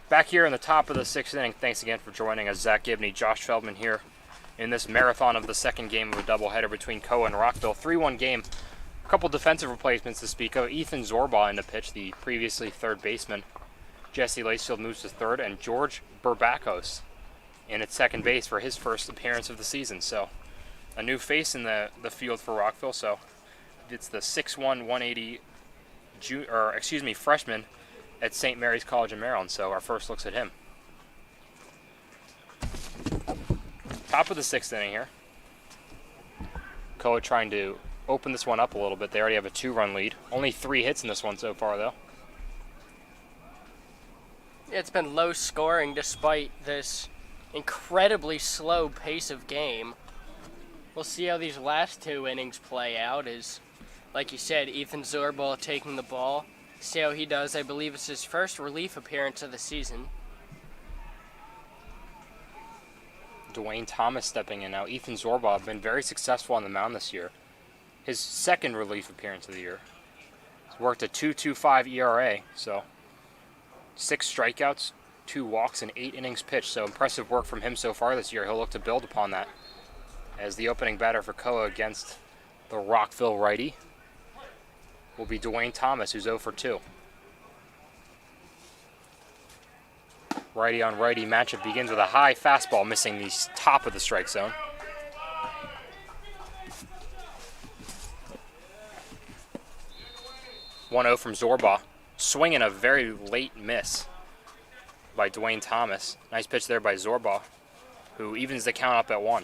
Back here in the top of the 6th inning, thanks again for joining us. Zach Gibney, Josh Feldman here in this marathon of the second game of a doubleheader between Koa and Rockville. 3-1 game. A couple defensive replacements to speak of. Ethan Zorba in the pitch, the previously third baseman. Jesse Lacefield moves to third, and George Burbakos in at second base for his first appearance of the season. So a new face in the field for Rockville. So it's the 6'1", 180 freshman at St. Mary's College in Maryland. So our first looks at him. Top of the 6th inning here. Koa trying to open this one up a little bit. They already have a 2-run lead. Only 3 hits in this one so far, though. It's been low scoring despite this incredibly slow pace of game. We'll see how these last 2 innings play out. Is, like you said, Ethan Zorba taking the ball. See how he does. I believe it's his first relief appearance of the season. Dwayne Thomas stepping in now. Ethan Zorba have been very successful on the mound this year. His second relief appearance of the year. He's worked a 2.25 ERA, so 6 strikeouts, 2 walks, and 8 innings pitched. So impressive work from him so far this year. He'll look to build upon that as the opening batter for Koa against the Rockville righty will be Dwayne Thomas, who's 0 for 2. Righty on righty matchup begins with a high fastball missing the top of the strike zone. (1-0) from Zorba. Swinging a very late miss by Dwayne Thomas. Nice pitch there by Zorba, who evens the count up at 1.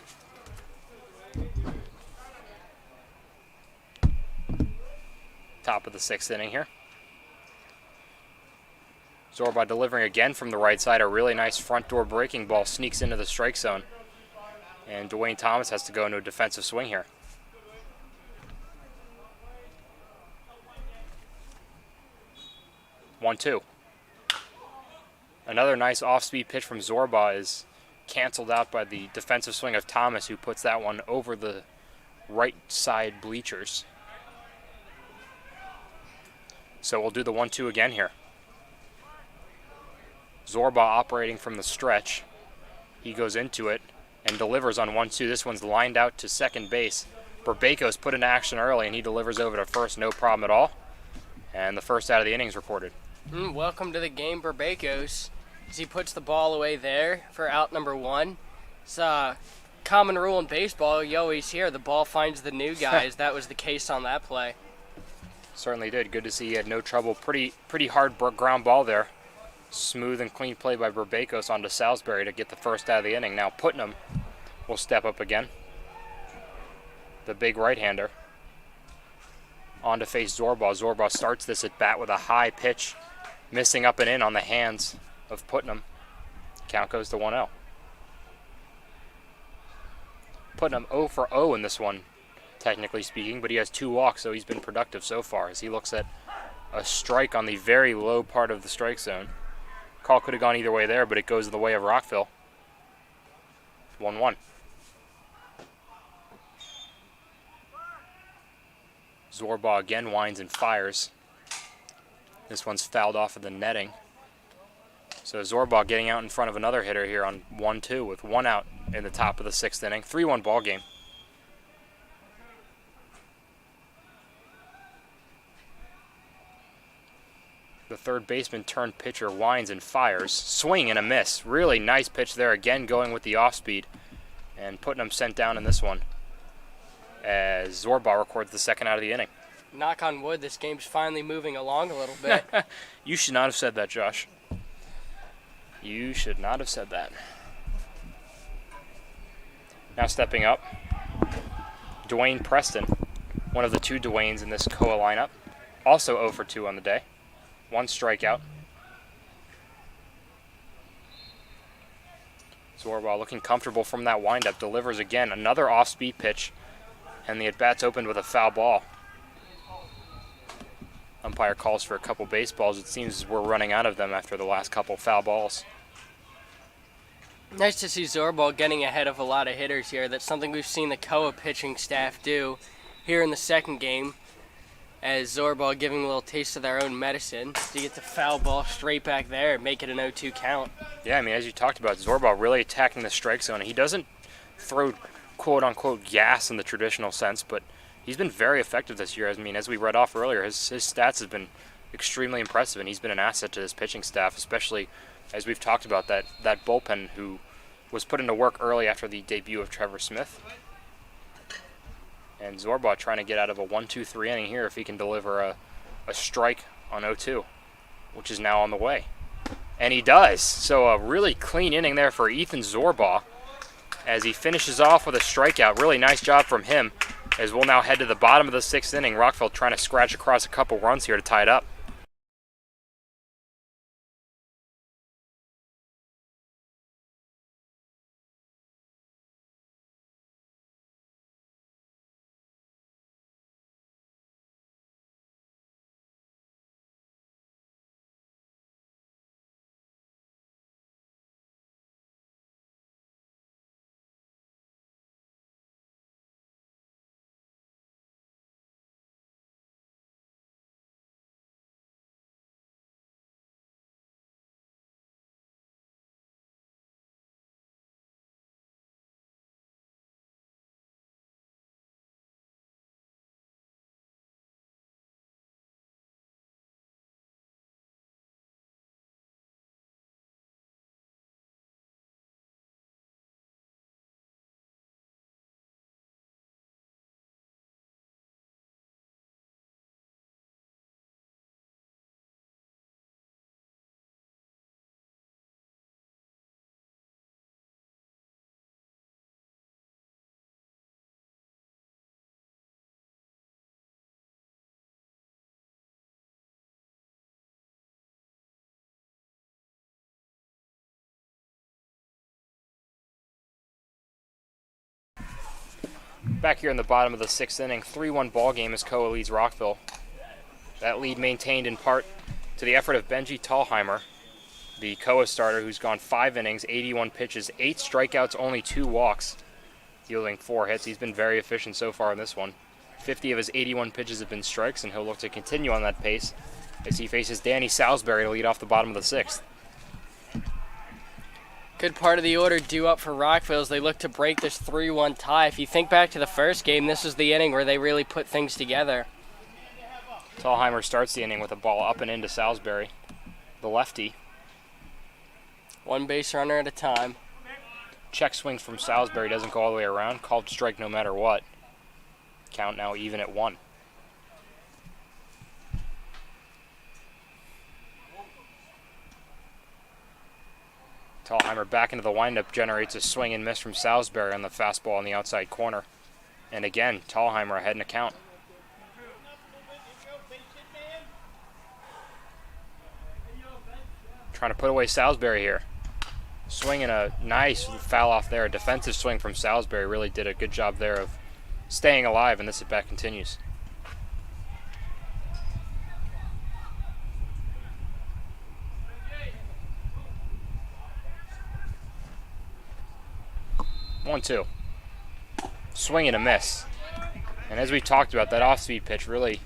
Top of the 6th inning here. Zorba delivering again from the right side. A really nice front door breaking ball sneaks into the strike zone. And Dwayne Thomas has to go into a defensive swing here. (1-2). Another nice off-speed pitch from Zorba is canceled out by the defensive swing of Thomas, who puts that one over the right side bleachers. So we'll do the 1-2 again here. Zorba operating from the stretch. He goes into it and delivers on 1-2. This one's lined out to second base. Burbakos put into action early, and he delivers over to first, no problem at all. And the first out of the inning is recorded. Welcome to the game, Burbakos. As he puts the ball away there for out number 1. It's a common rule in baseball. You always hear the ball finds the new guys. That was the case on that play. Certainly did. Good to see he had no trouble. Pretty hard ground ball there. Smooth and clean play by Burbakos onto Salisbury to get the first out of the inning. Now Putnam will step up again. The big right-hander. On to face Zorba. Zorba starts this at bat with a high pitch, missing up and in on the hands of Putnam. Count goes to 1-0. Putnam 0 for 0 in this one, technically speaking, but he has 2 walks, so he's been productive so far as he looks at a strike on the very low part of the strike zone. Call could have gone either way there, but it goes the way of Rockville. 1-1. Zorba again winds and fires. This one's fouled off of the netting. So Zorba getting out in front of another hitter here on 1-2 with 1 out in the top of the 6th inning. 3-1 ball game. The third baseman turned pitcher winds and fires. Swing and a miss. Really nice pitch there again, going with the off speed. And Putnam sent down in this one as Zorba records the second out of the inning. Knock on wood, this game's finally moving along a little bit. You should not have said that, Josh. You should not have said that. Now stepping up, Dwayne Preston, one of the 2 Dwaynes in this Koa lineup. Also 0 for 2 on the day. 1 strikeout. Zorba looking comfortable from that windup. Delivers again. Another off-speed pitch. And the at-bat's opened with a foul ball. Umpire calls for a couple baseballs. It seems we're running out of them after the last couple foul balls. Nice to see Zorba getting ahead of a lot of hitters here. That's something we've seen the Koa pitching staff do here in the second game. as Zorba giving a little taste of their own medicine to get the foul ball straight back there and make it an 0-2 count. Yeah, I mean, as you talked about, Zorba really attacking the strike zone. He doesn't throw quote-unquote gas in the traditional sense, but he's been very effective this year. I mean, as we read off earlier, his stats have been extremely impressive, and he's been an asset to this pitching staff, especially as we've talked about that bullpen who was put into work early after the debut of Trevor Smith. And Zorba trying to get out of a 1-2-3 inning here if he can deliver a strike on 0-2, which is now on the way. And he does. So a really clean inning there for Ethan Zorba as he finishes off with a strikeout. Really nice job from him, as we'll now head to the bottom of the 6th inning. Rockville trying to scratch across a couple runs here to tie it up. Back here in the bottom of the 6th inning, 3-1 ball game as Koa leads Rockville. That lead maintained in part to the effort of Benji Tallheimer, the Koa starter, who's gone 5 innings, 81 pitches, 8 strikeouts, only 2 walks, yielding 4 hits. He's been very efficient so far in this one. 50 of his 81 pitches have been strikes, and he'll look to continue on that pace as he faces Danny Salisbury to lead off the bottom of the 6th. Good part of the order due up for Rockville as they look to break this 3-1 tie. If you think back to the first game, this was the inning where they really put things together. Tallheimer starts the inning with a ball up and into Salisbury, the lefty. One base runner at a time. Check swing from Salisbury doesn't go all the way around. Called strike no matter what. Count now even at 1. Tallheimer back into the windup, generates a swing and miss from Salisbury on the fastball on the outside corner. And again, Tallheimer ahead in a count. Trying to put away Salisbury here. Swinging a nice foul off there. A defensive swing from Salisbury really did a good job there of staying alive, and this at bat continues. One, two. Swing and a miss. And as we talked about, that off-speed pitch, really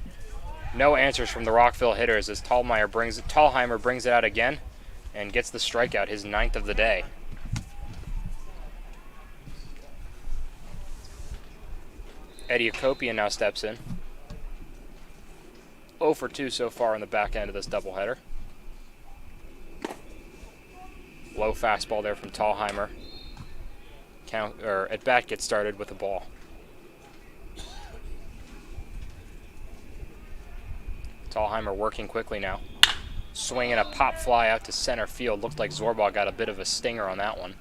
no answers from the Rockville hitters as Tallheimer brings it out again and gets the strikeout, his 9th of the day. Eddie Akopian now steps in. 0 for 2 so far in the back end of this doubleheader. Low fastball there from Tallheimer. At bat gets started with a ball. Tallheimer working quickly now. Swinging a pop fly out to center field. Looked like Zorba got a bit of a stinger on that one.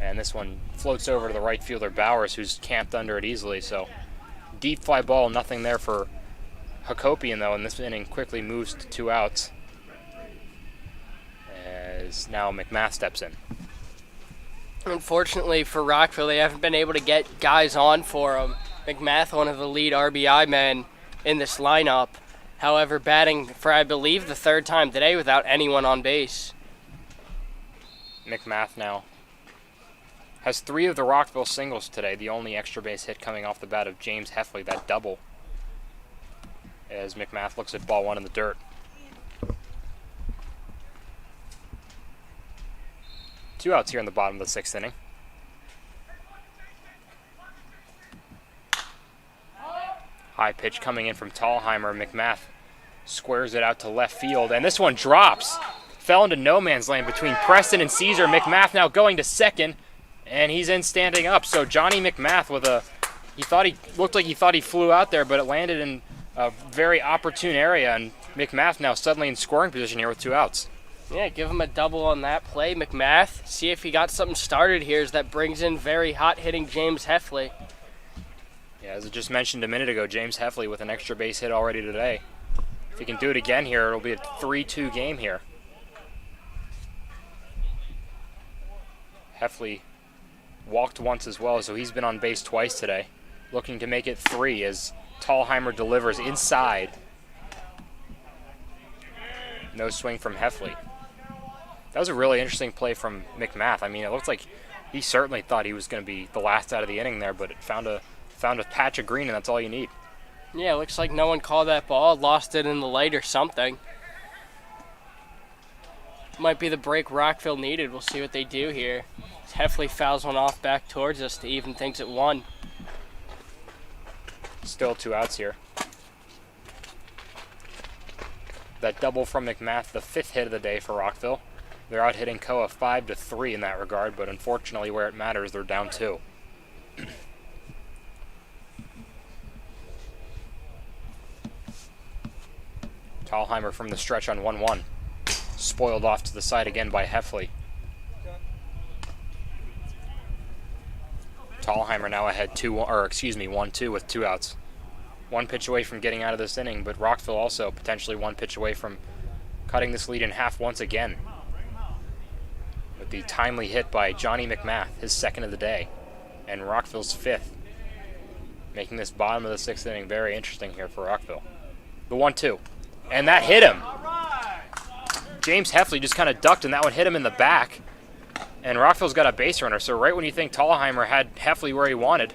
And this one floats over to the right fielder Bowers, who's camped under it easily. So deep fly ball, nothing there for Hakopian though, and this inning quickly moves to 2 outs. As now McMath steps in. Unfortunately for Rockville, they haven't been able to get guys on for them. McMath, one of the lead RBI men in this lineup, however, batting for, I believe, the 3rd time today without anyone on base. McMath now has 3 of the Rockville singles today, the only extra base hit coming off the bat of James Heffley, that double. as McMath looks at ball one in the dirt. 2 outs here in the bottom of the 6th inning. High pitch coming in from Tallheimer. McMath squares it out to left field, and this one drops. Fell into no man's land between Preston and Caesar. McMath now going to second, and he's in standing up. So Johnny McMath with looked like he thought he flew out there, but it landed in a very opportune area, and McMath now suddenly in scoring position here with 2 outs. Yeah, give him a double on that play, McMath. See if he got something started here as that brings in very hot-hitting James Heffley. Yeah, as I just mentioned a minute ago, James Heffley with an extra base hit already today. If he can do it again here, it'll be a 3-2 game here. Heffley walked once as well, so he's been on base twice today. Looking to make it 3 as Tallheimer delivers inside. No swing from Heffley. That was a really interesting play from McMath. I mean, it looked like he certainly thought he was going to be the last out of the inning there, but it found a patch of green, and that's all you need. Yeah, looks like no one called that ball, lost it in the light or something. Might be the break Rockville needed. We'll see what they do here. Heffley fouls one off back towards us to even things at 1. Still 2 outs here. That double from McMath, the 5th hit of the day for Rockville. They're out hitting Koa 5-3 in that regard, but unfortunately where it matters, they're down 2. Tallheimer from the stretch on 1-1. Spoiled off to the side again by Heffley. Tallheimer now ahead 1-2 with 2 outs. 1 pitch away from getting out of this inning, but Rockville also potentially 1 pitch away from cutting this lead in half once again. With the timely hit by Johnny McMath, his 2nd of the day, and Rockville's 5th. Making this bottom of the 6th inning very interesting here for Rockville. The 1-2. And that hit him. James Heffley just kind of ducked, and that one hit him in the back. And Rockville's got a base runner, so right when you think Tallheimer had Heffley where he wanted,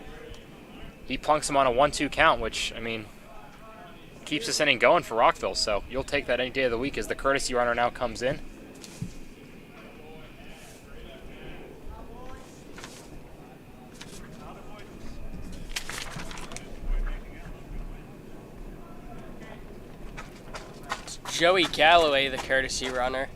he plunks him on a 1-2 count, which, I mean, keeps this inning going for Rockville. So you'll take that any day of the week as the courtesy runner now comes in. Joey Galloway, the courtesy runner.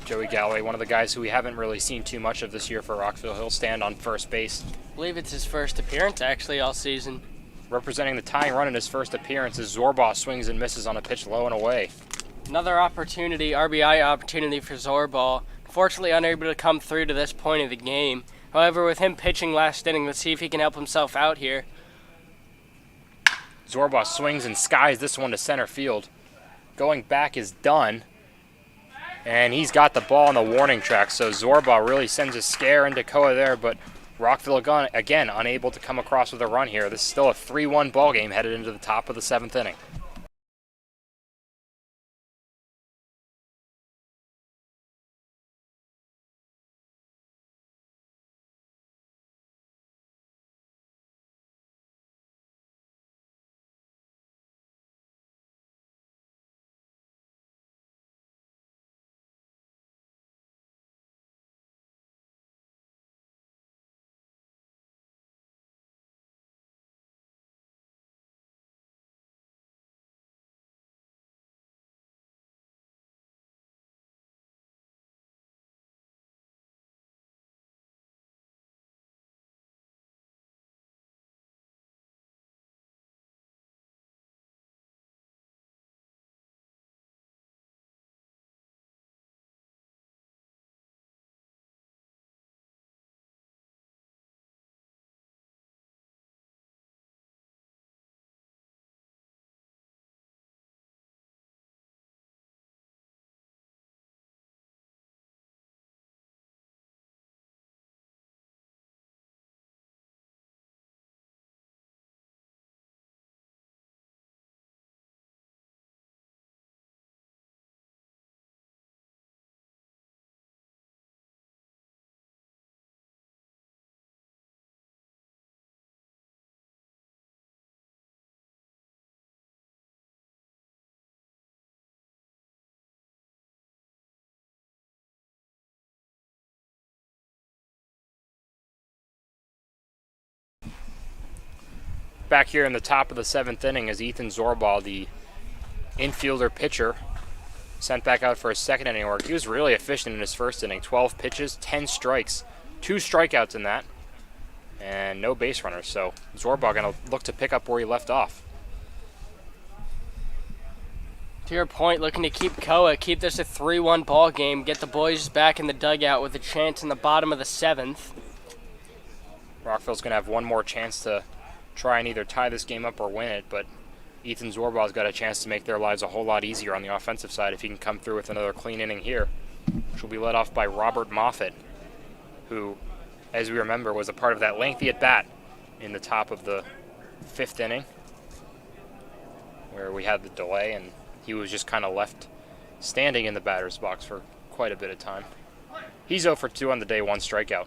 Joey Galloway, one of the guys who we haven't really seen too much of this year for Rockville. He'll stand on first base. I believe it's his first appearance, actually, all season. Representing the tying run in his first appearance as Zorbaugh swings and misses on a pitch low and away. Another opportunity, RBI opportunity for Zorbaugh. Unfortunately, unable to come through to this point of the game. However, with him pitching last inning, let's see if he can help himself out here. Zorbaugh swings and skies this one to center field. Going back is done. And he's got the ball on the warning track, so Zorbaugh really sends a scare into Koa there, but Rockville again unable to come across with a run here. This is still a 3-1 ball game headed into the top of the 7th inning. back here in the top of the 7th inning as Ethan Zorbaugh, the infielder pitcher, sent back out for his 2nd inning work. He was really efficient in his 1st inning. 12 pitches, 10 strikes, 2 strikeouts in that, and no base runners. So Zorbaugh going to look to pick up where he left off. To your point, looking to keep Koa, keep this a 3-1 ball game, get the boys back in the dugout with a chance in the bottom of the 7th. Rockville's going to have one more chance to try and either tie this game up or win it, but Ethan Zorbaugh's got a chance to make their lives a whole lot easier on the offensive side if he can come through with another clean inning here, which will be led off by Robert Moffitt, who, as we remember, was a part of that lengthy at-bat in the top of the 5th inning, where we had the delay and he was just kind of left standing in the batter's box for quite a bit of time. He's 0 for 2 on the day, 1 strikeout.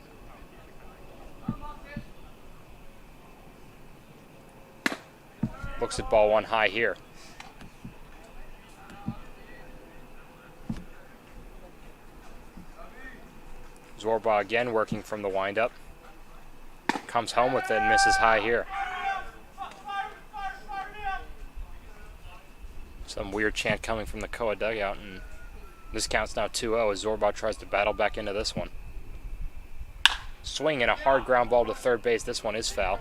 Looks at ball 1 high here. Zorbaugh again working from the windup. Comes home with it and misses high here. Some weird chant coming from the Koa dugout, and this counts now 2-0 as Zorbaugh tries to battle back into this one. Swing and a hard ground ball to third base. This one is foul.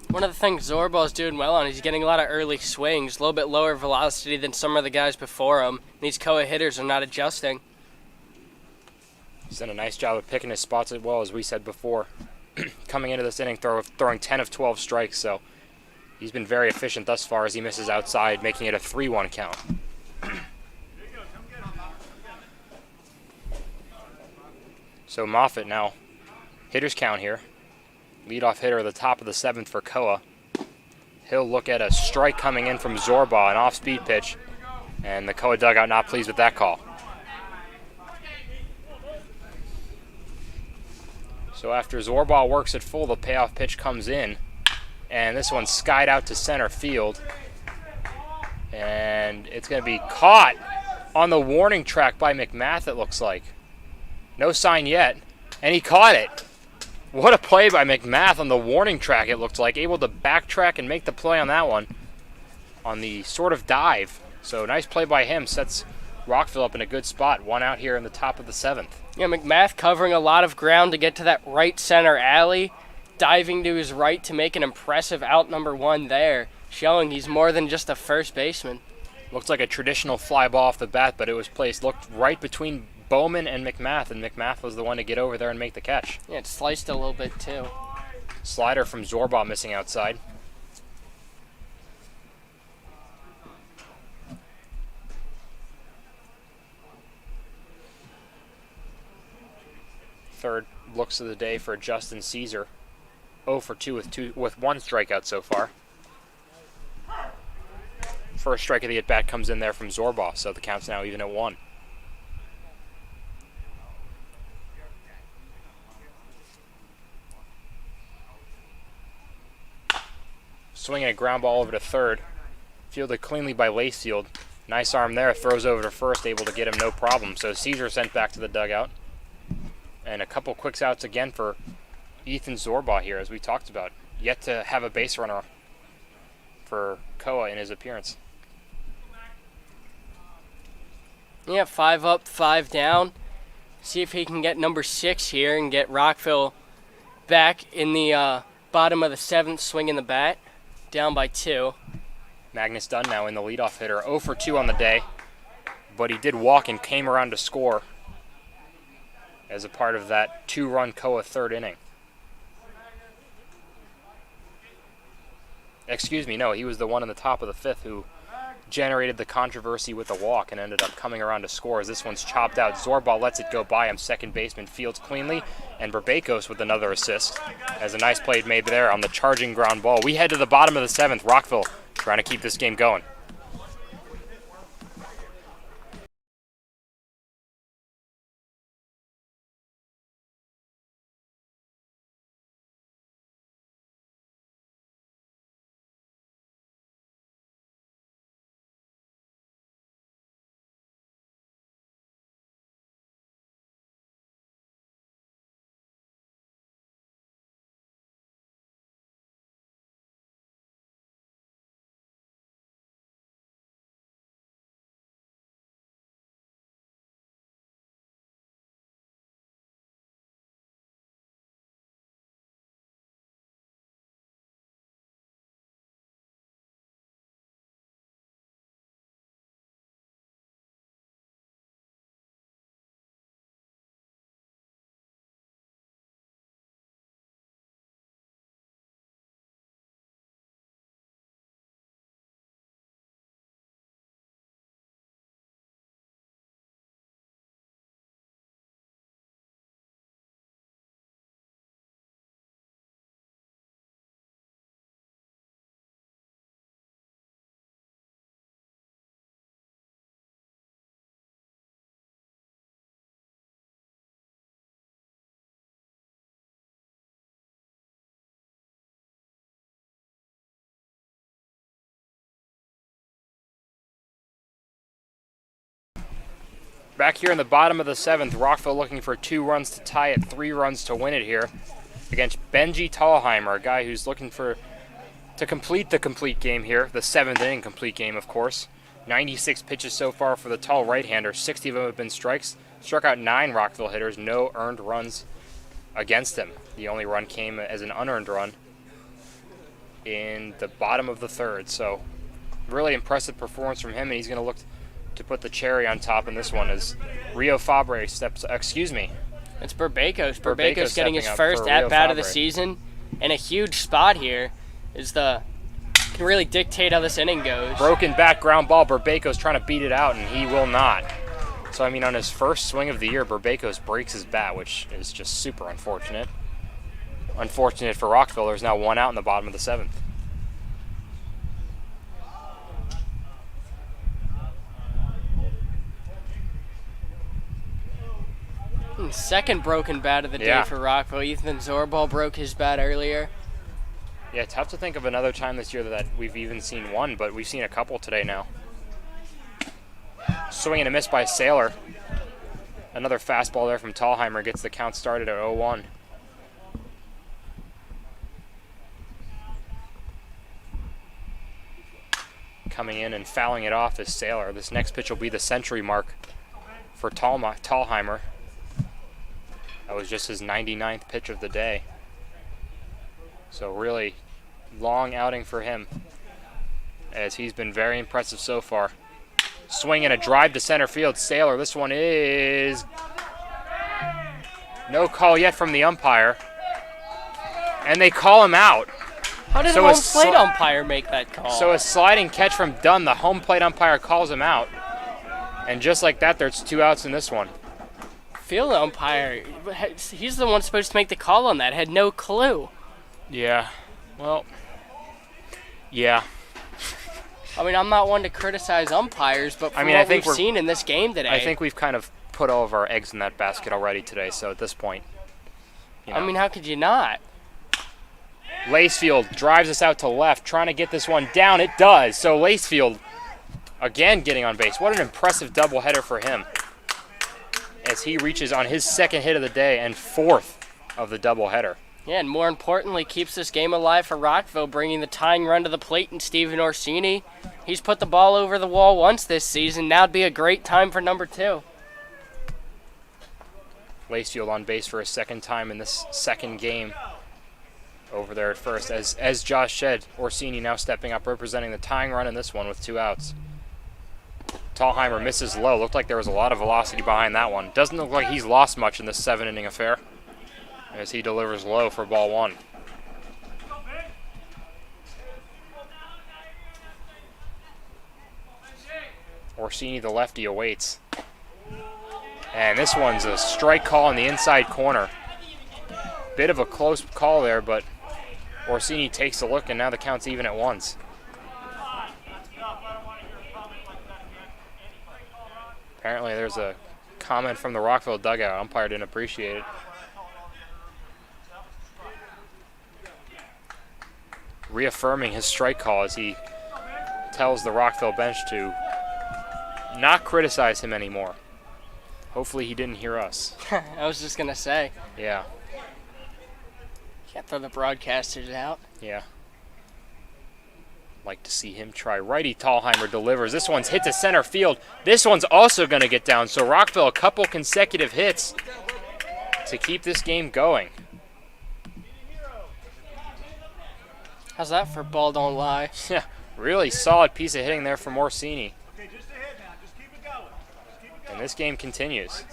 One of the things Zorbaugh's doing well on, he's getting a lot of early swings, a little bit lower velocity than some of the guys before him. These Koa hitters are not adjusting. He's done a nice job of picking his spots as well, as we said before. Coming into this inning, throwing 10 of 12 strikes, so he's been very efficient thus far as he misses outside, making it a 3-1 count. So Moffitt now, hitter's count here. Leadoff hitter at the top of the 7th for Koa. He'll look at a strike coming in from Zorbaugh, an off-speed pitch, and the Koa dugout not pleased with that call. So after Zorbaugh works it full, the payoff pitch comes in, and this one's skied out to center field, and it's going to be caught on the warning track by McMath, it looks like. No sign yet, and he caught it. What a play by McMath on the warning track, it looked like. Able to backtrack and make the play on that one on the sort of dive. So nice play by him, sets Rockville up in a good spot. 1 out here in the top of the 7th. Yeah, McMath covering a lot of ground to get to that right center alley, diving to his right to make an impressive out number 1 there, showing he's more than just a first baseman. Looks like a traditional fly ball off the bat, but it was placed, looked right between Bowman and McMath was the one to get over there and make the catch. Yeah, it sliced a little bit too. Slider from Zorbaugh missing outside. Third looks of the day for Justin Caesar. 0 for 2 with 1 strikeout so far. First strike of the at-bat comes in there from Zorbaugh, so the count's now even at 1. Swinging a ground ball over to third. Fielded cleanly by Lacefield. Nice arm there. Throws over to first, able to get him no problem. So Caesar sent back to the dugout. And a couple quicks outs again for Ethan Zorbaugh here, as we talked about. Yet to have a base runner for Koa in his appearance. Yeah, 5 up, 5 down. See if he can get number 6 here and get Rockville back in the bottom of the 7th, swinging the bat. Down by 2. Magnus Dunn now in the leadoff hitter. 0 for 2 on the day. But he did walk and came around to score as a part of that 2-run Koa 3rd inning. Excuse me, no, he was the one in the top of the 5th who generated the controversy with the walk and ended up coming around to score as this one's chopped out. Zorbaugh lets it go by him. Second baseman fields cleanly, and Berbekos with another assist as a nice play made there on the charging ground ball. We head to the bottom of the 7th. Rockville trying to keep this game going. Back here in the bottom of the 7th, Rockville looking for 2 runs to tie it, 3 runs to win it here against Benji Tallheimer, a guy who's looking to complete the complete game here, the 7th inning complete game, of course. 96 pitches so far for the tall right-hander. 60 of them have been strikes. Struck out 9 Rockville hitters. No earned runs against him. The only run came as an unearned run in the bottom of the 3rd. So really impressive performance from him, and he's going to look to put the cherry on top in this one as Rio Fabre steps. Excuse me. It's Berbekos. Berbekos Berbekos getting his stepping up first for Rio at-bat of the Fabre. season. And a huge spot here can really dictate how this inning goes. Broken back ground ball. Berbekos trying to beat it out, and he will not. So, I mean, on his first swing of the year, Berbekos breaks his bat, which is just super unfortunate. Unfortunate for Rockville. There's now 1 out in the bottom of the 7th. Second broken bat of the day Yeah. for Rockville. Ethan Zorbal broke his bat earlier. Yeah, tough to think of another time this year that we've even seen one, but we've seen a couple today now. Swing and a miss by Saylor. Another fastball there from Tallheimer gets the count started at 0-1. Coming in and fouling it off is Saylor. This next pitch will be the century mark for Tallheimer. That was just his 99th pitch of the day. So really long outing for him, as he's been very impressive so far. Swing and a drive to center field. Saylor, this one is no call yet from the umpire. And they call him out. How did So the a home plate umpire make that call? So a sliding catch from Dunn, the home plate umpire calls him out. And just like that, there's 2 outs in this one. Field umpire, he's the one supposed to make the call on that, had no clue. Yeah, well, yeah. I mean, I'm not one to criticize umpires, but from I what think we've seen in this game today, I think we've kind of put all of our eggs in that basket already today, so at this point, you know. I mean, how could you not? Lacefield drives us out to left, trying to get this one down. It does. So Lacefield, again, getting on base. What an impressive doubleheader for him, as he reaches on his 2nd hit of the day and 4th of the doubleheader. Yeah, and more importantly, keeps this game alive for Rockville, bringing the tying run to the plate in Steven Orsini. He's put the ball over the wall once this season. Now would be a great time for number 2. Lacefield on base for a 2nd time in this 2nd game over there at first. As Josh said, Orsini now stepping up, representing the tying run in this one with 2 outs. Tallheimer misses low. Looked like there was a lot of velocity behind that one. Doesn't look like he's lost much in this 7-inning affair, as he delivers low for ball 1. Orsini, the lefty, awaits. And this one's a strike call in the inside corner. Bit of a close call there, but Orsini takes a look, and now the count's even at 1s. Apparently there's a comment from the Rockville dugout. Umpire didn't appreciate it. Reaffirming his strike call as he tells the Rockville bench to not criticize him anymore. Hopefully he didn't hear us. I was just going to say, Yeah, can't throw the broadcasters out. yeah. Like to see him try. Righty Tallheimer delivers. This one's hit to center field. This one's also going to get down. So Rockville, a couple consecutive hits to keep this game going. How's that for ball don't lie? Yeah, really solid piece of hitting there from Orsini. And this game continues.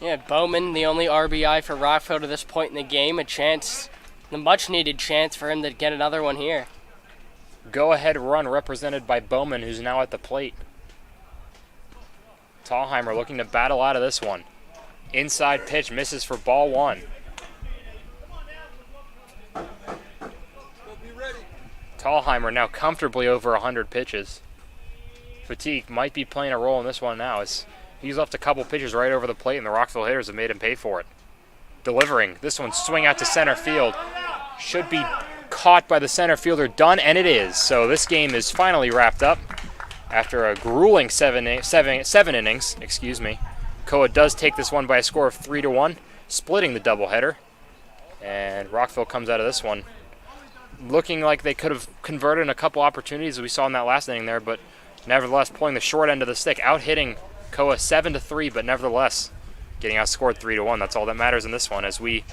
Yeah, Bowman, the only RBI for Rockville to this point in the game. A chance, the much-needed chance for him to get another one here. Go-ahead run represented by Bowman, who's now at the plate. Tallheimer looking to battle out of this one. Inside pitch misses for ball 1. Tallheimer now comfortably over 100 pitches. Fatigue might be playing a role in this one now, as he's left a couple pitches right over the plate, and the Rockville hitters have made him pay for it. Delivering. This one swing out to center field. Should be caught by the center fielder Dunn, and it is. So this game is finally wrapped up. After a grueling seven innings, excuse me, Koa does take this one by a score of 3-1, splitting the doubleheader. And Rockville comes out of this one looking like they could have converted in a couple opportunities as we saw in that last inning there, but nevertheless pulling the short end of the stick, out hitting Koa 7-3, but nevertheless getting outscored 3-1. That's all that matters in this one. As we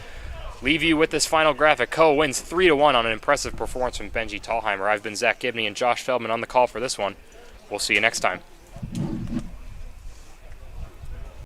leave you with this final graphic, Koa wins 3-1 on an impressive performance from Benji Tallheimer. I've been Zach Gibney and Josh Feldman on the call for this one. We'll see you next time.